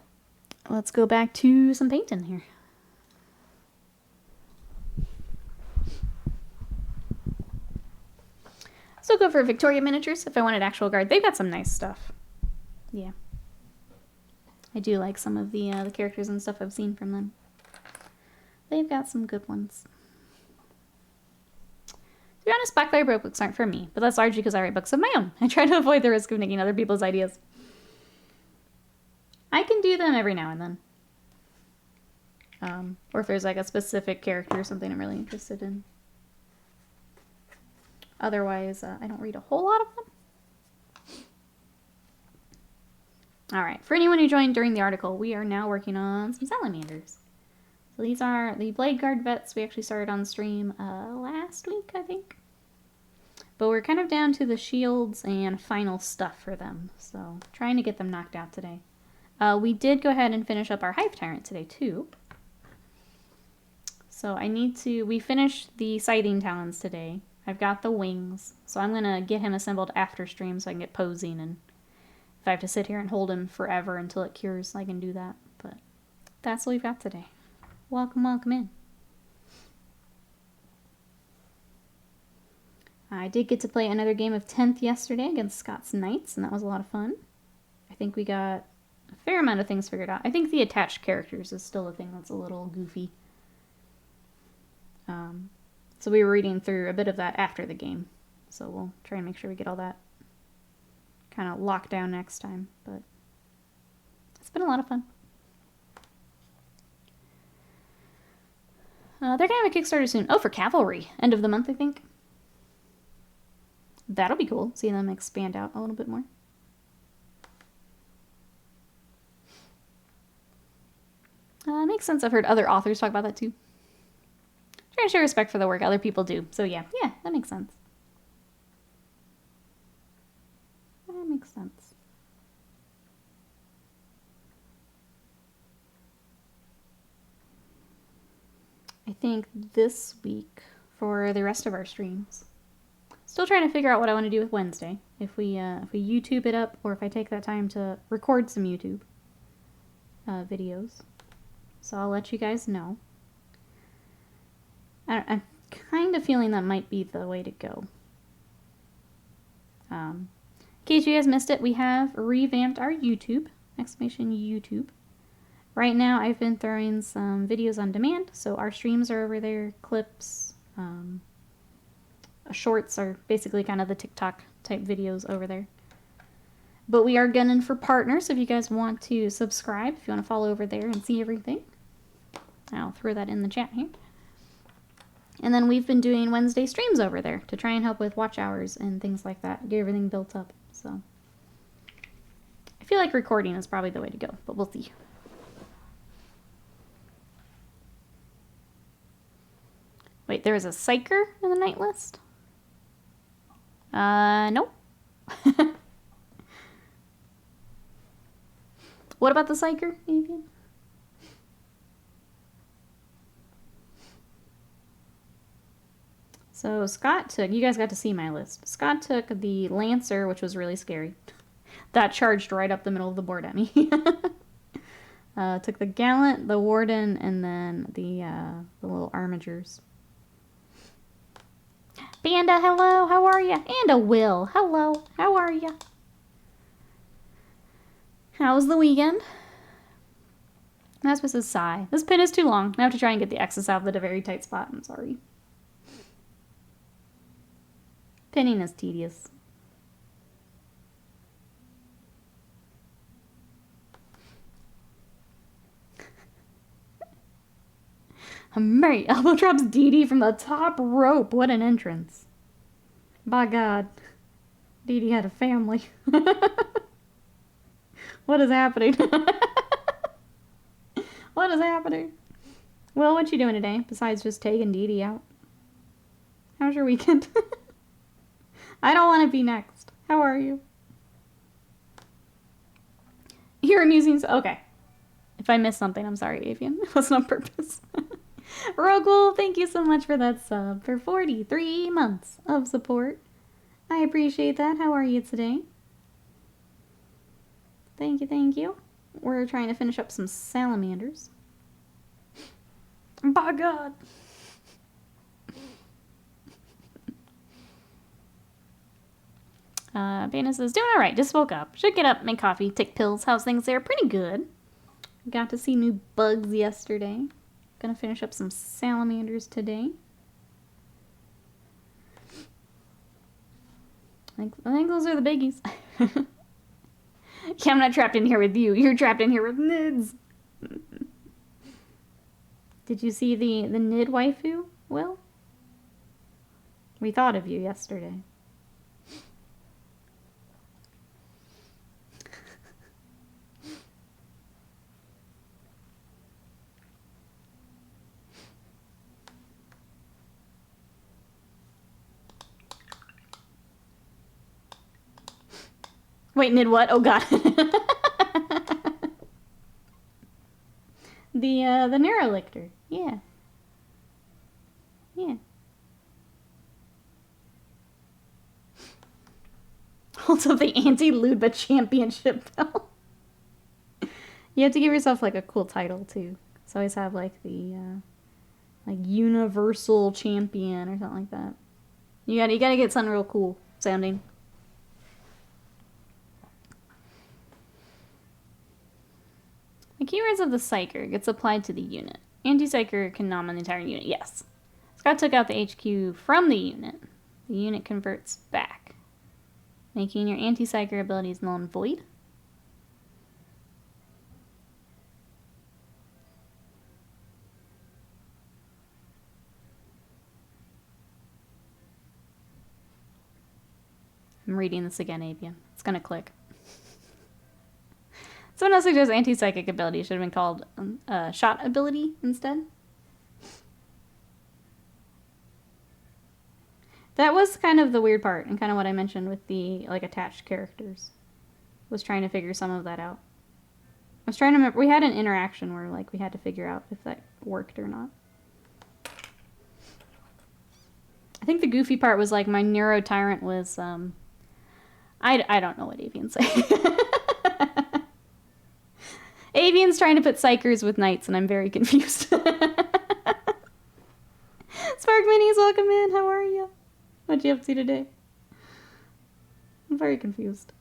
Let's go back to some painting here. So go for Victoria Miniatures if I wanted actual guard. They've got some nice stuff. Yeah. I do like some of the characters and stuff I've seen from them. They've got some good ones. To be honest, Black Library books aren't for me, but that's largely because I write books of my own. I try to avoid the risk of nicking other people's ideas. I can do them every now and then. Or if there's like a specific character or something I'm really interested in. Otherwise, I don't read a whole lot of them. Alright, for anyone who joined during the article, we are now working on some Salamanders. So these are the Bladeguard Vets. We actually started on stream last week, I think. But we're kind of down to the shields and final stuff for them. So trying to get them knocked out today. We did go ahead and finish up our Hive Tyrant today too. So we finished the Scything Talons today. I've got the wings. So I'm going to get him assembled after stream so I can get posing. And if I have to sit here and hold him forever until it cures, I can do that. But that's what we've got today. Welcome, welcome in. I did get to play another game of 10th yesterday against Scott's Knights, and that was a lot of fun. I think we got a fair amount of things figured out. I think the attached characters is still a thing that's a little goofy. So we were reading through a bit of that after the game. So we'll try and make sure we get all that kind of locked down next time. But it's been a lot of fun. They're going to have a Kickstarter soon. Oh, for Cavalry. End of the month, I think. That'll be cool. Seeing them expand out a little bit more. Makes sense. I've heard other authors talk about that too. Trying to show respect for the work other people do. So yeah, that makes sense. That makes sense. I think this week for the rest of our streams. Still trying to figure out what I want to do with Wednesday. If we YouTube it up, or if I take that time to record some YouTube videos. So I'll let you guys know. I'm kind of feeling that might be the way to go. In case you guys missed it, we have revamped our YouTube. !YouTube. Right now, I've been throwing some videos on demand, so our streams are over there, clips, shorts are basically kind of the TikTok type videos over there. But we are gunning for partners, so if you guys want to subscribe, if you want to follow over there and see everything, I'll throw that in the chat here. And then we've been doing Wednesday streams over there to try and help with watch hours and things like that. Get everything built up. So I feel like recording is probably the way to go, but we'll see. Wait, there is a Psyker in the night list? Nope. What about the Psyker, Avian? So Scott took, you guys got to see my list. Scott took the Lancer, which was really scary. That charged right up the middle of the board at me. Took the Gallant, the Warden, and then the little Armigers. Banda, hello, how are ya? And a Will, hello, how are ya? How was the weekend? That's supposed to sigh. This pin is too long. I have to try and get the X's out of the very tight spot. I'm sorry. Pinning is tedious. Mary, elbow drops Dee Dee from the top rope. What an entrance. By God. Dee Dee had a family. What is happening? What is happening? Well, what you doing today, besides just taking Dee Dee out? How's your weekend? I don't want to be next. How are you? You're amusing. Okay. If I missed something, I'm sorry, Avian. It wasn't on purpose. Rogul, thank you so much for that sub for 43 months of support. I appreciate that. How are you today? Thank you, thank you. We're trying to finish up some salamanders. By God. Bana says, doing alright, just woke up. Should get up, make coffee, take pills. How's things there? Pretty good. Got to see new bugs yesterday. Gonna finish up some salamanders today. I think those are the biggies. Yeah, I'm not trapped in here with you. You're trapped in here with Nids. Did you see the Nid waifu, Will? We thought of you yesterday. Wait, Nid what? Oh God. The Neurolictor. Yeah. Yeah. Also the anti-Ludba championship belt. You have to give yourself like a cool title too. So always have like the like universal champion or something like that. You gotta get something real cool sounding. The keywords of the Psyker gets applied to the unit. Anti-Psyker can nom on the entire unit. Yes. Scott took out the HQ from the unit. The unit converts back, making your anti-Psyker abilities null and void. I'm reading this again, Avian. It's gonna click. Someone else suggests anti-psychic ability should have been called shot ability instead. That was kind of the weird part, and kind of what I mentioned with the like attached characters. Was trying to figure some of that out. I was trying to remember. We had an interaction where like we had to figure out if that worked or not. I think the goofy part was like my Neuro Tyrant was I don't know what Avian's saying. Avian's trying to put Psychers with Knights, and I'm very confused. Spark Minis, welcome in. How are you? What'd you up to today? I'm very confused.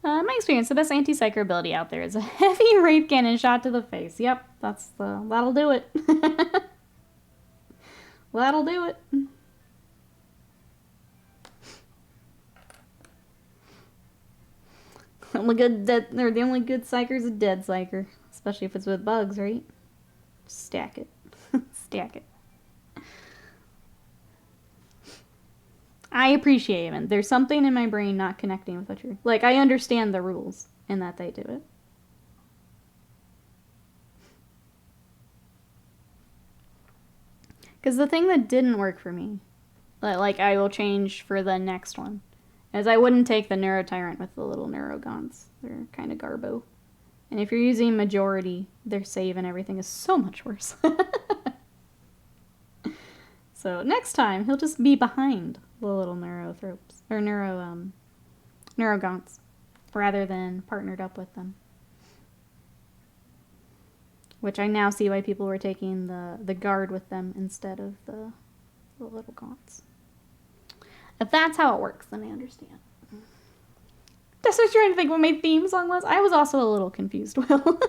My experience, the best anti-psyker ability out there is a heavy Wraith Cannon shot to the face. Yep, that'll do it. That'll do it. The only good psyker is a dead psyker. Especially if it's with bugs, right? Stack it. Stack it. I appreciate it. There's something in my brain not connecting with what you're... Like, I understand the rules in that they do it. Because the thing that didn't work for me, like I will change for the next one, is I wouldn't take the Neuro Tyrant with the little Neurogons. They're kind of garbo. And if you're using majority, their save and everything is so much worse. So next time, he'll just be behind the little Neurothropes, or Neurogons, rather than partnered up with them. Which I now see why people were taking the guard with them instead of the little gaunts. If that's how it works, then I understand. Just was trying to think what my theme song was. I was also a little confused, Will.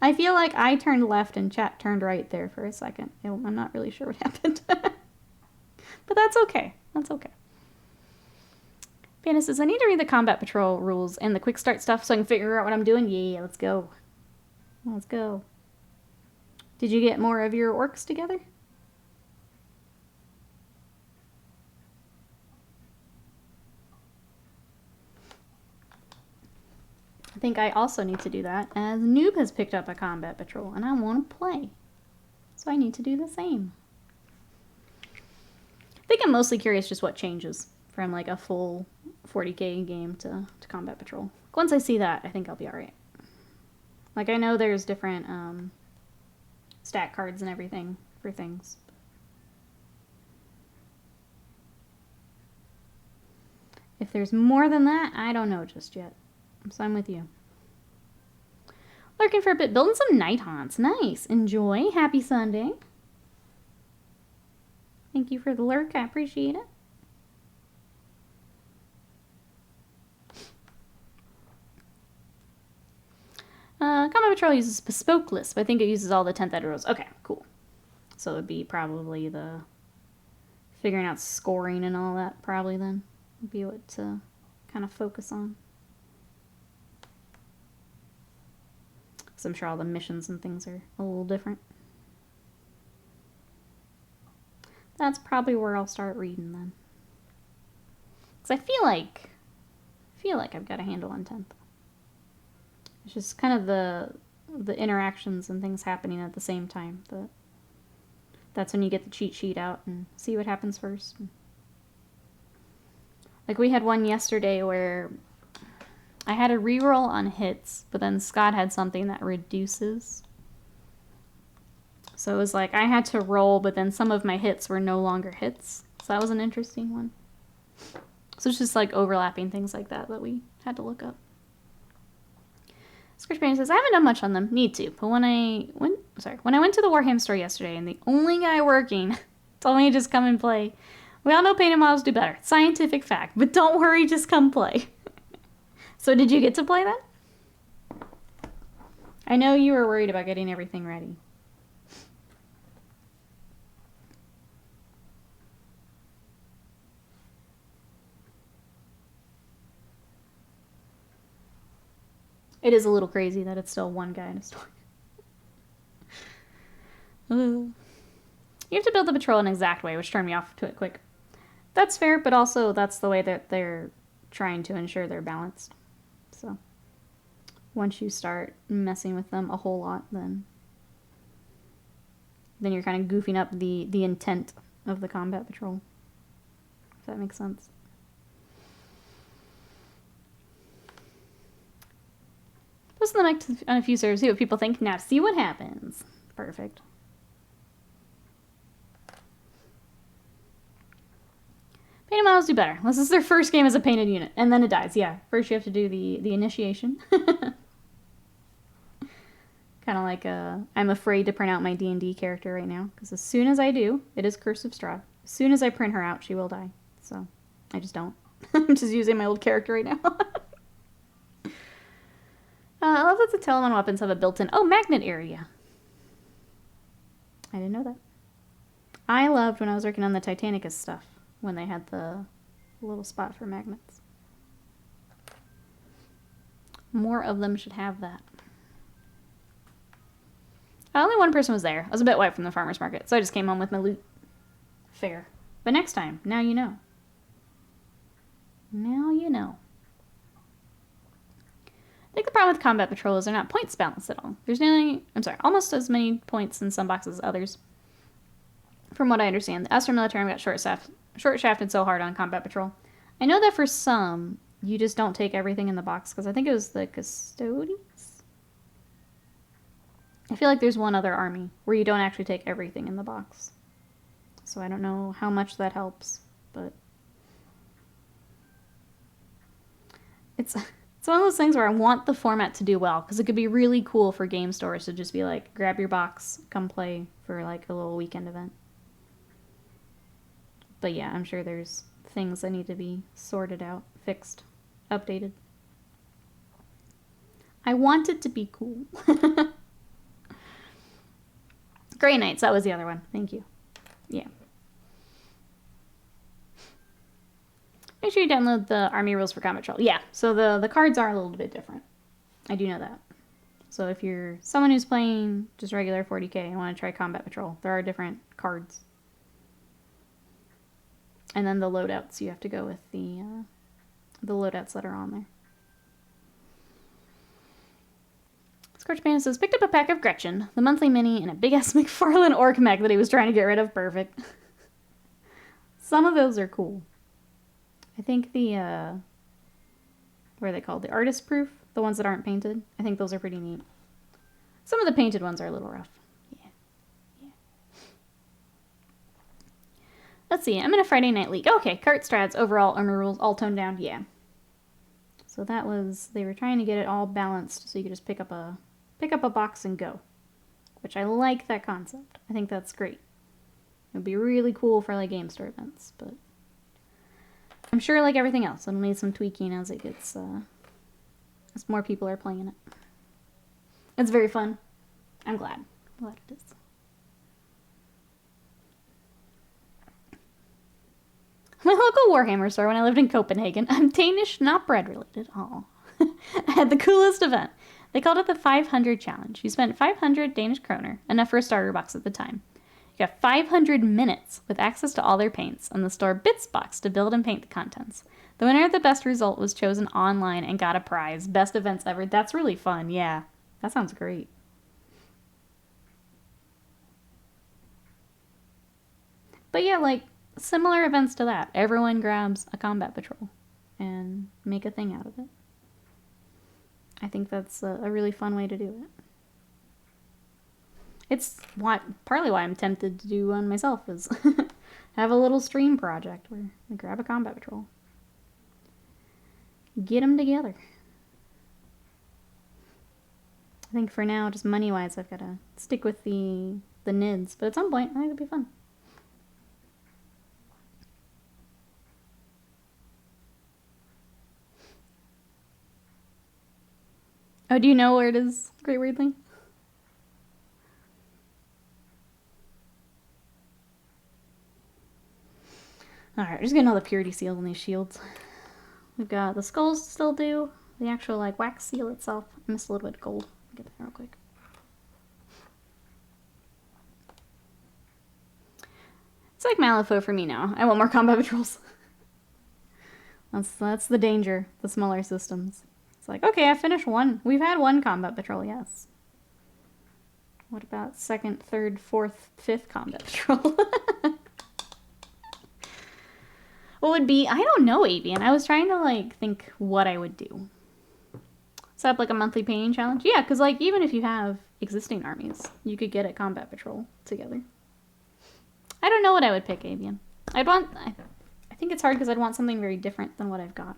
I feel like I turned left and chat turned right there for a second. I'm not really sure what happened. But that's okay. That's okay. Panda says, I need to read the combat patrol rules and the quick start stuff so I can figure out what I'm doing. Yeah, let's go. Let's go. Did you get more of your orcs together? I think I also need to do that, as Noob has picked up a combat patrol, and I want to play. So I need to do the same. I think I'm mostly curious just what changes from like a full 40k game to combat patrol. Once I see that, I think I'll be alright. Like, I know there's different stat cards and everything for things. If there's more than that, I don't know just yet. So I'm with you. Lurking for a bit. Building some night haunts. Nice. Enjoy. Happy Sunday. Thank you for the lurk. I appreciate it. Combat Patrol uses bespoke lists, but I think it uses all the 10th ed rules. Okay, cool. So it would be probably the figuring out scoring and all that, probably then. Would be what to kind of focus on. Because I'm sure all the missions and things are a little different. That's probably where I'll start reading then. Because I feel like I've got a handle on 10th. It's just kind of the interactions and things happening at the same time. That's when you get the cheat sheet out and see what happens first. Like, we had one yesterday where I had a reroll on hits, but then Scott had something that reduces. So it was like I had to roll, but then some of my hits were no longer hits. So that was an interesting one. So it's just like overlapping things like that we had to look up. Squishbane says, I haven't done much on them. Need to. But when I went to the Warhammer store yesterday and the only guy working told me to just come and play. We all know painted models do better. Scientific fact. But don't worry, just come play. So did you get to play then? I know you were worried about getting everything ready. It is a little crazy that it's still one guy in a story. You have to build the patrol in an exact way, which turned me off to it quick. That's fair, but also that's the way that they're trying to ensure they're balanced. So once you start messing with them a whole lot, then you're kind of goofing up the intent of the combat patrol. If that makes sense. Post the mic on a few servers, see what people think. Now see what happens. Perfect. Painted models do better. This is their first game as a painted unit. And then it dies. Yeah. First you have to do the initiation. Kind of like I'm afraid to print out my D&D character right now. Because as soon as I do, it is Curse of Strahd. As soon as I print her out, she will die. So I just don't. I'm just using my old character right now. I love that the Telemann weapons have a built-in... Oh, magnet area. I didn't know that. I loved when I was working on the Titanicus stuff, when they had the little spot for magnets. More of them should have that. Only one person was there. I was a bit wet from the farmer's market, so I just came home with my loot. Fair. But next time, now you know. Now you know. I think the problem with combat patrol is they're not points balanced at all. There's almost as many points in some boxes as others. From what I understand, the Astro Military got short-shafted so hard on combat patrol. I know that for some, you just don't take everything in the box, because I think it was the Custodians? I feel like there's one other army where you don't actually take everything in the box. So I don't know how much that helps, but it's one of those things where I want the format to do well, because it could be really cool for game stores to just be like, grab your box, come play for like a little weekend event. But yeah, I'm sure there's things that need to be sorted out, fixed, updated. I want it to be cool. Grey Knights, that was the other one. Thank you. Yeah. Make sure you download the Army Rules for Combat Patrol. Yeah, so the cards are a little bit different. I do know that. So if you're someone who's playing just regular 40k and want to try Combat Patrol, there are different cards. And then the loadouts, you have to go with the loadouts that are on there. Scorch Bandit says, picked up a pack of Gretchen, the monthly mini, and a big-ass McFarlane orc mech that he was trying to get rid of. Perfect. Some of those are cool. I think the, what are they called? The artist proof? The ones that aren't painted? I think those are pretty neat. Some of the painted ones are a little rough. Yeah. Let's see, I'm in a Friday Night League. Okay, cart strats, overall, armor rules, all toned down. Yeah. So that was, they were trying to get it all balanced so you could just pick up a box and go. Which I like that concept. I think that's great. It would be really cool for like game store events, but I'm sure like everything else, it'll need some tweaking as it gets, as more people are playing it. It's very fun. I'm glad. I'm glad it is. My local Warhammer store when I lived in Copenhagen. I'm Danish, not bread related. Oh, I had the coolest event. They called it the 500 challenge. You spent 500 Danish kroner, enough for a starter box at the time. You got 500 minutes with access to all their paints and the store bits box to build and paint the contents. The winner of the best result was chosen online and got a prize. Best events ever. That's really fun. Yeah, that sounds great. But yeah, like similar events to that. Everyone grabs a combat patrol and make a thing out of it. I think that's a really fun way to do it. It's partly why I'm tempted to do one myself, is have a little stream project where I grab a combat patrol. Get them together. I think for now, just money-wise, I've got to stick with the Nids, but at some point, I think it'd be fun. Oh, do you know where it is, Great Weirdling? Alright, we're just getting all the purity seals on these shields. We've got the skulls to still do. The actual, like, wax seal itself. I missed a little bit of gold. Get that real quick. It's like Malifaux for me now. I want more combat patrols. That's the danger. The smaller systems. It's like, okay, I finished one. We've had one combat patrol, yes. What about second, third, fourth, fifth combat patrol? What would be, I don't know, Avian. I was trying to, like, think what I would do. Set up, like, a monthly painting challenge? Yeah, because, like, even if you have existing armies, you could get a combat patrol together. I don't know what I would pick, Avian. I think it's hard because I'd want something very different than what I've got.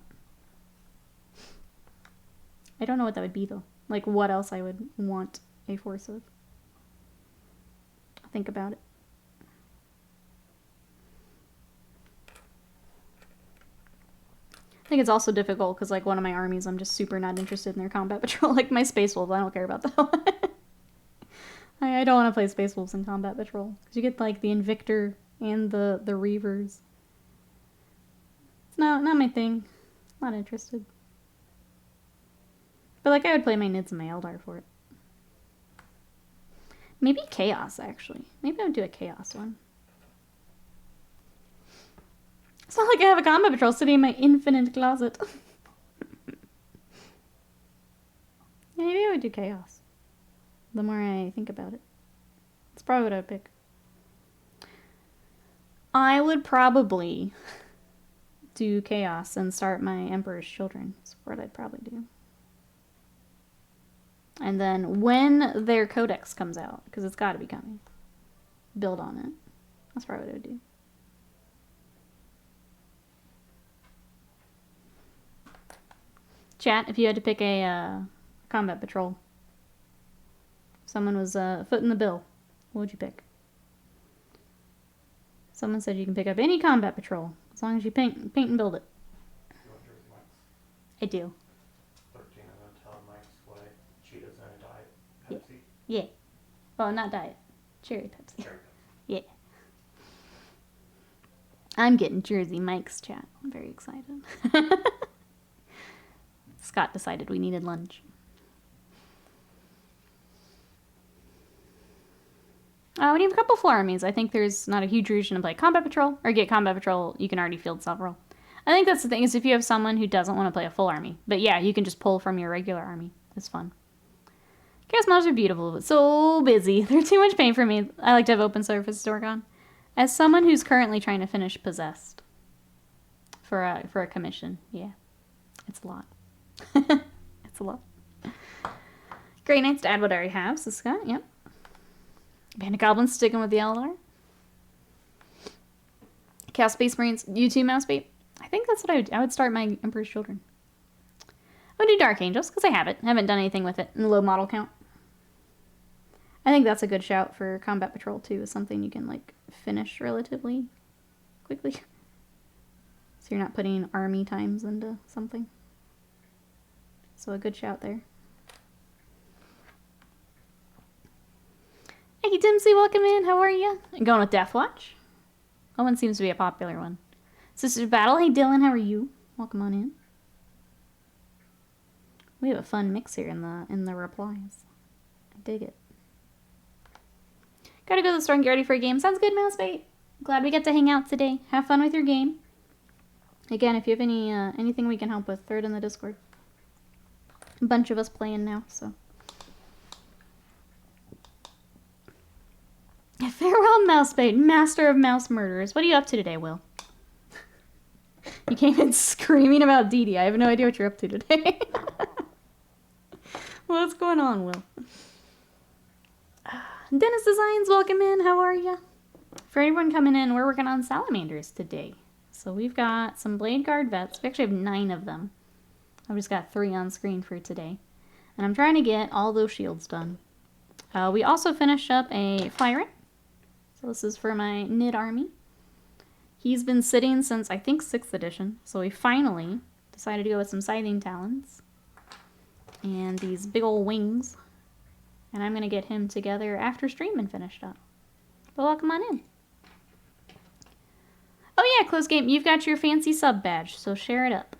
I don't know what that would be, though. Like, what else I would want a force of. I'll think about it. I think it's also difficult because, like, one of my armies, I'm just super not interested in their combat patrol. Like, my Space Wolves, I don't care about that one. I don't want to play Space Wolves in combat patrol. Because you get, like, the Invictor and the Reavers. It's not my thing. Not interested. But, like, I would play my Nids and my Eldar for it. Maybe chaos, actually. Maybe I would do a chaos one. It's not like I have a combat patrol sitting in my infinite closet. Maybe I would do chaos. The more I think about it. That's probably what I would pick. I would probably do chaos and start my Emperor's Children. That's what I'd probably do. And then when their codex comes out, because it's got to be coming, build on it. That's probably what I would do. Chat, if you had to pick a combat patrol, someone was footing the bill, what would you pick? Someone said you can pick up any combat patrol as long as you paint and build it. You want Jersey Mike's? I do. 13 of them tell Mike's what cheetahs and a diet Pepsi. Yeah. Well, not diet. Cherry Pepsi. Cherry Pepsi. Yeah. I'm getting Jersey Mike's, chat. I'm very excited. Scott decided we needed lunch. We need a couple floor armies. I think there's not a huge reason to play Combat Patrol, or get Combat Patrol. You can already field several. I think that's the thing, is if you have someone who doesn't want to play a full army. But yeah, you can just pull from your regular army. It's fun. Chaos models are beautiful, but so busy. They're too much pain for me. I like to have open surface to work on. As someone who's currently trying to finish Possessed for a commission, yeah, it's a lot. It's a lot. Grey Knights to add what I already have, so Scott, yep. Bandit Goblins sticking with the Eldar. Chaos Space Marines, you too, Mousebait. I think that's what I would start my Emperor's Children. I would do Dark Angels, because I have it. I haven't done anything with it in the low model count. I think that's a good shout for Combat Patrol, too, is something you can, like, finish relatively quickly. So you're not putting army times into something. So a good shout there. Hey, Dimsy, welcome in. How are you? I'm going with Deathwatch. That one seems to be a popular one. Sisters of Battle. Hey, Dylan, how are you? Welcome on in. We have a fun mix here in the replies. I dig it. Gotta go to the store and get ready for a game. Sounds good, Mousebait. Glad we get to hang out today. Have fun with your game. Again, if you have any anything we can help with, throw it in the Discord. A bunch of us playing now, so. Farewell, Mousebait, master of mouse murderers. What are you up to today, Will? You came in screaming about Dee Dee. I have no idea what you're up to today. What's going on, Will? Dennis Designs, welcome in. How are you? For anyone coming in, we're working on Salamanders today. So we've got some Bladeguard Vets. We actually have 9 of them. I've just got 3 on screen for today. And I'm trying to get all those shields done. We also finished up a Tyrant. So this is for my Nid army. He's been sitting since, I think, 6th edition. So we finally decided to go with some Scything Talons. And these big old wings. And I'm going to get him together after stream and finished up. But welcome on in. Oh yeah, Close Game, you've got your fancy sub badge, so share it up.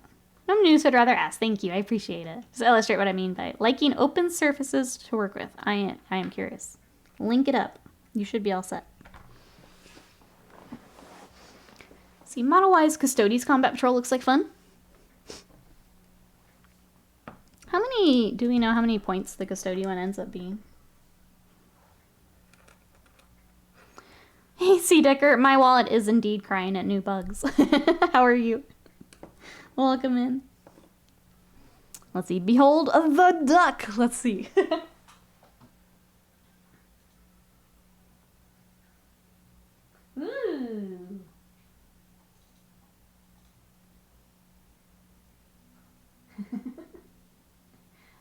No news, so I'd rather ask. Thank you, I appreciate it. Just illustrate what I mean by liking open surfaces to work with. I am curious. Link it up. You should be all set. See, model-wise, Custodes Combat Patrol looks like fun. How many, do we know how many points the Custodian one ends up being? Hey, Sea Decker, my wallet is indeed crying at new bugs. How are you? Welcome in. Let's see. Behold the duck. Let's see. Ooh.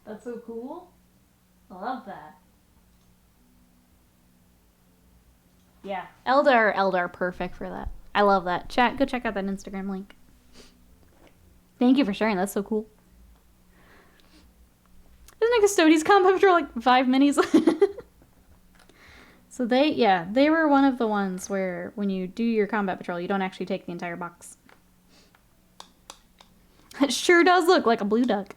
That's so cool. I love that. Yeah. Eldar, perfect for that. I love that. Chat, go check out that Instagram link. Thank you for sharing. That's so cool. Isn't it Custodes Combat Patrol like 5 minis? So they were one of the ones where when you do your Combat Patrol, you don't actually take the entire box. It sure does look like a blue duck.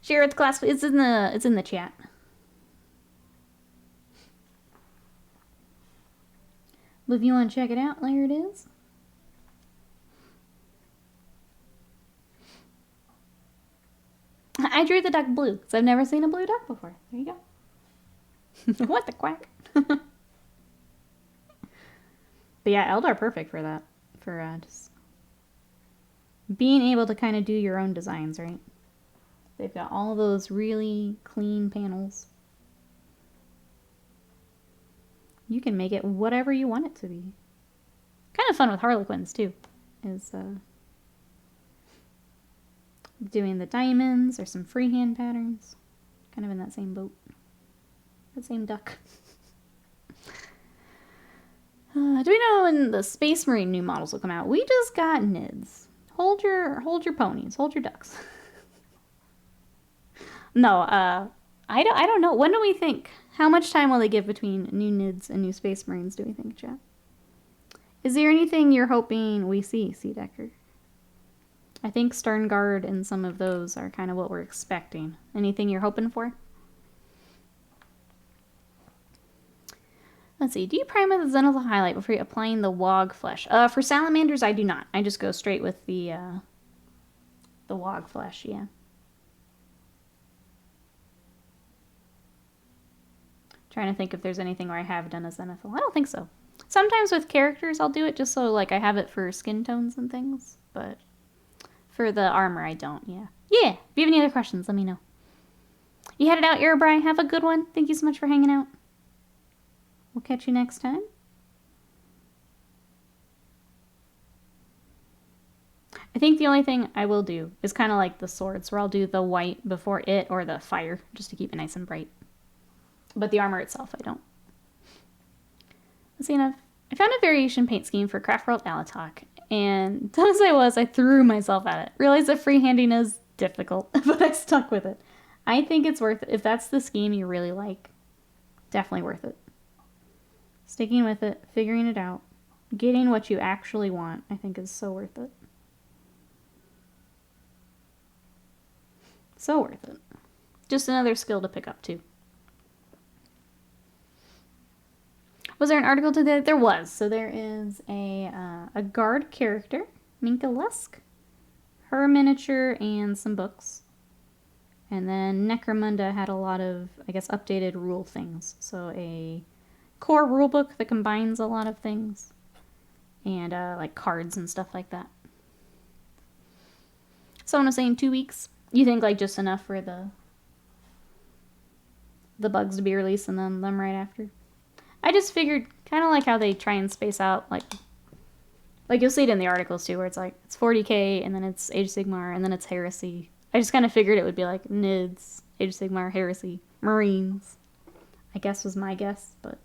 Share its class. It's in the chat. But if you want to check it out, there it is. I drew the duck blue, because I've never seen a blue duck before. There you go. What the quack? But yeah, Eldar perfect for that. For just being able to kind of do your own designs, right? They've got all of those really clean panels. You can make it whatever you want it to be. Kind of fun with Harlequins, too. Is doing the diamonds or some freehand patterns. Kind of in that same boat. That same duck. Do we know when the Space Marine new models will come out? We just got Nids. Hold your ponies. Hold your ducks. No, I don't know. When do we think? How much time will they give between new Nids and new Space Marines, do we think, chat? Is there anything you're hoping we see, Seedecker? I think Sternguard and some of those are kind of what we're expecting. Anything you're hoping for? Let's see. Do you prime with the Zenithal highlight before you applying the Wog flesh? For Salamanders, I do not. I just go straight with the Wog flesh, yeah. Trying to think if there's anything where I have done a Zenithal. I don't think so. Sometimes with characters, I'll do it just so like I have it for skin tones and things, but for the armor, I don't, yeah. Yeah, if you have any other questions, let me know. You headed out, Erebri. Have a good one. Thank you so much for hanging out. We'll catch you next time. I think the only thing I will do is kind of like the swords, where I'll do the white before it or the fire, just to keep it nice and bright. But the armor itself, I don't. Let's see enough. I found a variation paint scheme for Craft World Alatok, and dumb as I was, I threw myself at it. Realized that freehanding is difficult, but I stuck with it. I think it's worth it. If that's the scheme you really like, definitely worth it. Sticking with it, figuring it out, getting what you actually want, I think is so worth it. So worth it. Just another skill to pick up, too. Was there an article today? There was. So there is a guard character, Minka Lusk, her miniature, and some books. And then Necromunda had a lot of, I guess, updated rule things. So a core rule book that combines a lot of things. And like cards and stuff like that. Someone was saying 2 weeks. You think like just enough for the bugs to be released and then them right after? I just figured, kind of like how they try and space out, like you'll see it in the articles too, where it's like, it's 40k, and then it's Age of Sigmar, and then it's Heresy. I just kind of figured it would be like Nids, Age of Sigmar, Heresy, Marines, I guess was my guess, but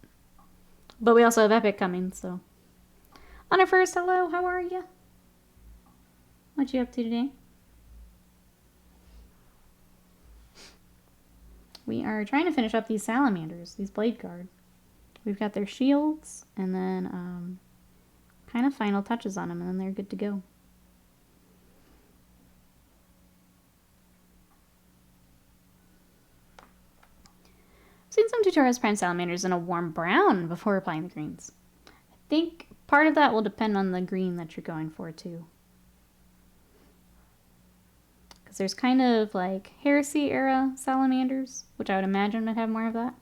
we also have Epic coming, so. Honor first, hello, how are you? What you up to today? We are trying to finish up these Salamanders, these Bladeguard. We've got their shields, and then kind of final touches on them, and then they're good to go. I've seen some tutorials prime Salamanders in a warm brown before applying the greens. I think part of that will depend on the green that you're going for, too. Because there's kind of like Heresy era Salamanders, which I would imagine would have more of that.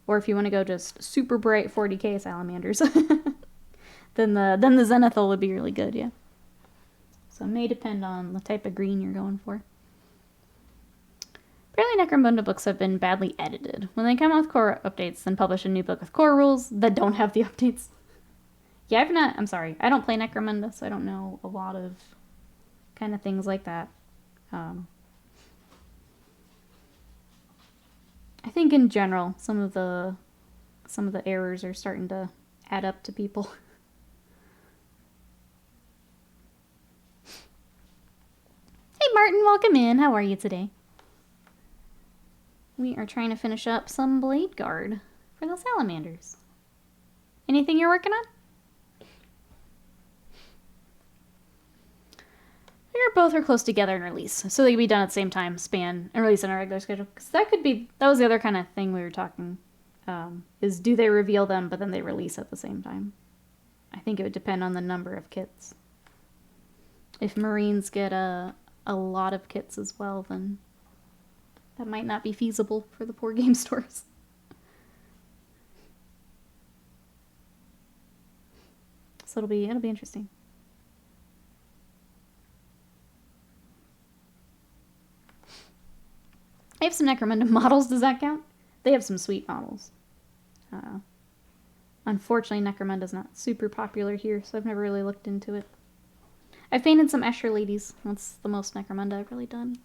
Or if you want to go just super bright 40k Salamanders, then the Zenithal would be really good, yeah. So it may depend on the type of green you're going for. Apparently Necromunda books have been badly edited. When they come out with core updates, then publish a new book with core rules that don't have the updates. Yeah, I'm sorry. I don't play Necromunda, so I don't know a lot of kind of things like that. I think in general, some of the errors are starting to add up to people. Hey Martin, welcome in. How are you today? We are trying to finish up some Bladeguard for the Salamanders. Anything you're working on? Both are close together in release, so they can be done at the same time, span, and release on a regular schedule. Because that was the other kind of thing we were talking, is do they reveal them, but then they release at the same time? I think it would depend on the number of kits. If Marines get a lot of kits as well, then that might not be feasible for the poor game stores. So it'll be interesting. I have some Necromunda models. Does that count? They have some sweet models. Unfortunately, Necromunda's not super popular here, so I've never really looked into it. I've painted some Escher ladies. That's the most Necromunda I've really done.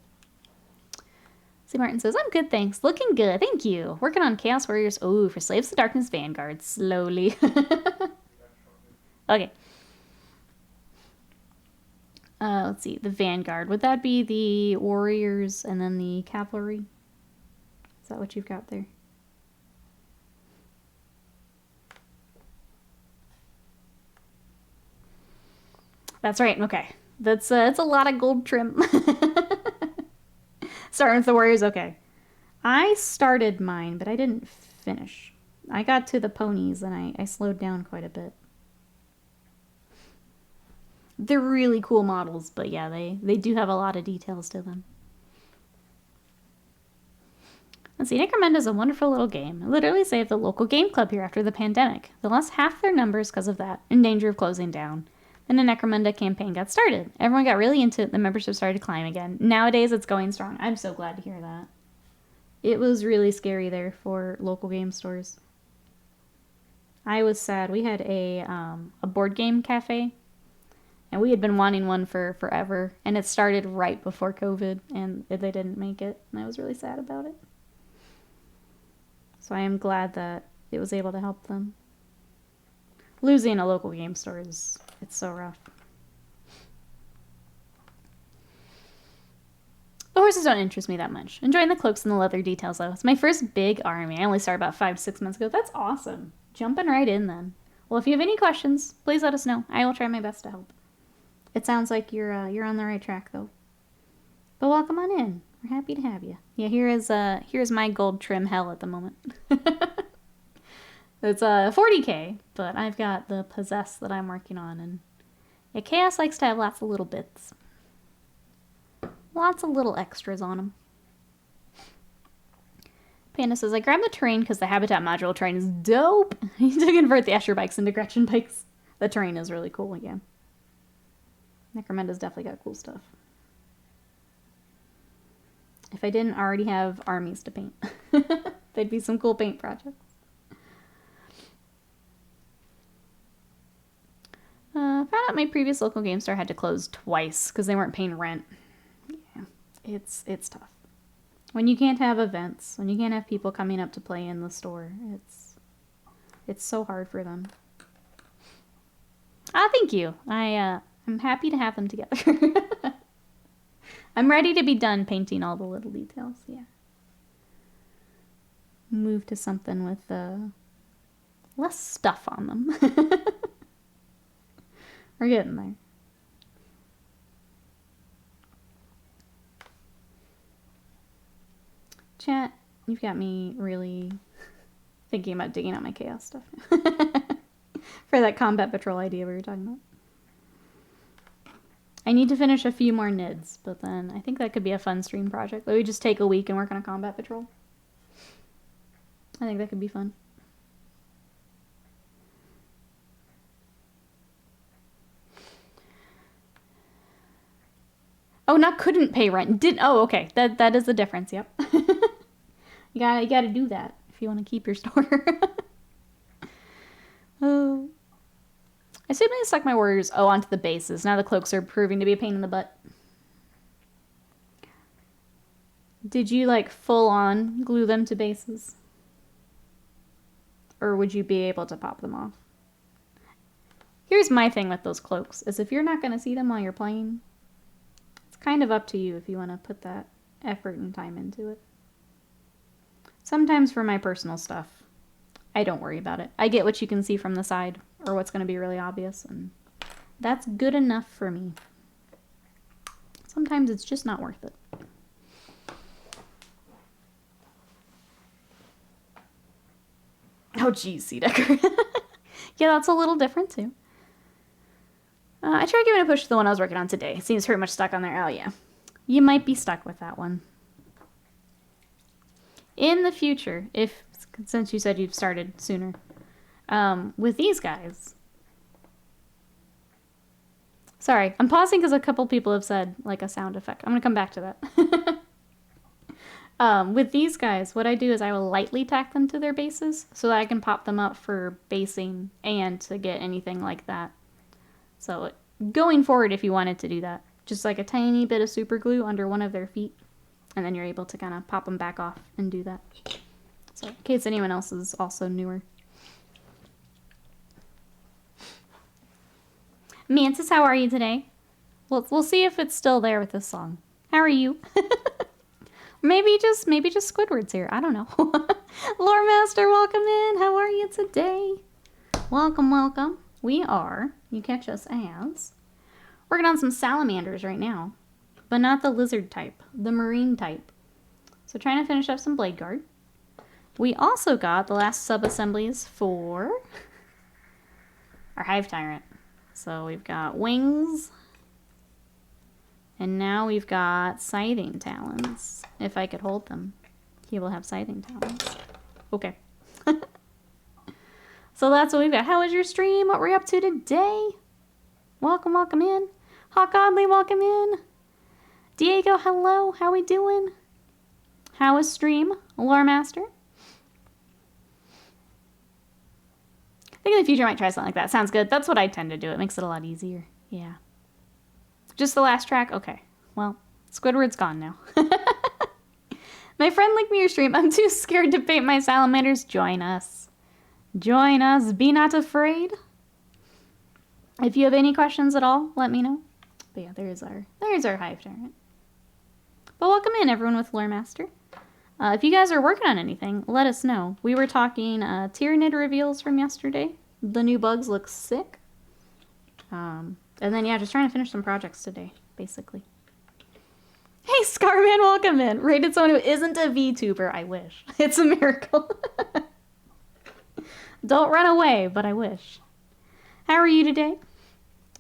C. Martin says, I'm good, thanks. Looking good, thank you. Working on Chaos Warriors. Oh, for Slaves of Darkness Vanguard. Slowly. Okay. Let's see. The Vanguard. Would that be the Warriors and then the Cavalry? Is that what you've got there? That's right. Okay. That's it's a lot of gold trim. Starting with the Warriors. Okay. I started mine, but I didn't finish. I got to the ponies and I slowed down quite a bit. They're really cool models, but yeah, they do have a lot of details to them. Let's see, Necromunda is a wonderful little game. It literally saved the local game club here after the pandemic. They lost half their numbers because of that, in danger of closing down. Then the Necromunda campaign got started. Everyone got really into it, the membership started to climb again. Nowadays, it's going strong. I'm so glad to hear that. It was really scary there for local game stores. I was sad. We had a board game cafe, and we had been wanting one for forever, and it started right before COVID, and they didn't make it, and I was really sad about it. So I am glad that it was able to help them. Losing a local game store it's so rough. The horses don't interest me that much. Enjoying the cloaks and the leather details, though. It's my first big army. I only started about 5-6 months ago. That's awesome. Jumping right in, then. Well, if you have any questions, please let us know. I will try my best to help. It sounds like you're on the right track, though. But welcome on in. We're happy to have you. Yeah, here's my gold trim hell at the moment. It's 40k, but I've got the Possess that I'm working on, and yeah, Chaos likes to have lots of little bits. Lots of little extras on them. Panda says, I grabbed the terrain because the Habitat module terrain is dope. I need to convert the Escher bikes into Gretchen bikes. The terrain is really cool again. Necromunda's definitely got cool stuff. If I didn't already have armies to paint, they'd be some cool paint projects. Found out my previous local game store had to close twice because they weren't paying rent. Yeah, it's tough. When you can't have events, when you can't have people coming up to play in the store, it's so hard for them. Ah, thank you. I'm happy to have them together. I'm ready to be done painting all the little details, yeah. Move to something with less stuff on them. We're getting there. Chat, you've got me really thinking about digging out my chaos stuff. For that combat patrol idea we were talking about. I need to finish a few more Nids, but then I think that could be a fun stream project. Like we just take a week and work on a combat patrol. I think that could be fun. Oh, not couldn't pay rent. Didn't. Oh, okay. That is the difference. Yep. you gotta do that if you want to keep your store. Oh. I simply stuck my warriors onto the bases. Now the cloaks are proving to be a pain in the butt. Did you like full on glue them to bases? Or would you be able to pop them off? Here's my thing with those cloaks, is if you're not going to see them while you're playing, it's kind of up to you if you want to put that effort and time into it. Sometimes for my personal stuff, I don't worry about it. I get what you can see from the side, or what's going to be really obvious, and that's good enough for me. Sometimes it's just not worth it. Oh, geez, Sea Decker. Yeah, that's a little different, too. I tried giving a push to the one I was working on today. Seems pretty much stuck on there. Oh, yeah. You might be stuck with that one. In the future, since you said you've started sooner, with these guys... Sorry, I'm pausing because a couple people have said, like, a sound effect. I'm going to come back to that. With these guys, what I do is I will lightly tack them to their bases so that I can pop them up for basing and to get anything like that. So going forward, if you wanted to do that, just like a tiny bit of super glue under one of their feet, and then you're able to kind of pop them back off and do that. So in case anyone else is also newer. Mantis, how are you today? We'll see if it's still there with this song. How are you? maybe just Squidward's here. I don't know. Lore Master, welcome in. How are you today? Welcome, welcome. We are, you catch us as, working on some salamanders right now, but not the lizard type, the marine type. So trying to finish up some Bladeguard. We also got the last sub-assemblies for our Hive Tyrant. So we've got wings, and now we've got scything talons. If I could hold them, he will have scything talons. Okay. So that's what we've got. How was your stream? What were you up to today? Welcome, welcome in. Hawk Godly, welcome in. Diego, hello. How we doing? How was stream? Lore Master? I think in the future I might try something like that. Sounds good. That's what I tend to do. It makes it a lot easier. Yeah. Just the last track? Okay. Well, Squidward's gone now. My friend linked me your stream. I'm too scared to paint my salamanders. Join us. Join us. Be not afraid. If you have any questions at all, let me know. But yeah, there's our Hive Tyrant. But welcome in, everyone with Lore Master. If you guys are working on anything, let us know. We were talking Tyranid reveals from yesterday. The new bugs look sick. And then, yeah, just trying to finish some projects today, basically. Hey, Scarman, welcome in. Rated someone who isn't a VTuber. I wish. It's a miracle. Don't run away, but I wish. How are you today?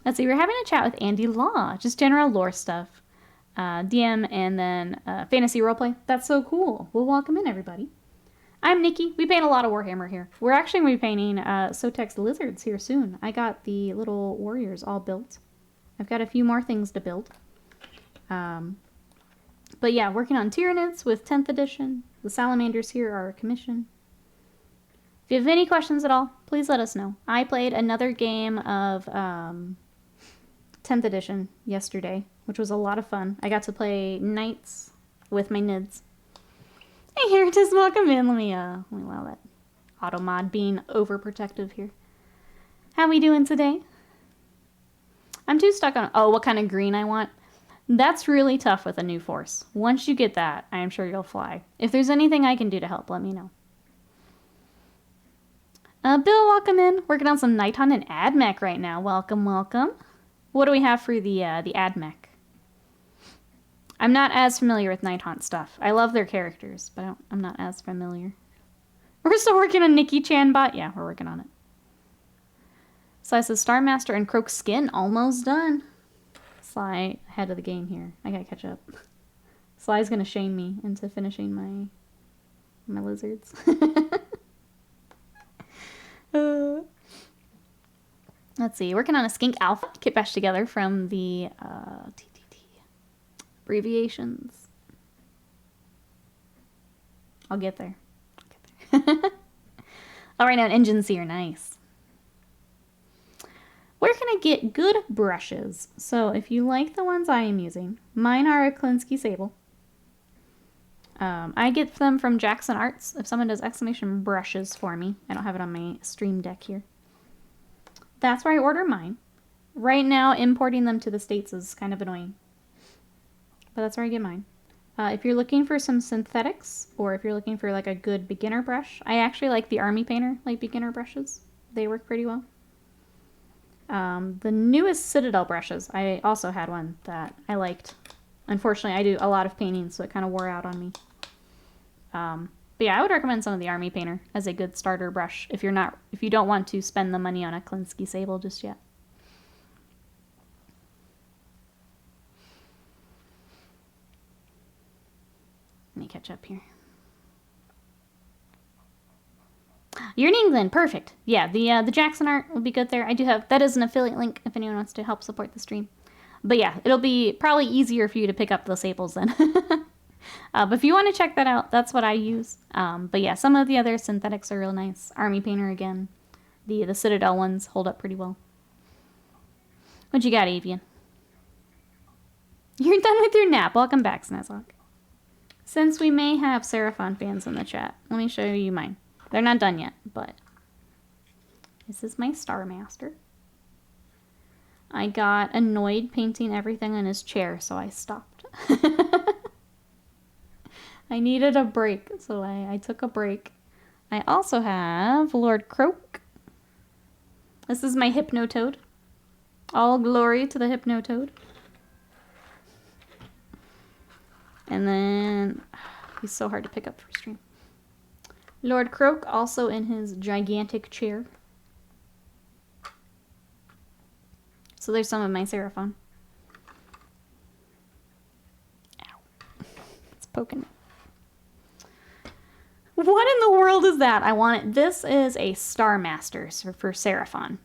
Let's see, we're having a chat with Andy Law. Just general lore stuff. DM and then fantasy roleplay. That's so cool. Well, welcome in, everybody. I'm Nikki. We paint a lot of Warhammer here. We're actually going to be painting Sotex lizards here soon. I got the little warriors all built. I've got a few more things to build. But yeah, working on Tyranids with 10th edition. The Salamanders here are a commission. If you have any questions at all, please let us know. I played another game of 10th edition yesterday, which was a lot of fun. I got to play Knights with my Nids. Hey, Heritage, welcome in. Let me allow that auto mod being overprotective here. How we doing today? I'm too stuck on, what kind of green I want? That's really tough with a new force. Once you get that, I am sure you'll fly. If there's anything I can do to help, let me know. Bill, welcome in. Working on some Nighthaunt and AdMech right now. Welcome, welcome. What do we have for the AdMech? I'm not as familiar with Nighthaunt stuff. I love their characters, but I'm not as familiar. We're still working on Nikki Chan bot. Yeah, we're working on it. Sly says Star Master and Croak Skin almost done. Sly ahead of the game here. I gotta catch up. Sly's gonna shame me into finishing my lizards. Let's see, working on a Skink Alpha kit bash together from the TTT abbreviations. I'll get there. All right, now engines here, nice. Where can I get good brushes? So if you like the ones I am using, mine are a Klinsky Sable. I get them from Jackson Arts. If someone does exclamation brushes for me, I don't have it on my stream deck here. That's where I order mine. Right now, importing them to the States is kind of annoying. But that's where I get mine. If you're looking for some synthetics, or if you're looking for like a good beginner brush, I actually like the Army Painter, like beginner brushes. They work pretty well. The newest Citadel brushes, I also had one that I liked. Unfortunately, I do a lot of painting, so it kind of wore out on me. But yeah, I would recommend some of the Army Painter as a good starter brush if you don't want to spend the money on a Klinsky Sable just yet. catch up here. You're in England. Perfect. Yeah, the Jackson art will be good there. I do have... That is an affiliate link if anyone wants to help support the stream. But yeah, it'll be probably easier for you to pick up the sables then. But if you want to check that out, that's what I use. But yeah, some of the other synthetics are real nice. Army Painter again. The Citadel ones hold up pretty well. What you got, Avian? You're done with your nap. Welcome back, Snazlock. Since we may have Seraphon fans in the chat, let me show you mine. They're not done yet, but this is my Star Master. I got annoyed painting everything on his chair, so I stopped. I needed a break, so I took a break. I also have Lord Croak. This is my Hypnotoad. All glory to the Hypnotoad. And then, he's so hard to pick up for stream. Lord Croak also in his gigantic chair. So there's some of my Seraphon. Ow. It's poking me. What in the world is that? I want it. This is a Star Master for Seraphon.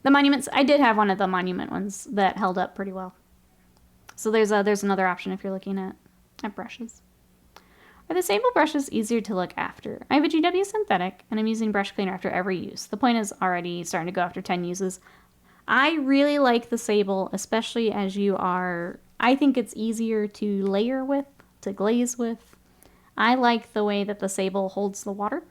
The monuments, I did have one of the monument ones that held up pretty well. So there's another option if you're looking at brushes. Are the sable brushes easier to look after? I have a GW synthetic, and I'm using brush cleaner after every use. The point is already starting to go after 10 uses. I really like the sable, especially as you are... I think it's easier to layer with, to glaze with. I like the way that the sable holds the water.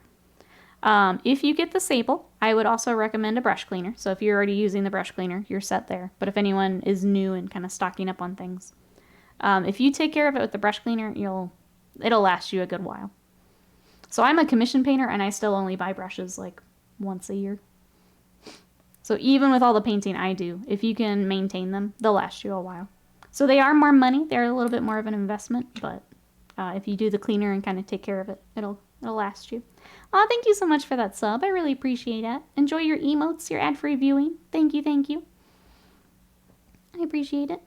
If you get the sable, I would also recommend a brush cleaner. So if you're already using the brush cleaner, you're set there. But if anyone is new and kind of stocking up on things, if you take care of it with the brush cleaner, it'll last you a good while. So I'm a commission painter, and I still only buy brushes like once a year. So even with all the painting I do, if you can maintain them, they'll last you a while. So they are more money. They're a little bit more of an investment, but if you do the cleaner and kind of take care of it, it'll last you. Oh, thank you so much for that sub. I really appreciate that. Enjoy your emotes, your ad-free viewing. Thank you, thank you. I appreciate it.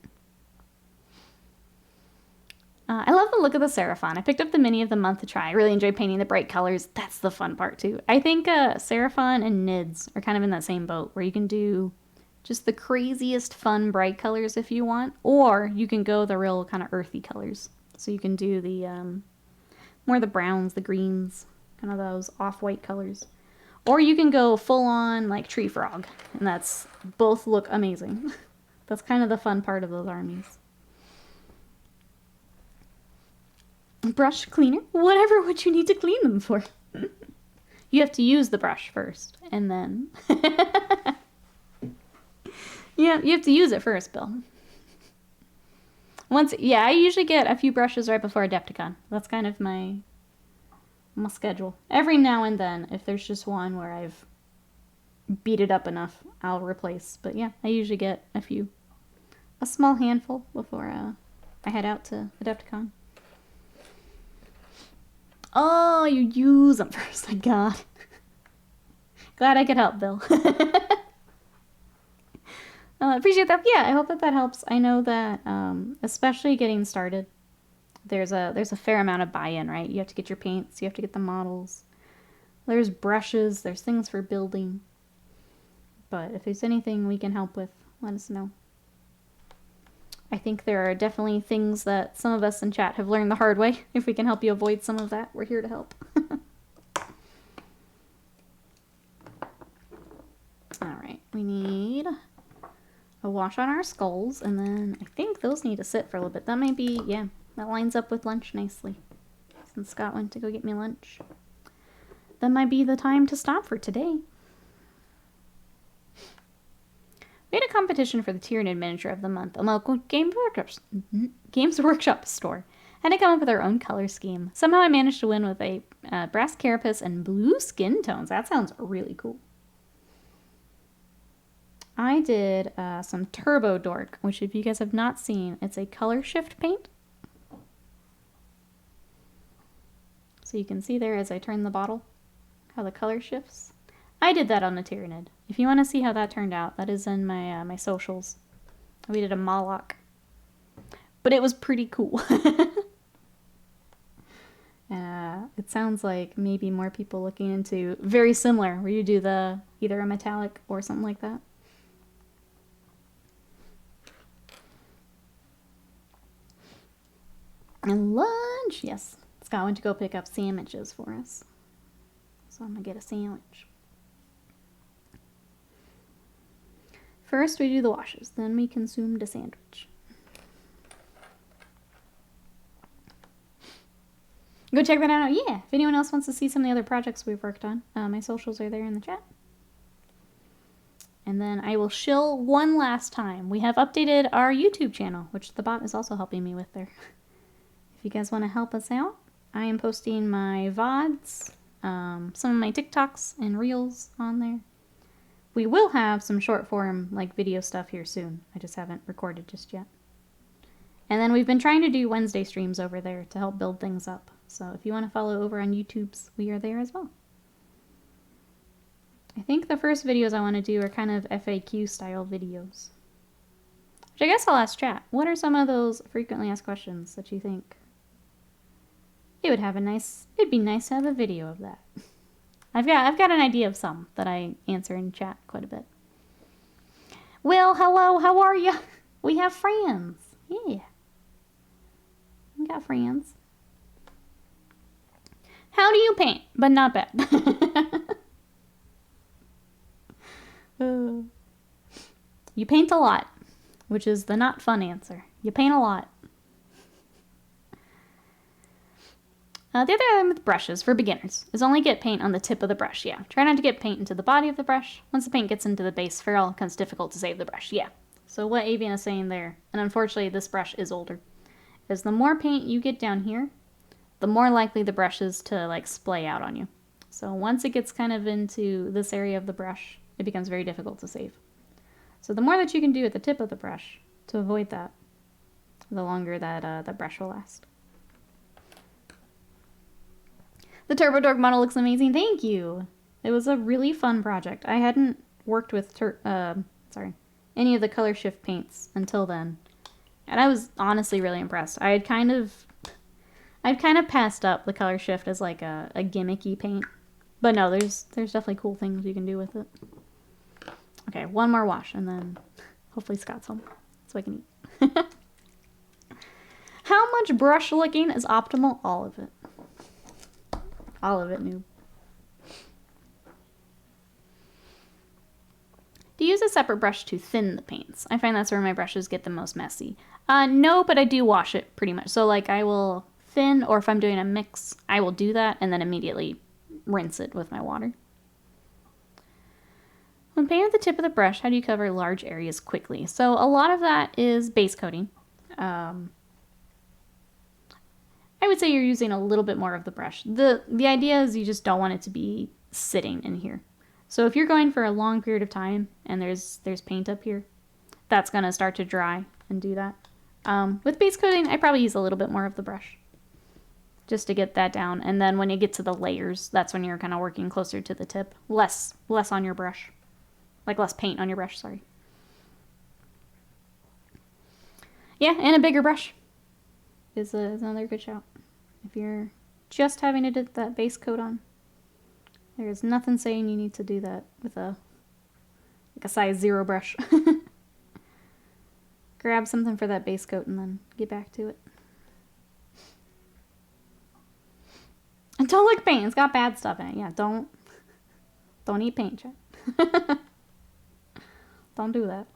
I love the look of the Seraphon. I picked up the mini of the month to try. I really enjoy painting the bright colors. That's the fun part, too. I think Seraphon and Nids are kind of in that same boat, where you can do just the craziest fun bright colors if you want, or you can go the real kind of earthy colors. So you can do the more the browns, the greens, kind of those off-white colors. Or you can go full-on like tree frog, and that's both look amazing. That's kind of the fun part of those armies. Brush cleaner? Whatever would you need to clean them for? You have to use the brush first, and then... Yeah, you have to use it first, Bill. Yeah, I usually get a few brushes right before Adepticon. That's kind of my schedule. Every now and then, if there's just one where I've beat it up enough, I'll replace. But yeah, I usually get a small handful before I head out to Adepticon. Oh, you use them first. Thank God. Glad I could help, Bill. Appreciate that. Yeah, I hope that helps. I know that, especially getting started, there's a fair amount of buy-in, right? You have to get your paints, you have to get the models. There's brushes, there's things for building. But if there's anything we can help with, let us know. I think there are definitely things that some of us in chat have learned the hard way. If we can help you avoid some of that, we're here to help. Alright, we need a wash on our skulls, and then I think those need to sit for a little bit. That might be, yeah, that lines up with lunch nicely. Since Scott went to go get me lunch. That might be the time to stop for today. We had a competition for the Tyranid miniature of the month on local Games Workshop store. Had to come up with our own color scheme. Somehow I managed to win with a brass carapace and blue skin tones. That sounds really cool. I did some Turbo Dork, which if you guys have not seen, it's a color shift paint. So you can see there as I turn the bottle, how the color shifts. I did that on a Tyranid. If you want to see how that turned out, that is in my my socials. We did a Moloch. But it was pretty cool. it sounds like maybe more people looking into very similar, where you do the either a metallic or something like that. And lunch, yes. Scott went to go pick up sandwiches for us. So I'm gonna get a sandwich. First we do the washes, then we consume the sandwich. Go check that out. Yeah, if anyone else wants to see some of the other projects we've worked on, my socials are there in the chat. And then I will shill one last time. We have updated our YouTube channel, which the bot is also helping me with there. If you guys want to help us out, I am posting my VODs, some of my TikToks and Reels on there. We will have some short form like video stuff here soon. I just haven't recorded just yet. And then we've been trying to do Wednesday streams over there to help build things up. So if you want to follow over on YouTube's, we are there as well. I think the first videos I want to do are kind of FAQ style videos. Which I guess I'll ask chat. What are some of those frequently asked questions that you think it'd be nice to have a video of that? I've got an idea of some that I answer in chat quite a bit. Well, hello, how are you? We have friends. Yeah. We got friends. How do you paint? But not bad. You paint a lot, which is the not fun answer. You paint a lot. The other thing with brushes for beginners is only get paint on the tip of the brush, yeah. Try not to get paint into the body of the brush. Once the paint gets into the base furrow, it becomes difficult to save the brush, yeah. So what Avian is saying there, and unfortunately this brush is older, is the more paint you get down here, the more likely the brush is to like splay out on you. So once it gets kind of into this area of the brush, it becomes very difficult to save. So the more that you can do at the tip of the brush to avoid that, the longer that the brush will last. The Turbo Dork model looks amazing. Thank you. It was a really fun project. I hadn't worked with any of the color shift paints until then, and I was honestly really impressed. I'd kind of passed up the color shift as like a gimmicky paint, but no, there's definitely cool things you can do with it. Okay, one more wash, and then hopefully Scott's home so I can eat. How much brush licking is optimal? All of it. All of it, noob. Do you use a separate brush to thin the paints? I find that's where my brushes get the most messy. No, but I do wash it pretty much. So like I will thin, or if I'm doing a mix, I will do that and then immediately rinse it with my water. When painting at the tip of the brush, how do you cover large areas quickly? So a lot of that is base coating. I would say you're using a little bit more of the brush. The idea is you just don't want it to be sitting in here. So if you're going for a long period of time and there's paint up here, that's going to start to dry and do that. With base coating, I probably use a little bit more of the brush just to get that down. And then when you get to the layers, that's when you're kind of working closer to the tip. Less on your brush. Like less paint on your brush, sorry. Yeah, and a bigger brush is another good shout. If you're just having to get that base coat on, there's nothing saying you need to do that with a size 0 brush. Grab something for that base coat and then get back to it. And don't lick paint. It's got bad stuff in it. Yeah, don't eat paint, chat. Don't do that.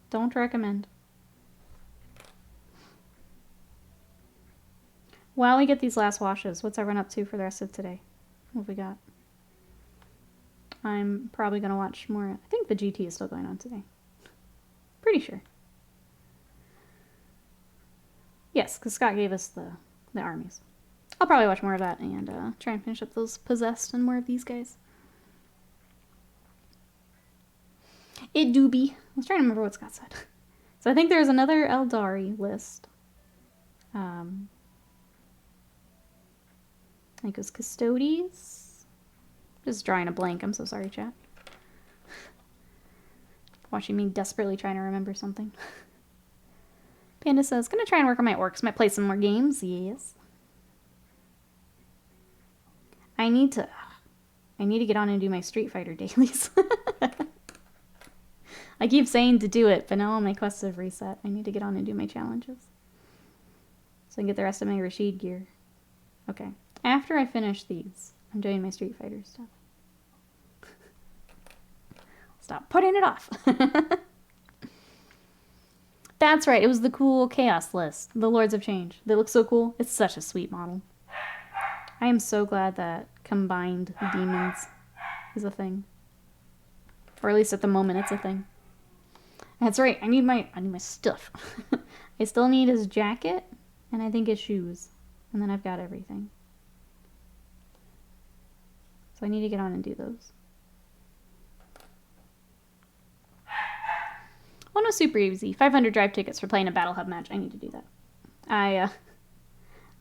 Don't recommend. While we get these last washes, what's everyone up to for the rest of today? What have we got? I'm probably going to watch more. I think the GT is still going on today. Pretty sure. Yes, because Scott gave us the armies. I'll probably watch more of that and try and finish up those Possessed and more of these guys. It do be. I was trying to remember what Scott said. So I think there's another Eldari list. I think it was Custodes. Just drawing a blank. I'm so sorry, chat. Watching me desperately trying to remember something. Panda says, gonna try and work on my orcs. Might play some more games. Yes. I need to get on and do my Street Fighter dailies. I keep saying to do it, but now all my quests have reset. I need to get on and do my challenges. So I can get the rest of my Rashid gear. Okay. After I finish these, I'm doing my Street Fighter stuff. Stop putting it off. That's right. It was the cool Chaos list. The Lords of Change. They look so cool. It's such a sweet model. I am so glad that combined demons is a thing. Or at least at the moment it's a thing. That's right. I need my stuff. I still need his jacket and I think his shoes. And then I've got everything. So I need to get on and do those. One was super easy. 500 drive tickets for playing a Battle Hub match. I need to do that.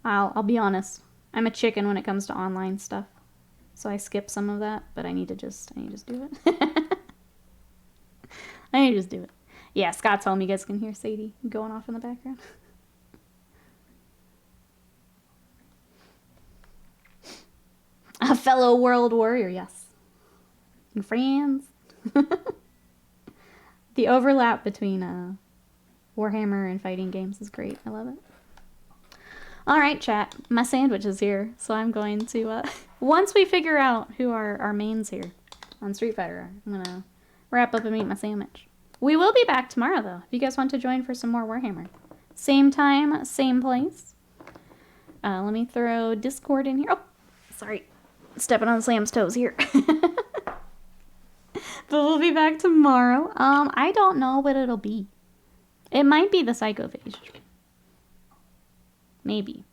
I'll be honest. I'm a chicken when it comes to online stuff. So I skip some of that, but I need to just do it. I need to just do it. Yeah, Scott's home. You guys can hear Sadie going off in the background. A fellow world warrior, yes. And friends. The overlap between Warhammer and fighting games is great. I love it. All right, chat. My sandwich is here, so I'm going to... once we figure out who our mains here on Street Fighter are, I'm going to wrap up and eat my sandwich. We will be back tomorrow, though, if you guys want to join for some more Warhammer. Same time, same place. Let me throw Discord in here. Oh, sorry. Stepping on Sam's toes here. But we'll be back tomorrow. I don't know what it'll be. It might be the Psychophage. Maybe.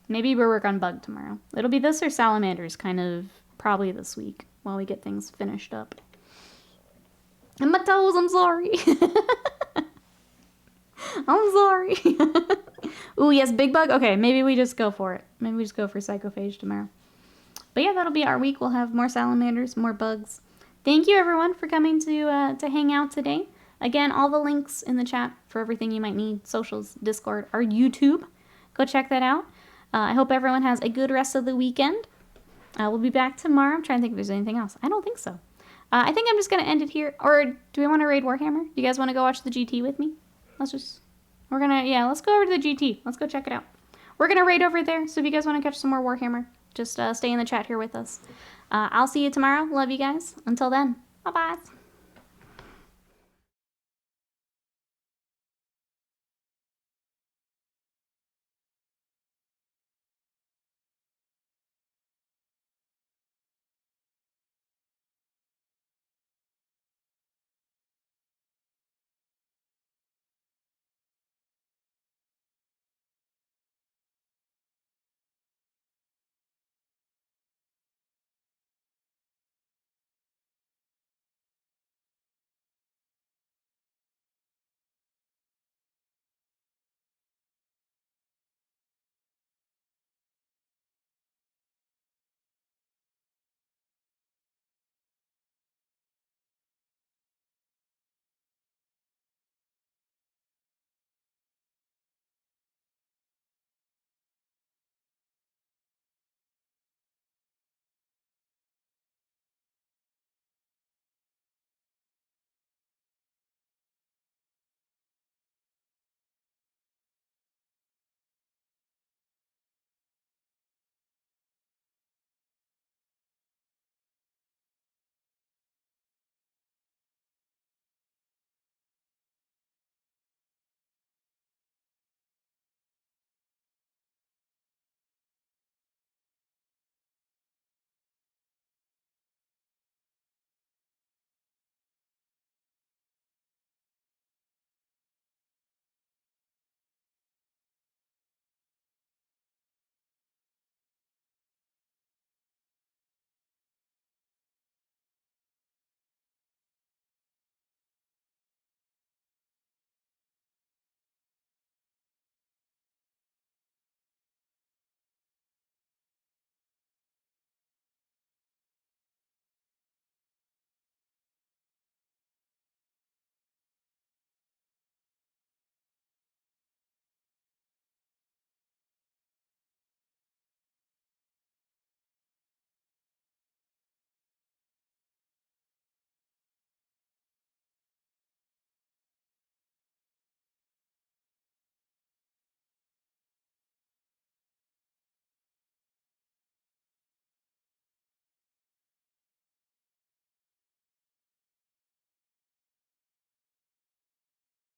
Maybe we'll work on Bug tomorrow. It'll be this or Salamanders kind of probably this week while we get things finished up. And my toes, I'm sorry. I'm sorry. Ooh, yes, Big Bug? Okay, maybe we just go for it. Maybe we just go for Psychophage tomorrow. But yeah, that'll be our week. We'll have more Salamanders, more bugs. Thank you, everyone, for coming to hang out today. Again, all the links in the chat for everything you might need. Socials, Discord, our YouTube. Go check that out. I hope everyone has a good rest of the weekend. We'll be back tomorrow. I'm trying to think if there's anything else. I don't think so. I think I'm just going to end it here. Or do we want to raid Warhammer? Do you guys want to go watch the GT with me? Let's go over to the GT. Let's go check it out. We're going to raid over there. So if you guys want to catch some more Warhammer, just stay in the chat here with us. I'll see you tomorrow. Love you guys. Until then, bye-bye.